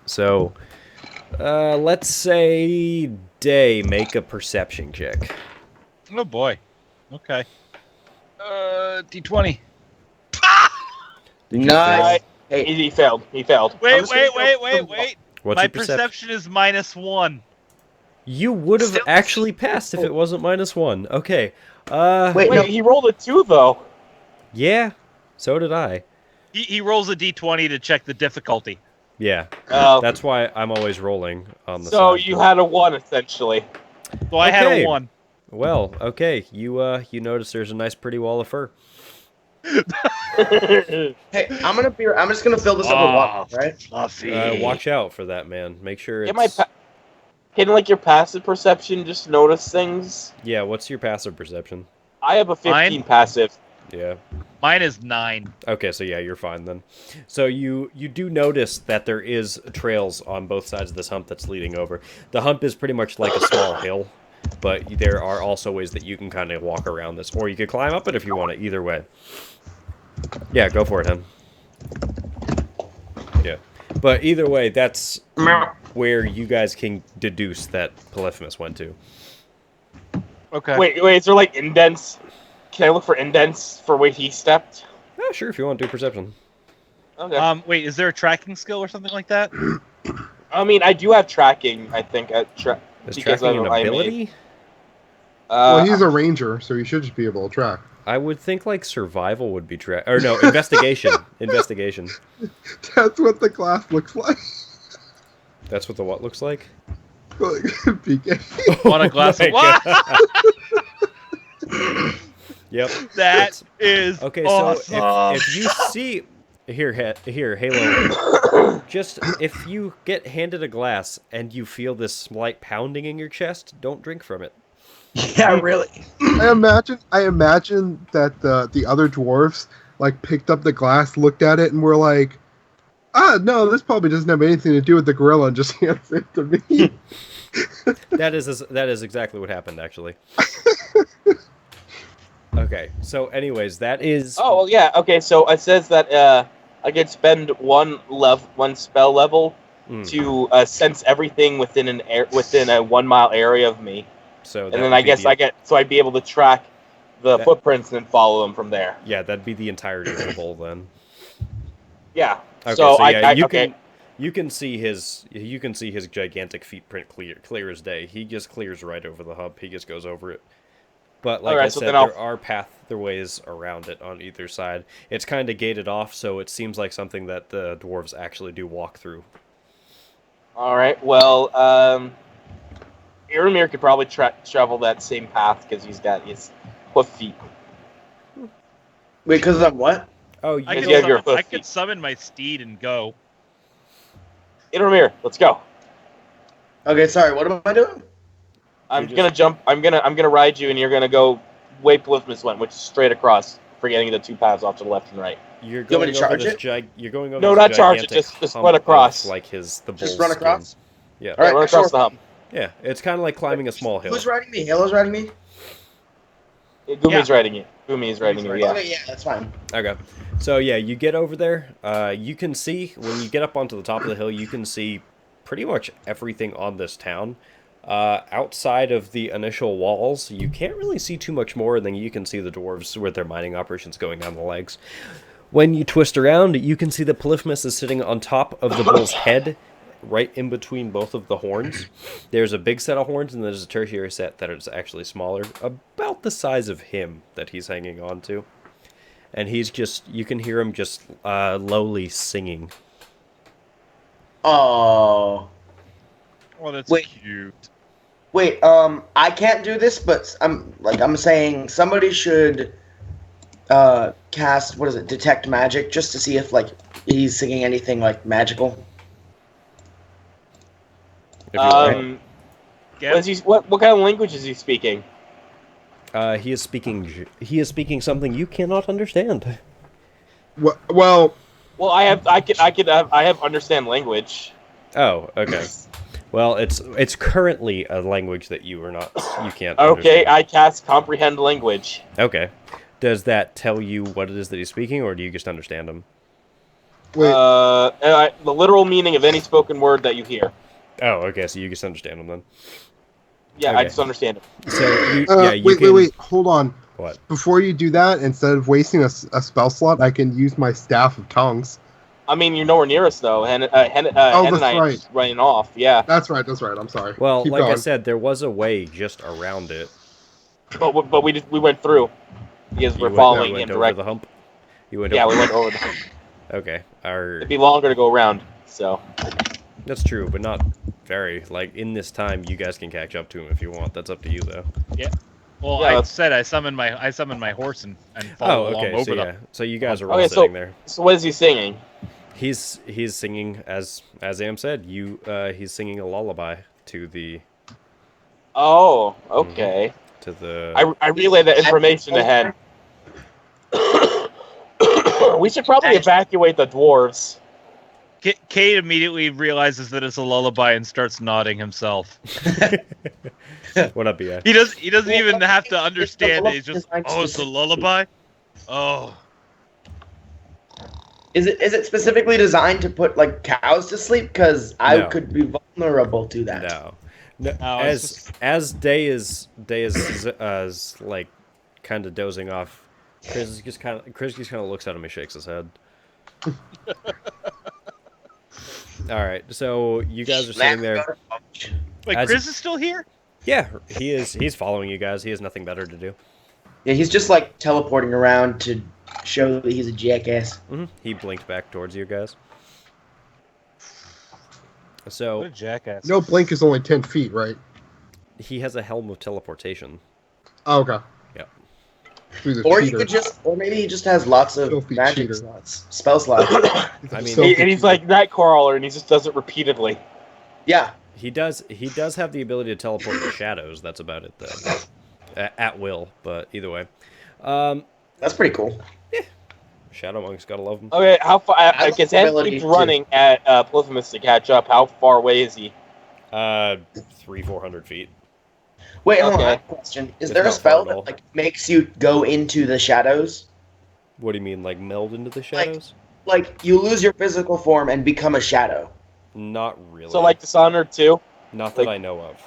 So, let's say Day, make a perception check. Oh boy. Okay. D20. Nice. Hey, He failed. He failed. Wait. What's My your perception is -1. You would have Still- actually passed if it wasn't -1. Okay. wait, Wait, no. he rolled a 2 though. Yeah, so did I. He rolls a D20 to check the difficulty. Yeah, Oh. that's why I'm always rolling on the So side. you had a 1 essentially. So I had Okay. a 1. Well, okay, you notice there's a nice pretty wall of fur. Hey, I'm just gonna fill this up with water, right? Fluffy. Watch out for that, man. Make sure Can it's... like your passive perception just notice things? Yeah, what's your passive perception? I have a 15 Mine? passive. Yeah. Mine is 9. Okay, so yeah, you're fine then. So you do notice that there is trails on both sides of this hump that's leading over. The hump is pretty much like a small hill, but there are also ways that you can kind of walk around this, or you could climb up it if you want it. Either way. Yeah, go for it, Hen. Yeah, but either way, that's where you guys can deduce that Polyphemus went to. Okay. Wait, is there like indents? Can I look for indents for where he stepped? Oh, sure, if you want to do perception. Okay. Wait, is there a tracking skill or something like that? I mean, I do have tracking, I think. Is Because tracking an I made- ability? Well, he's a ranger, so he should just be able to track. I would think like survival would be or no, investigation. Investigation. That's what the glass looks like. That's what the what looks like? Like, PK. Want a glass of my what? Yep. That is Okay, awesome. so if you see here, Halo, just if you get handed a glass and you feel this slight pounding in your chest, don't drink from it. Yeah, really. I imagine that the other dwarves like picked up the glass, looked at it, and were like, no, this probably doesn't have anything to do with the gorilla, and just hands it to me. That is exactly what happened, actually. Okay, so anyways, that is... Oh, well, yeah, okay, so it says that I could spend one spell level to sense everything within a 1 mile area of me. So and then I guess I'd be able to track the footprints and then follow them from there. Yeah, that'd be the entirety of the bowl then. Yeah. Okay, so yeah, okay. You can see his gigantic feet print clear as day. He just clears right over the hump. He just goes over it. But like I said, there are pathways around it on either side. It's kind of gated off, so it seems like something that the dwarves actually do walk through. All right. Well, Aramir could probably travel that same path because he's got his hoof feet. Wait, because of what? Oh, I could summon my steed and go. Aramir, let's go. Okay, sorry. What am I doing? I'm gonna jump. I'm gonna ride you, and you're gonna go way Polyphemus went, which is straight across, forgetting the two paths off to the left and right. You're going going to charge over it? You're going over. No, this not charge it. gigantic Just hump run across. of, like the Just bull's run across. skin. Yeah. All right, run across the hump. Yeah, it's kind of like climbing a small hill. Who's riding me? Halo's riding me? Gumi's riding you. Gumi is riding you. Yeah. Okay, yeah, that's fine. Okay. So yeah, you get over there. You can see when you get up onto the top of the hill, you can see pretty much everything on this town. Outside of the initial walls, you can't really see too much more, and then you can see the dwarves with their mining operations going on the legs. When you twist around, you can see that Polyphemus is sitting on top of the bull's head, right in between both of the horns. There's a big set of horns, and there's a tertiary set that is actually smaller, about the size of him that he's hanging on to. And he's just, you can hear him just lowly singing. Oh. Oh, that's cute. Wait, I can't do this, but I'm saying somebody should cast, detect magic, just to see if he's singing anything magical. What kind of language is he speaking? He is speaking something you cannot understand. Well, I have understand language. Oh, okay. Well, it's currently a language that you can't. Okay, understand. I cast comprehend language. Okay. Does that tell you what it is that he's speaking, or do you just understand him? wait. The literal meaning of any spoken word that you hear. Oh, okay. So you just understand him then. Yeah, Okay. I just understand it. So Wait, hold on. What? Before you do that, instead of wasting a spell slot, I can use my Staff of Tongues. I mean, you're nowhere near us though. Hen and I are just running off. Yeah. That's right. I'm sorry. Well, Keep like I going. said, there was a way just around it. But we went through because we're You following went him over directly. the hump. You went. Yeah, over we went over the hump. Okay. It'd be longer to go around. So. That's true, but not very. Like in this time, you guys can catch up to him if you want. That's up to you, though. Yeah. Well, Yeah, I summoned my horse and follow along over so them. So you guys are all Okay, sitting there. So what is he singing? He's singing as Am said. He's singing a lullaby to the Oh, okay. to the. I relay that information to Hen. We should probably evacuate the dwarves. Kate immediately realizes that it's a lullaby and starts nodding himself. What up, BI? He doesn't even have to understand it. He's just, oh, it's a lullaby? Oh. Is it specifically designed to put like cows to sleep? Because I No. could be vulnerable to that. No. No, it's As day is like kind of dozing off, Chris just kind of looks at him and shakes his head. All right, so you guys are sitting there. Wait, as- Chris is still here? Yeah, he is. He's following you guys. He has nothing better to do. Yeah, he's just like teleporting around to show that he's a jackass. He blinked back towards you guys. What So a jackass. No, blink is only 10 feet, right? he has a helm of teleportation. Oh, okay. Yep. He's a Or he cheater. could just, or maybe he just has lots of Filthy magic cheater. slots, spell slots. I mean, Filthy And he's cheater. like Nightcrawler, and he just does it repeatedly. Yeah, He does have the ability to teleport to shadows. That's about it, though. At will, but either way. that's pretty cool. Shadow monks gotta love them. Okay, how far? I That's guess the Ed ability keeps to- running at Polyphemus to catch up. How far away is he? 300-400 feet. Wait, hold on. Okay. I have a question. Is It's there a not spell far at all. that like makes you go into the shadows? What do you mean, like meld into the shadows? Like you lose your physical form and become a shadow. Not really. So like Dishonored 2? not that I know of.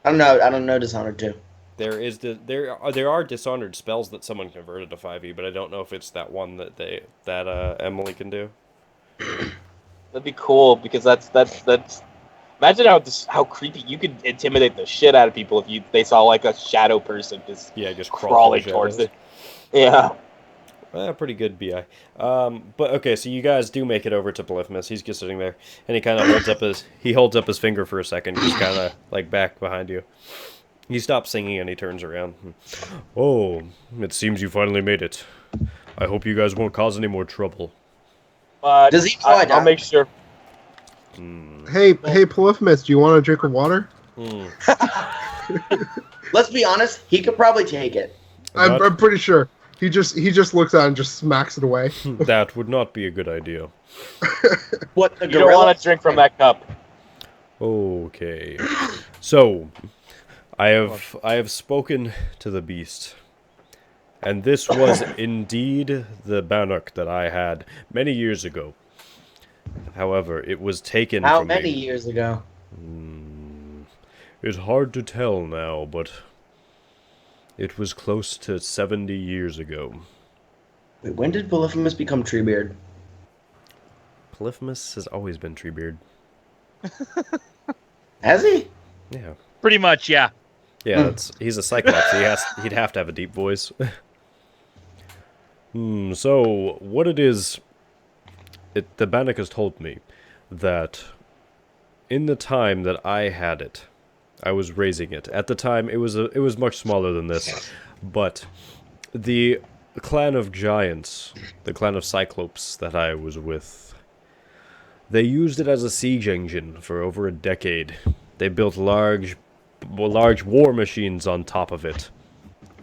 I don't know Dishonored 2. There are Dishonored spells that someone converted to 5e, but I don't know if it's that one that Emily can do. That'd be cool because that's. Imagine how creepy you could intimidate the shit out of people if they saw like a shadow person just Yeah, just crawling through the towards shadows. it. Yeah. Pretty good BI. But okay, so you guys do make it over to Polyphemus. He's just sitting there, and he kind of holds up his finger for a second, just kind of like back behind you. He stops singing and he turns around. Oh, it seems you finally made it. I hope you guys won't cause any more trouble. Does he know I I'll died? make sure. Hey, Polyphemus, do you want a drink of water? Let's be honest. He could probably take it. I'm pretty sure. He just looks at it and just smacks it away. That would not be a good idea. What the You don't gorilla? want to drink from that cup. Okay. So, I have spoken to the beast. And this was indeed the Bannock that I had many years ago. However, it was taken How from many me. years ago? It's hard to tell now, but it was close to 70 years ago. Wait, when did Polyphemus become Treebeard? Polyphemus has always been Treebeard. Has he? Yeah. Pretty much, yeah. Yeah, he's a Cyclops. He'd have to have a deep voice. So, what it is... the Bannock has told me that in the time that I had it, I was raising it. At the time, it was much smaller than this, but the clan of giants, the clan of Cyclops that I was with, they used it as a siege engine for over a decade. They built large war machines on top of it,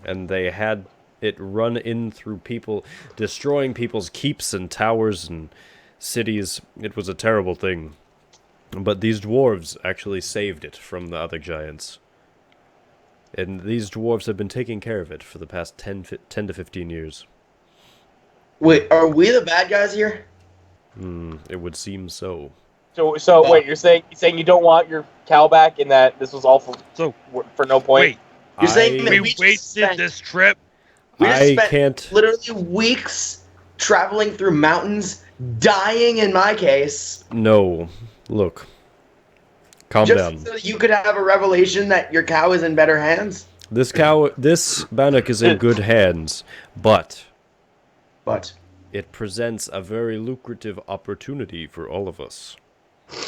and they had it run in through people, destroying people's keeps and towers and cities. It was a terrible thing. But these dwarves actually saved it from the other giants. And these dwarves have been taking care of it for the past 10 to 15 years. Wait, are we the bad guys here? It would seem so. So wait, you're saying you don't want your cow back, and that this was all for no point? Wait, You're saying that we we just wasted spent- this trip? We just I spent can't... literally weeks traveling through mountains, dying in my case, No. Look. Calm just down. so that you could have a revelation that your cow is in better hands. This Bannock is in good hands, but But it presents a very lucrative opportunity for all of us.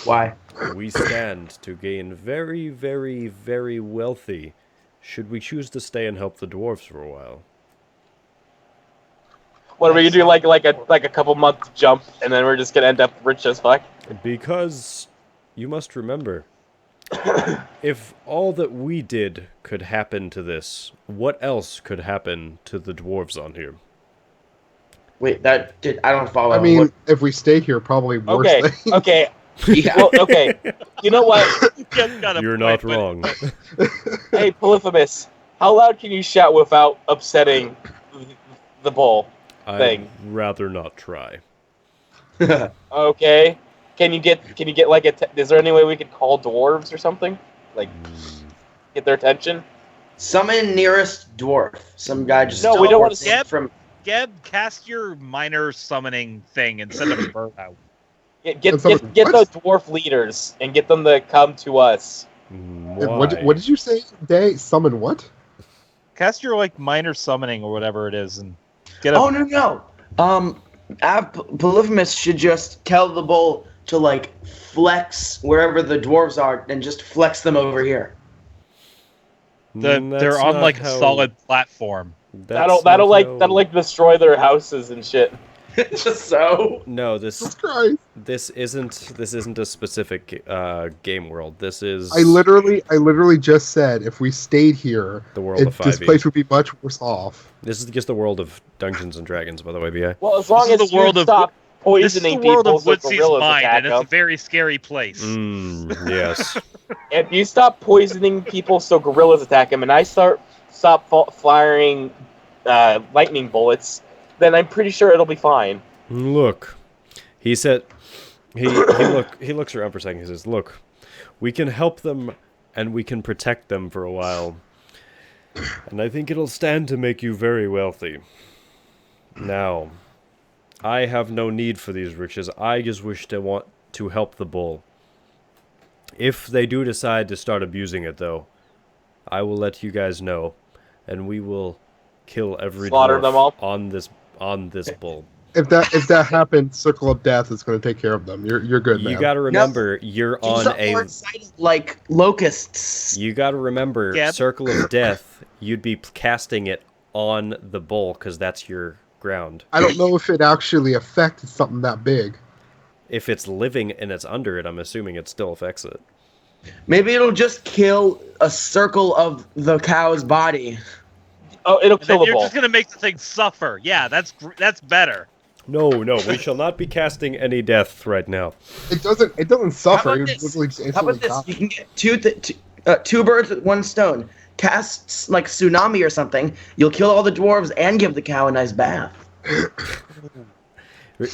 why? We stand to gain very, very, very wealthy, should we choose to stay and help the dwarves for a while. What are we gonna do? Like a couple month jump, and then we're just gonna end up rich as fuck? Because you must remember, if all that we did could happen to this, what else could happen to the dwarves on here? Wait, I don't follow. I mean, What- if we stay here, probably worse Okay, things. okay. yeah. Well, okay. You know what? Kev's got a You're point, not but- wrong. Hey, Polyphemus, how loud can you shout without upsetting the bull? I'd Thing. rather not try. Okay. Can you get like is there any way we could call dwarves or something? Like get their attention? Summon nearest dwarf. Some guy just. No, we don't wanna teleports in see- from. Geb, cast your minor summoning thing and send a bird out. Get And someone- the what? dwarf leaders and get them to come to us. What did you say, Day? Summon what? Cast your like minor summoning or whatever it is, and get a. Oh no! Polyphemus should just tell the bull to like flex wherever the dwarves are and just flex them over here. They're on like a solid platform. That'll like destroy their houses and shit. Just so. No, Jesus Christ! this isn't a specific game world. This is I literally just said if we stayed here, the world of this 5e. place would be much worse off. This is just the world of Dungeons and Dragons, by the way, BI. Well, as long This is as the world you of- stop This is the poisoning world people of so Woodsea's gorillas mind, attack and it's a them. very scary place. Yes. If you stop poisoning people so gorillas attack them, and I stop firing lightning bullets, then I'm pretty sure it'll be fine. Look, he said. He looks around for a second. He says, "Look, we can help them, and we can protect them for a while, and I think it'll stand to make you very wealthy. Now, I have no need for these riches. I just wish to want to help the bull. If they do decide to start abusing it, though, I will let you guys know, and we will kill every Slaughter dwarf them all? on this bull." If that happens, Circle of Death is going to take care of them. You're good, man. You got to remember, you're He's on more a. excited like locusts. You got to remember, Gab? Circle of Death. You'd be casting it on the bull because that's your ground. I don't know if it actually affects something that big. If it's living and it's under it, I'm assuming it still affects it. Maybe it'll just kill a circle of the cow's body. Oh, it'll And then kill the you're bull. just gonna make the thing suffer. Yeah, that's better. No, we shall not be casting any death right now. It doesn't suffer. How about It's this? literally just How about instantly this? die. You can get two birds with one stone. Cast like tsunami or something. You'll kill all the dwarves and give the cow a nice bath.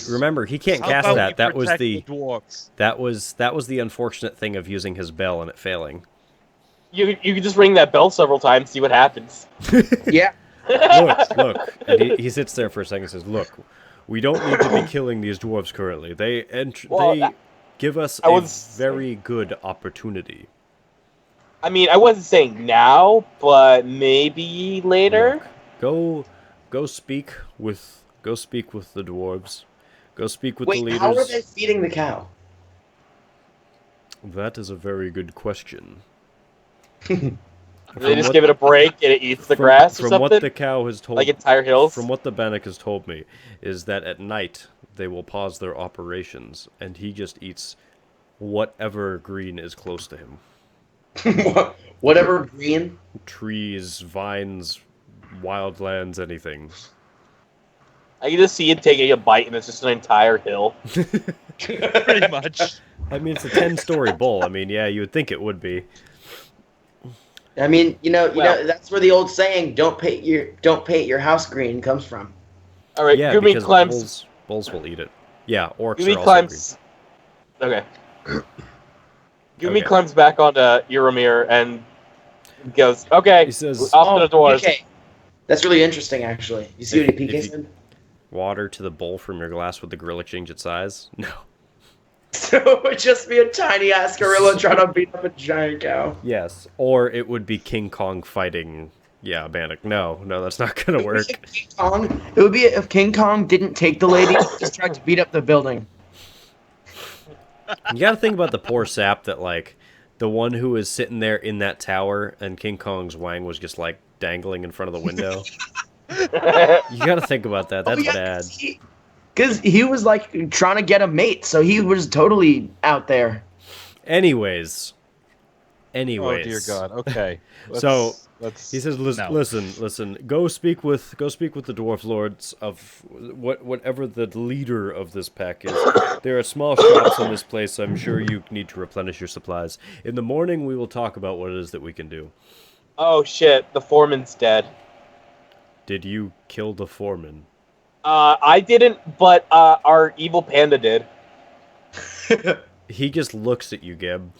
Remember, he can't How cast about that. we That was protect the dwarves. that was the unfortunate thing of using his bell and it failing. You can just ring that bell several times, see what happens. Yeah. Look, and he sits there for a second and says, "Look, we don't need to be killing these dwarves currently. They give us I a was- very good opportunity. I mean, I wasn't saying now, but maybe later. Look, go speak with the dwarves. Go speak with the Wait, leaders." how are they feeding the cow? That is a very good question. They just give it a break and it eats the grass or from something? what the cow has told Like entire hills? From what the Bannock has told me, is that at night they will pause their operations, and he just eats whatever green is close to him. Whatever green. Trees, vines, wildlands, anything. I can just see it taking a bite and it's just an entire hill. Pretty much. I mean, it's a 10-story bowl. I mean, yeah, you would think it would be. I mean, you know, Well- that's where the old saying "don't paint your house green" comes from. All right, Yeah, Gumi because climbs. bulls will eat it. Yeah, orcs Gumi are also climbs. Okay. Gumi Okay. climbs back onto Euromir and goes, "Okay, He says, off to the doors." PK. That's really interesting, actually. You see what If PK you- said? "Water to the bowl from your glass with the gorilla change its size?" No. So it would just be a tiny ass gorilla trying to beat up a giant cow. Yes. Or it would be King Kong fighting, a Bannock. No, that's not going to work. King Kong. It would be if King Kong didn't take the lady, just tried to beat up the building. You got to think about the poor sap that, like, the one who was sitting there in that tower and King Kong's wang was just, like, dangling in front of the window. You got to think about that. That's bad. Because he was like trying to get a mate, so he was totally out there. Anyways, Anyways. Oh dear God. Okay. So, let's. He says, no. listen. Go speak with the dwarf lords of whatever the leader of this pack is. There are small shops in this place. So I'm sure you need to replenish your supplies. In the morning, we will talk about what it is that we can do. Oh shit, the foreman's dead. Did you kill the foreman? I didn't, but our evil panda did. He just looks at you, Geb.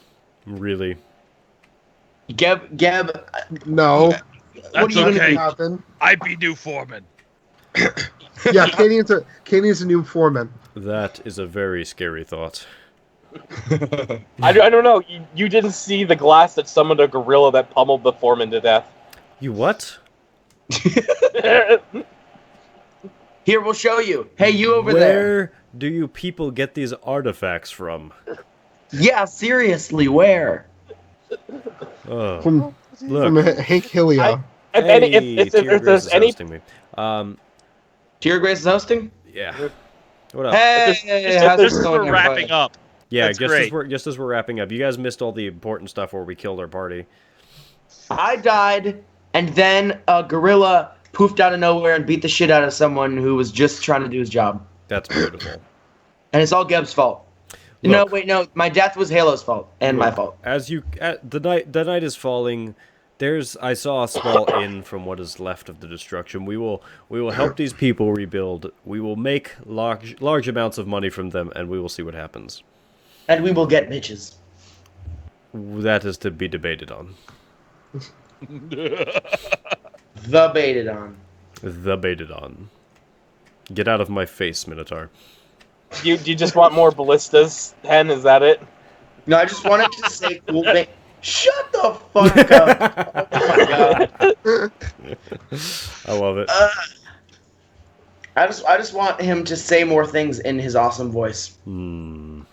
Really. Geb, No, what That's are you nothing okay. happened. I be new foreman. Yeah, Canadian's a new foreman. That is a very scary thought. I don't know. You didn't see the glass that summoned a gorilla that pummeled the foreman to death. You what? Here, we'll show you. Hey, you over there. Where do you people get these artifacts from? Yeah, seriously, where? Oh, From look. Hank Hillia. If Tyr Grace there's is any, hosting me. Tier Grace is hosting? Yeah. What up? Hey, if how's there's- it going, We're wrapping everybody? up. Yeah, That's great. just as we're wrapping up, you guys missed all the important stuff where we killed our party. I died, and then a gorilla poofed out of nowhere and beat the shit out of someone who was just trying to do his job. That's beautiful. And it's all Geb's fault. Look. No, my death was Halo's fault and my fault. As the night is falling, I saw a small inn from what is left of the destruction. We will help these people rebuild. We will make large amounts of money from them, and we will see what happens. And we will get bitches. That is to be debated on. The baited on. Debated on. Get out of my face, Minotaur. do you just want more ballistas? Hen, is that it? No, I just wanted to say cool thing. Shut the fuck up! Oh my god. I love it. I just want him to say more things in his awesome voice. I'm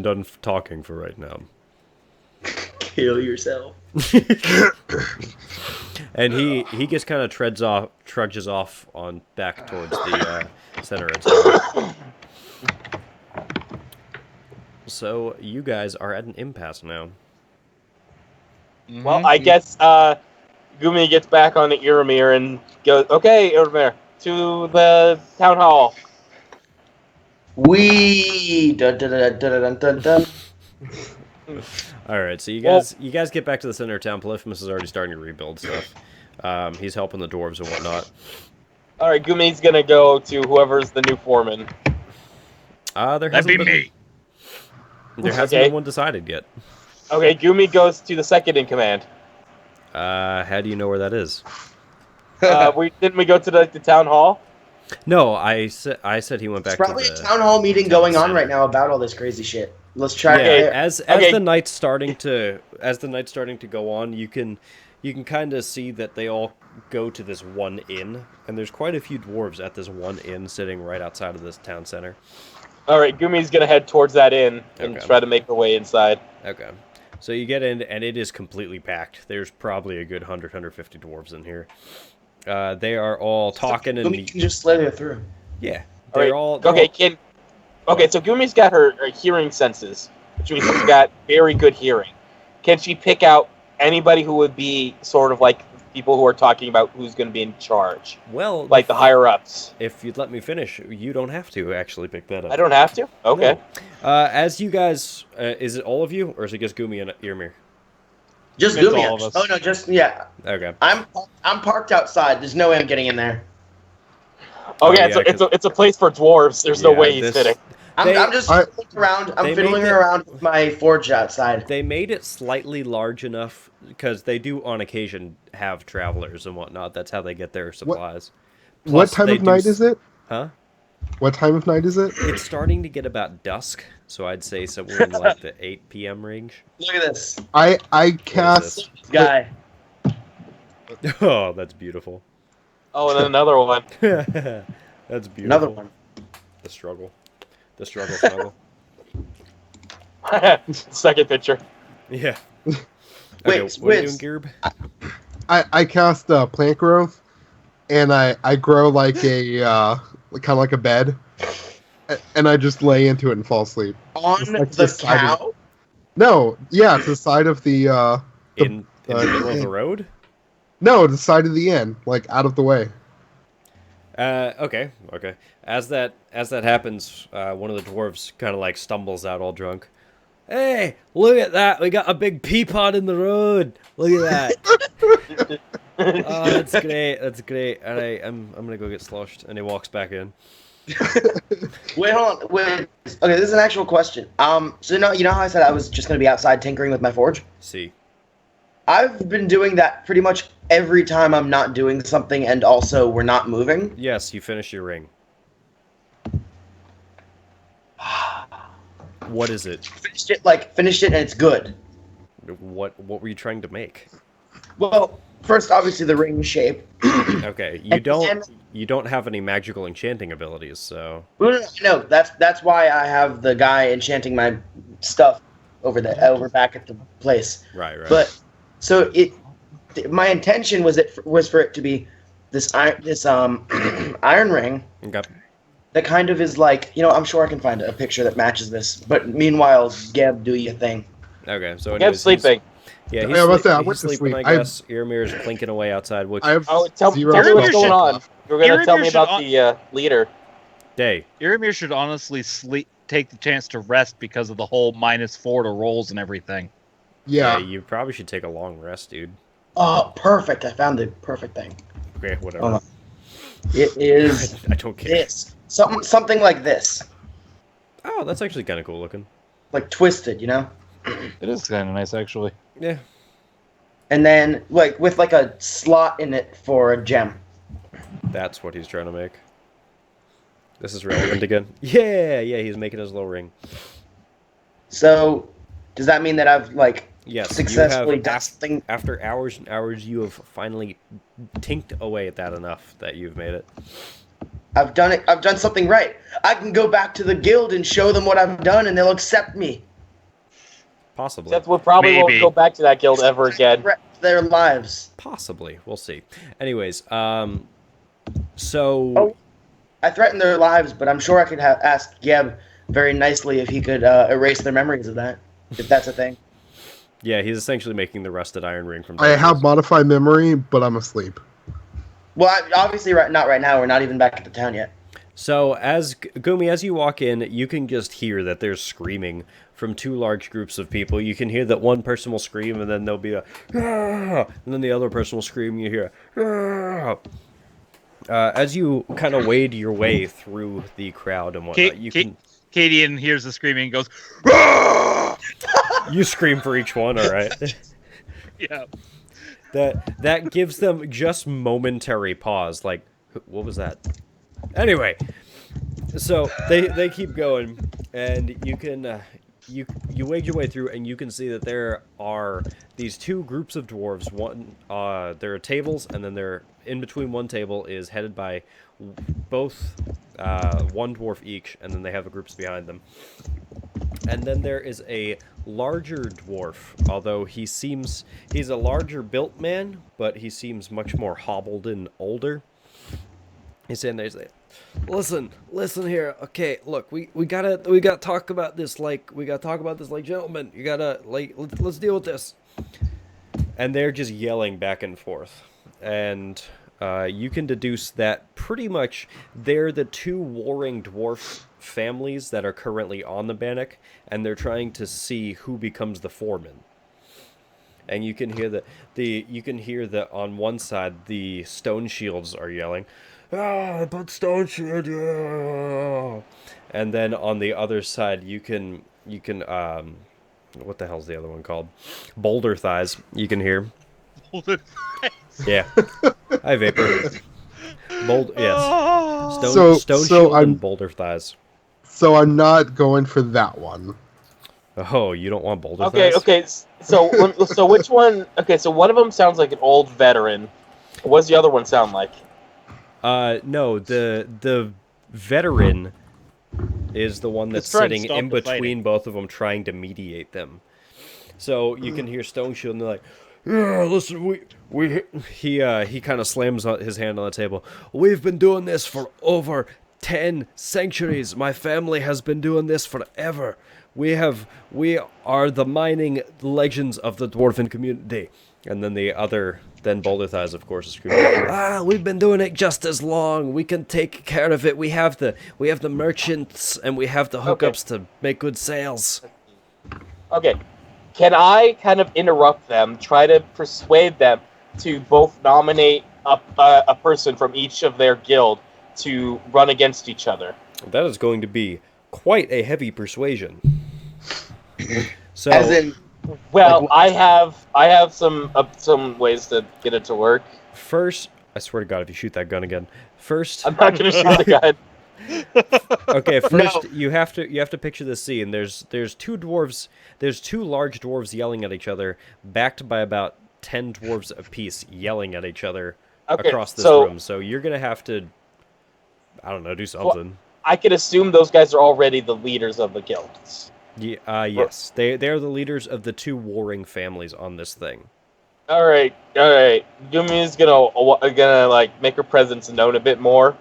done talking for right now. Kill yourself. And he just kind of trudges off on back towards the center of town. So you guys are at an impasse now. Well, I guess Gumi gets back on the Iramir and goes, "Okay, Iramir, to the town hall." We dun dun dun dun dun dun. All right, so you guys get back to the center of town. Polyphemus is already starting to rebuild stuff. He's helping the dwarves and whatnot. All right, Gumi's gonna go to whoever's the new foreman. That'd be me. There hasn't Okay. been one decided yet. Okay, Gumi goes to the second in command. How do you know where that is? Didn't we go to the town hall? No, I said he went There's back probably to a the town hall meeting town going on center. right now about all this crazy shit. Let's try Yeah, it. as Okay. the night's starting to go on, you can kind of see that they all go to this one inn, and there's quite a few dwarves at this one inn sitting right outside of this town center. All right, Gumi's gonna head towards that inn and Okay. try to make her way inside. Okay. So you get in, and it is completely packed. There's probably a good 150 dwarves in here. They are all talking and We can just slither through. yeah, All they're right, all okay. So Gumi's got her hearing senses, which means she's got very good hearing. Can she pick out anybody who would be sort of like people who are talking about who's going to be in charge, well, like the higher ups? if you'd let me finish, you don't have to actually pick that up. I don't have to. Okay. As you guys, is it all of you, or is it just Gumi and Irmir? Just It's Gumi. all of us. Oh no, just yeah. Okay. I'm parked outside. There's no way I'm getting in there. Okay, yeah, it's a place for dwarves. There's no Yeah, way he's this- fitting. I'm just fiddling around. I'm they fiddling made it- around with my forge outside. They made it slightly large enough because they do on occasion have travelers and whatnot. That's how they get their supplies. What Plus, time they of do night is it? Huh? What time of night is it? It's starting to get about dusk, so I'd say somewhere in like the 8 p.m. range. Look at this I cast. guy. Oh, that's beautiful. Oh, and then another one. That's beautiful. Another one. The struggle. The struggle. Second picture. Yeah. Wait, what are you Wiz. doing, Gerb? I cast plant growth, and I grow like a kind of like a bed, and I just lay into it and fall asleep. On Just like the decided- cow. No, yeah, it's the side of the In the middle of the road? no, the side of the inn, like out of the way. Okay. As that happens, one of the dwarves kind of like stumbles out all drunk. Hey, look at that! We got a big pea pod in the road. Look at that! Oh, that's great. That's great. All right, I'm gonna go get sloshed. And he walks back in. Wait, hold on. Wait. Okay, this is an actual question. So you know how I said I was just gonna be outside tinkering with my forge? See. I've been doing that pretty much every time I'm not doing something, and also we're not moving. Yes, you finish your ring. What is it? Finished it, and it's good. What were you trying to make? Well, first, obviously the ring shape. Okay, And then- you don't have any magical enchanting abilities, so No, that's why I have the guy enchanting my stuff over back at the place. right. But so my intention was for it to be this iron ring Okay. that kind of is like, I'm sure I can find a picture that matches this. But meanwhile, Geb, do your thing. Okay, so Kept anyways, sleeping. Yeah, Yeah, I was saying, I he's went to sleeping, sleep. I guess. Earmir's clinking away outside, which... I have Oh, tell me zero what's spell going on. slot. You were gonna tell me Irimir about should the leader. Day. Irimir should honestly take the chance to rest because of the whole -4 to rolls and everything. Yeah, Yeah. you probably should take a long rest, dude. Oh, perfect! I found the perfect thing. Okay, whatever. Hold on. It is I don't care. this something like this, Oh, that's actually kind of cool looking. like twisted, It is kind of nice, actually. Yeah. and then like with like a slot in it for a gem. That's what he's trying to make. This is relevant again. Yeah, he's making his little ring. So, does that mean that I've Yes, successfully you done have, something? after hours and hours, you have finally tinked away at that enough that you've made it. I've done it. I've done something right. I can go back to the guild and show them what I've done, and they'll accept me. Possibly. Except we probably won't Maybe. go back to that guild ever again. Threat to their lives. Possibly. We'll see. Anyways, so... Oh. I threatened their lives, but I'm sure I could ask Geb very nicely if he could erase their memories of that, if that's a thing. Yeah, he's essentially making the rusted iron ring from... I Dark have Souls. modified memory, but I'm asleep. Well, obviously, not right now. We're not even back at the town yet. So, Gumi, as you walk in, you can just hear that there's screaming from two large groups of people. You can hear that one person will scream, and then there'll be a... "Ah!" And then the other person will scream, and you hear... "Ah!" As you kind of wade your way through the crowd and whatnot, you can... Cadian hears the screaming and goes, You scream for each one, all right? yeah. That gives them just momentary pause. Like, what was that? Anyway, so they keep going, and you can you wade your way through, and you can see that there are these two groups of dwarves. One, there are tables, and then there in between one table is headed by both one dwarf each, and then they have the groups behind them. And then there is a larger dwarf, although he's a larger built man, but he seems much more hobbled and older. He's saying there, he's like, listen here. Okay, look, we gotta talk about this like gentlemen. You gotta let's deal with this. And they're just yelling back and forth, and you can deduce that pretty much they're the two warring dwarf families that are currently on the Bannock, and they're trying to see who becomes the foreman. And you can hear that on one side the stone shields are yelling, "Ah, but stone shield!" Yeah. And then on the other side you can what the hell's the other one called? Boulder thighs. You can hear. Yeah. Hi, Vapor. Yes. Stone shield and boulder thighs. So I'm not going for that one. Oh, you don't want boulder thighs? Okay. So which one? Okay, so one of them sounds like an old veteran. What does the other one sound like? No, the veteran is the one that's Let's try and sitting stop in the between fighting. both of them, trying to mediate them. So you can hear Stone Shield, and they're like, "Yeah, listen, he kind of slams his hand on the table. We've been doing this for over 10 centuries. My family has been doing this forever. we are the mining legends of the dwarven community. And then Boulder Thighs, of course, is screaming, we've been doing it just as long. We can take care of it. We have the merchants and we have the hookups to make good sales. Okay. Can I kind of interrupt them, try to persuade them to both nominate a person from each of their guild to run against each other? That is going to be quite a heavy persuasion. So, As in, Well, like, I have some ways to get it to work. first, I swear to God, if you shoot that gun again, first, I'm not going to shoot the gun. okay, first No. you have to picture this scene. There's two dwarves, there's two large dwarves yelling at each other, backed by about 10 dwarves apiece yelling at each other across this room. So you're gonna have to, I don't know, do something. I can assume those guys are already the leaders of the guilds. Yeah, yes, they are the leaders of the two warring families on this thing. All right. Gumi is gonna like make her presence known a bit more,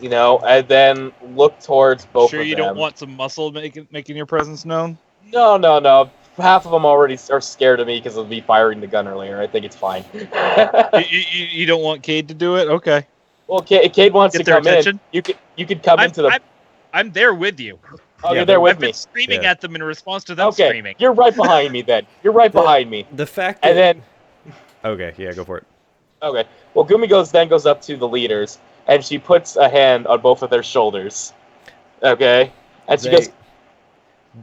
and then look towards both Sure, of them. you don't want some muscle making your presence known? No. Half of them already are scared of me because of me firing the gun earlier. I think it's fine. You don't want Cade to do it? Okay. Well, Cade wants Get to their come attention? in. You could come into the. I'm there with you. Oh, Yeah, you're there I've with been me. screaming Yeah. at them in response to them Okay, screaming. you're right behind me then. You're right behind me. The fact that, And then, okay, yeah, go for it. okay. Well, Gumi goes up to the leaders, and she puts a hand on both of their shoulders. Okay, and she goes,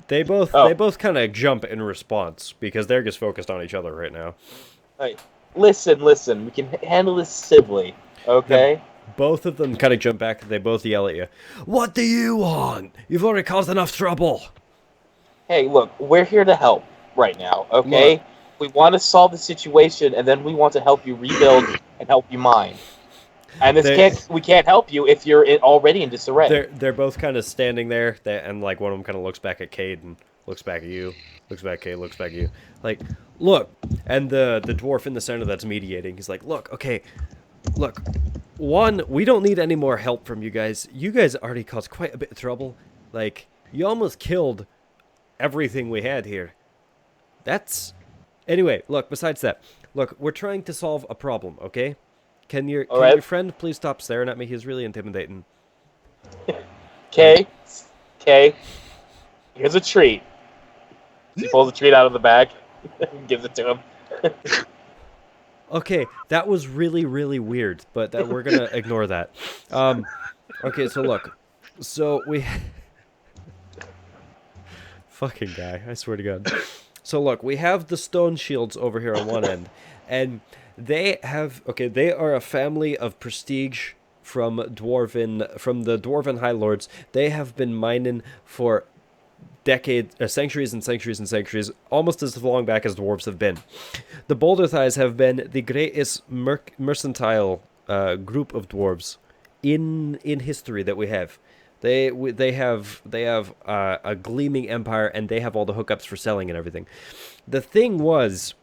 They both Oh. they both kind of jump in response because they're just focused on each other right now. Listen. We can handle this civilly. Okay. Both of them kind of jump back. They both yell at you. What do you want? You've already caused enough trouble. Hey, look, we're here to help right now. Okay. Look. We want to solve the situation, and then we want to help you rebuild and help you mine. And we can't help you if you're already in disarray. They're both kind of standing there, and like one of them kind of looks back at Cade and looks back at you, looks back at Cade, looks back at you. Like, look, and the dwarf in the center that's mediating, he's like, look, one, we don't need any more help from you guys. You guys already caused quite a bit of trouble. Like, you almost killed everything we had here. Anyway, look, besides that, look, we're trying to solve a problem, okay? Can your friend please stop staring at me? He's really intimidating. Okay, here's a treat. She pulls a treat out of the bag and gives it to him. Okay, that was really, really weird, but we're gonna ignore that. Okay, so look. So we... Fucking guy, I swear to God. So look, we have the stone shields over here on one end, and they are a family of prestige from the Dwarven High Lords. They have been mining for centuries and centuries and centuries, almost as long back as dwarves have been. The Boulder Thighs have been the greatest mercantile group of dwarves in history that we have. They have a gleaming empire, and they have all the hookups for selling and everything. The thing was,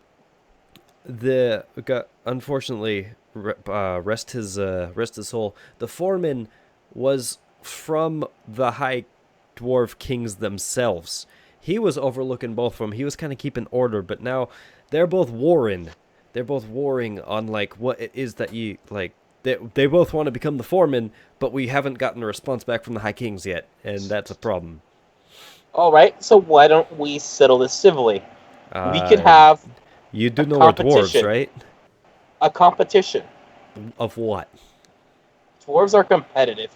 unfortunately, rest his soul. The foreman was from the High Dwarf Kings themselves. He was overlooking both of them. He was kind of keeping order, but now they're both warring. They're both warring on like what it is that you like. They both want to become the foreman, but we haven't gotten a response back from the High Kings yet, and that's a problem. All right, so why don't we settle this civilly? We could have You do know we're dwarves, competition. right? a competition. Of what? Dwarves are competitive.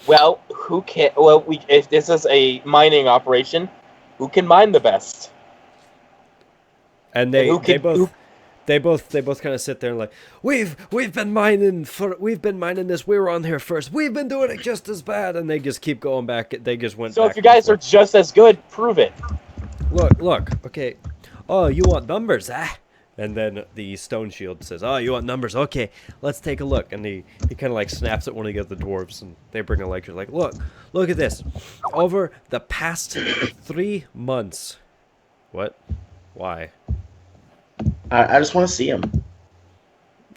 Well, who can? Well, if this is a mining operation, who can mine the best? And they both kind of sit there and like, we've been mining this. We were on here first. We've been doing it just as bad, and they just keep going back. They just went. So back if you guys are just as good, prove it. Look. Okay. Oh, you want numbers, ah? And then the stone shield says, "Oh, you want numbers? Okay, let's take a look." And he kind of like snaps at one of the other dwarves, and they bring a lecture. Like, look at this. Over the past 3 months, what? Why? I just want to see him.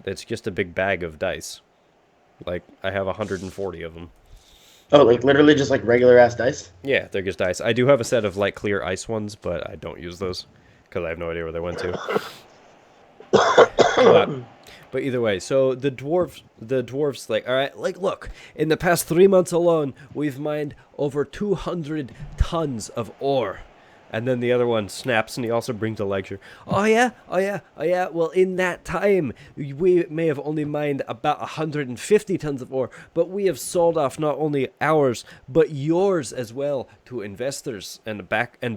It's just a big bag of dice. Like, I have 140 of them. Oh, like literally just like regular ass dice? Yeah, they're just dice. I do have a set of like clear ice ones, but I don't use those because I have no idea where they went to. But either way, so the dwarves like, all right, like look, in the past 3 months alone, we've mined over 200 tons of ore. And then the other one snaps, and he also brings a lecture. Oh yeah, oh yeah, oh yeah. Well, in that time, we may have only mined about 150 tons of ore, but we have sold off not only ours but yours as well to investors and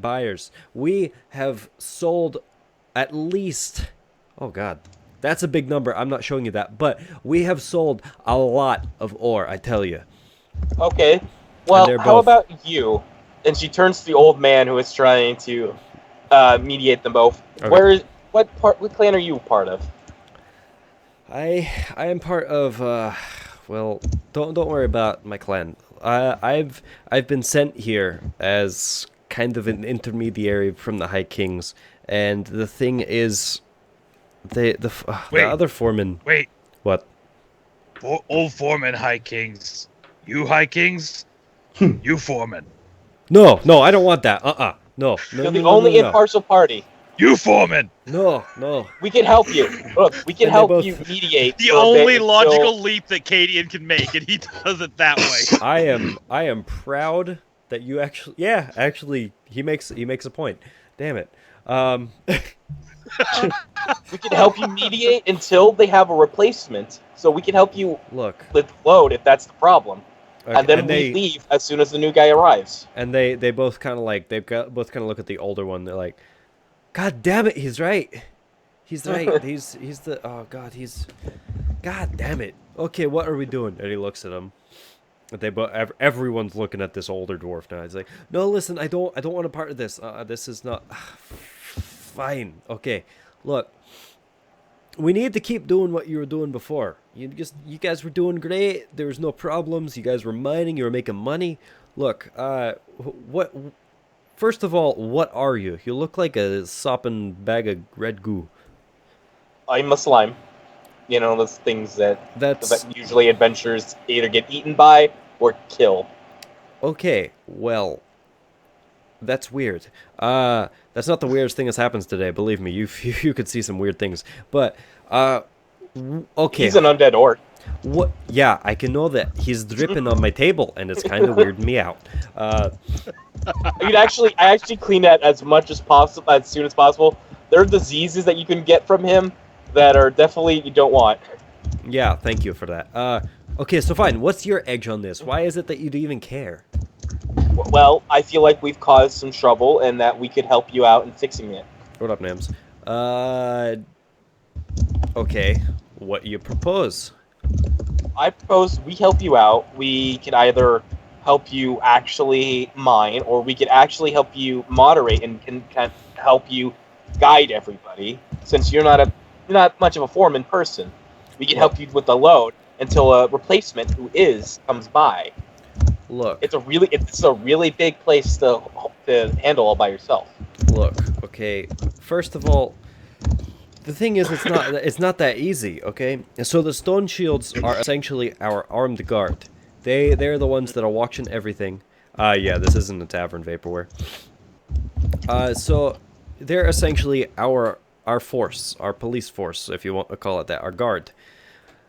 buyers. We have sold at least, oh god, that's a big number. I'm not showing you that, but we have sold a lot of ore, I tell you. Okay. And Well, they're how both about you? And she turns to the old man who is trying to mediate them both. Okay. What clan are you part of? I am part of well, don't worry about my clan. I've been sent here as kind of an intermediary from the High Kings, and the thing is, the Wait. other foreman. Wait, What? old foreman High Kings. You High Kings? You foreman. No, I don't want that. No, You're the only impartial party. You foreman. no. We can help you. Look, we can And they help both- you mediate. The for a bit only until- logical leap that Cadian can make, and he does it that way. I am proud that you actually. Yeah, actually, he makes a point. Damn it. We can help you mediate until they have a replacement. So we can help you Look. lift load if that's the problem. Okay, And then they we leave as soon as the new guy arrives. and they both kind of like both kind of look at the older one. They're like, God damn it, he's right. He's right. he's the oh god, he's God damn it. Okay, what are we doing? And he looks at him. They both everyone's looking at this older dwarf now. He's like, no, listen, I don't want a part of this. This is not fine. Okay, look. We need to keep doing what you were doing before. You guys were doing great. There was no problems. You guys were mining. You were making money. Look, what? First of all, what are you? You look like a sopping bag of red goo. I'm a slime. You know, those things that That's usually adventurers either get eaten by or kill. okay. Well, that's weird. That's not the weirdest thing that happens today. Believe me, you could see some weird things. But okay. He's an undead orc. What? Yeah, I can know that. He's dripping on my table, and it's kind of weirding me out. I actually clean that as much as possible, as soon as possible. There are diseases that you can get from him that are definitely you don't want. Yeah, thank you for that. Okay, so fine. What's your edge on this? Why is it that you do even care? Well, I feel like we've caused some trouble and that we could help you out in fixing it. What up, Nams? Okay. What you propose? I propose we help you out. We could either help you actually mine, or we could actually help you moderate and can help you guide everybody. Since you're not much of a foreman person, we can help you with the load until a replacement who comes by. Look. It's a really big place to handle all by yourself. Look. Okay. First of all, the thing is, it's not that easy. Okay. So the stone shields are essentially our armed guard. They're the ones that are watching everything. Yeah, this isn't a tavern vaporware. So they're essentially our force, our police force, if you want to call it that, our guard.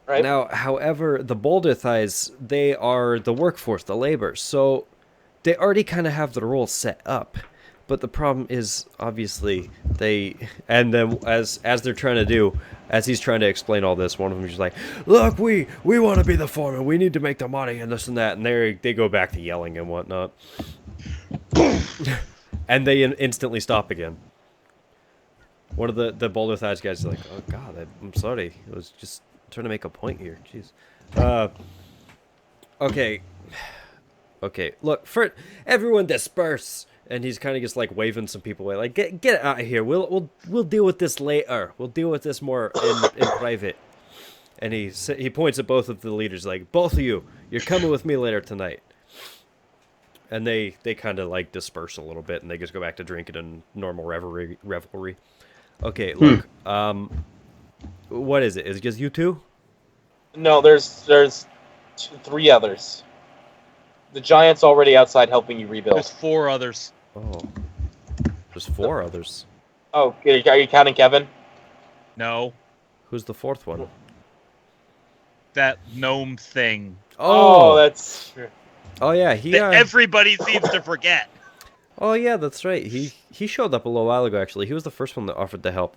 Right. Now, however, the Boulder Thighs, they are the workforce, the labor, so they already kind of have the role set up. But the problem is, obviously, and then as they're trying to do, as he's trying to explain all this, one of them is just like, look, we want to be the foreman, we need to make the money, and this and that, and they go back to yelling and whatnot. And they instantly stop again. One of the Boulder Thighs guys is like, oh god, I'm sorry, I was just trying to make a point here. Jeez. Okay. Look, everyone disperse. And he's kind of just like waving some people away, like get out of here. We'll deal with this later. We'll deal with this more in private. And he points at both of the leaders, like, both of you, you're coming with me later tonight. And they kind of like disperse a little bit, and they just go back to drinking and normal revelry. Okay, look. What is it? Is it just you two? No, there's three others. The giant's already outside helping you rebuild. There's 4 others. Oh, there's 4 others. Oh, are you counting Kevin? No, Who's the 4th one? that gnome thing Oh, that's true. Oh yeah, he. that everybody seems to forget. Oh yeah, that's right. He showed up a little while ago. Actually, he was the first one that offered to help.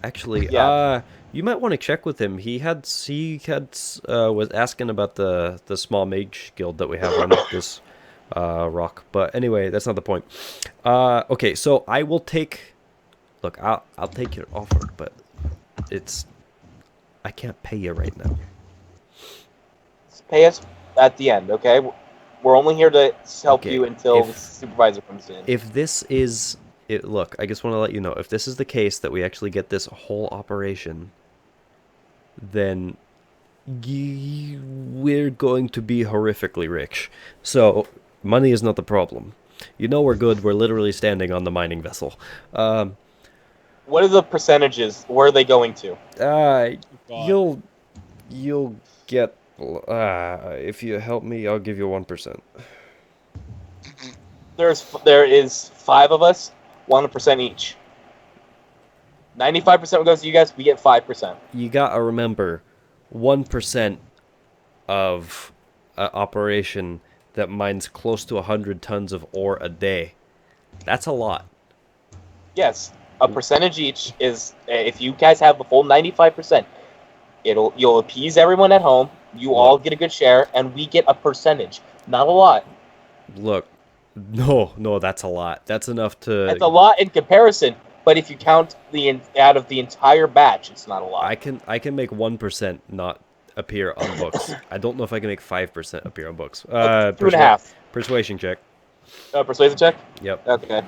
Actually, Yeah. you might want to check with him. He was asking about the small mage guild that we have on this rock. But anyway, that's not the point. Okay, so I will take. Look, I'll take your offer, but I can't pay you right now. Pay us at the end, okay? We're only here to help Okay, you until if- the supervisor comes in. If this is it, look, I just want to let you know, if this is the case that we actually get this whole operation, then we're going to be horrifically rich. So money is not the problem. You know we're good. We're literally standing on the mining vessel. What are the percentages? Where are they going to? God. You'll get. If you help me, I'll give you 1%. There is 5 of us, 1% each. 95% goes to you guys. We get 5%. You gotta remember, 1% of an operation that mines close to 100 tons of ore a day. That's a lot. Yes, a percentage each is. If you guys have the full 95%, you'll appease everyone at home. You all get a good share, and we get a percentage. Not a lot. Look, no, that's a lot. That's enough to. It's a lot in comparison, but if you count out of the entire batch, it's not a lot. I can make 1% not appear on books. I don't know if I can make 5% appear on books. 2.5. Persuasion check. Persuasion check. Yep. Okay.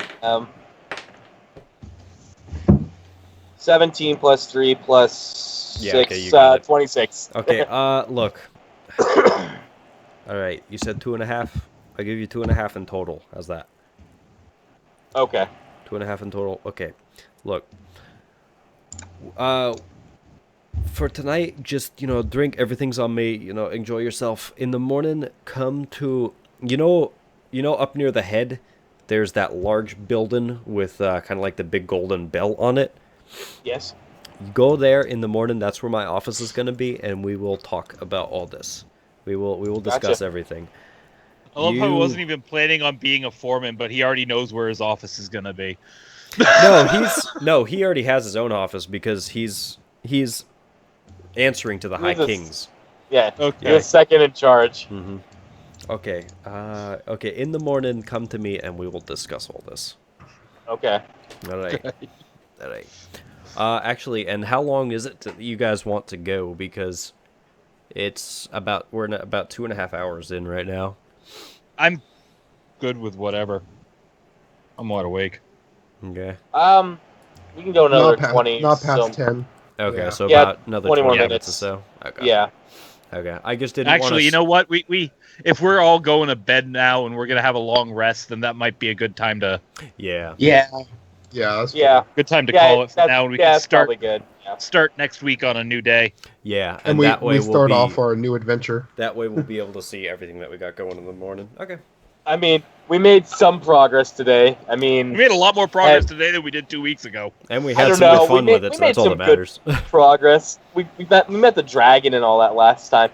17 plus 3 plus Yeah, 6, okay, you got it. 26. Okay. Look. All right. You said 2.5. I give you 2.5 in total. How's that? Okay. 2.5 in total. Okay. Look. For tonight, just drink. Everything's on me. Enjoy yourself. In the morning, come to up near the head. There's that large building with kind of like the big golden bell on it. Yes. Go there in the morning. That's where my office is going to be, and we will talk about all this. We will discuss Gotcha. everything. I love how he wasn't even planning on being a foreman, but he already knows where his office is gonna be. He already has his own office because he's answering to the High Kings. Yeah. Okay. You're second in charge. Mm-hmm. Okay. Okay. In the morning, come to me, and we will discuss all this. Okay. All right. All right. Actually, and how long is it that you guys want to go? Because we're about 2.5 hours in right now. I'm good with whatever. I'm wide awake. Okay. We can go another 20. Not past so- 10. Okay. Yeah. So Yeah, about another 20 more 20 minutes or minutes. so. Okay. Yeah. Okay. I just didn't. Actually, you know what? We if we're all going to bed now and we're gonna have a long rest, then that might be a good time to Yeah. Yeah. Yeah, that's Yeah. call it for that's- now, and we yeah, can that's probably good. Yeah. start next week on a new day. Yeah. And we that way start we'll off our new adventure. That way we'll be able to see everything that we got going in the morning. Okay. I mean, we made some progress today. I We mean, made a lot more progress today than we did 2 weeks ago. And we I had don't some know, good fun we with made- it, we so that's made all some that good- matters. progress. We met the dragon and all that last time.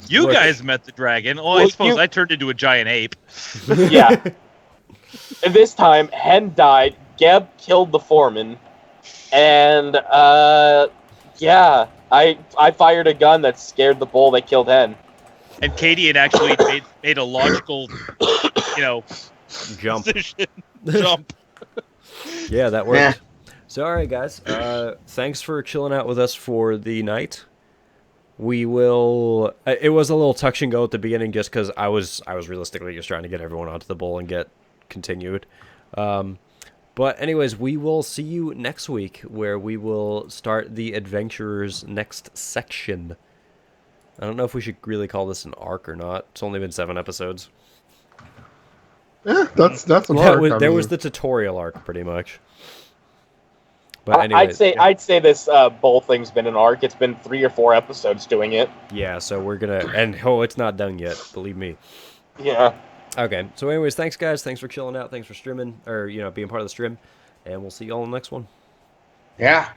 You Look. guys met the dragon. Oh, I Well, suppose I turned into a giant ape. Yeah. And this time, Hen died. Geb killed the foreman, and yeah, I fired a gun that scared the bull that killed Hen. And Katie had actually made a logical, Jump. decision. Jump. Yeah, that worked. So, all right, guys. Thanks for chilling out with us for the night. We will. It was a little touch and go at the beginning, just because I was realistically just trying to get everyone onto the bull and get continued. But anyways, we will see you next week, where we will start the adventurer's next section. I don't know if we should really call this an arc or not. It's only been 7 episodes. Yeah, that's an arc. There was the tutorial arc, pretty much. But anyways, I'd say this bowl thing's been an arc. It's been 3 or 4 episodes doing it. yeah. So we're gonna, and it's not done yet. Believe me. Yeah. Okay. So anyways, thanks guys. Thanks for chilling out. Thanks for streaming, or being part of the stream. And we'll see you all in the next one. Yeah.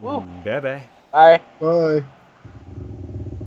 Woo. Bye bye. Bye. Bye.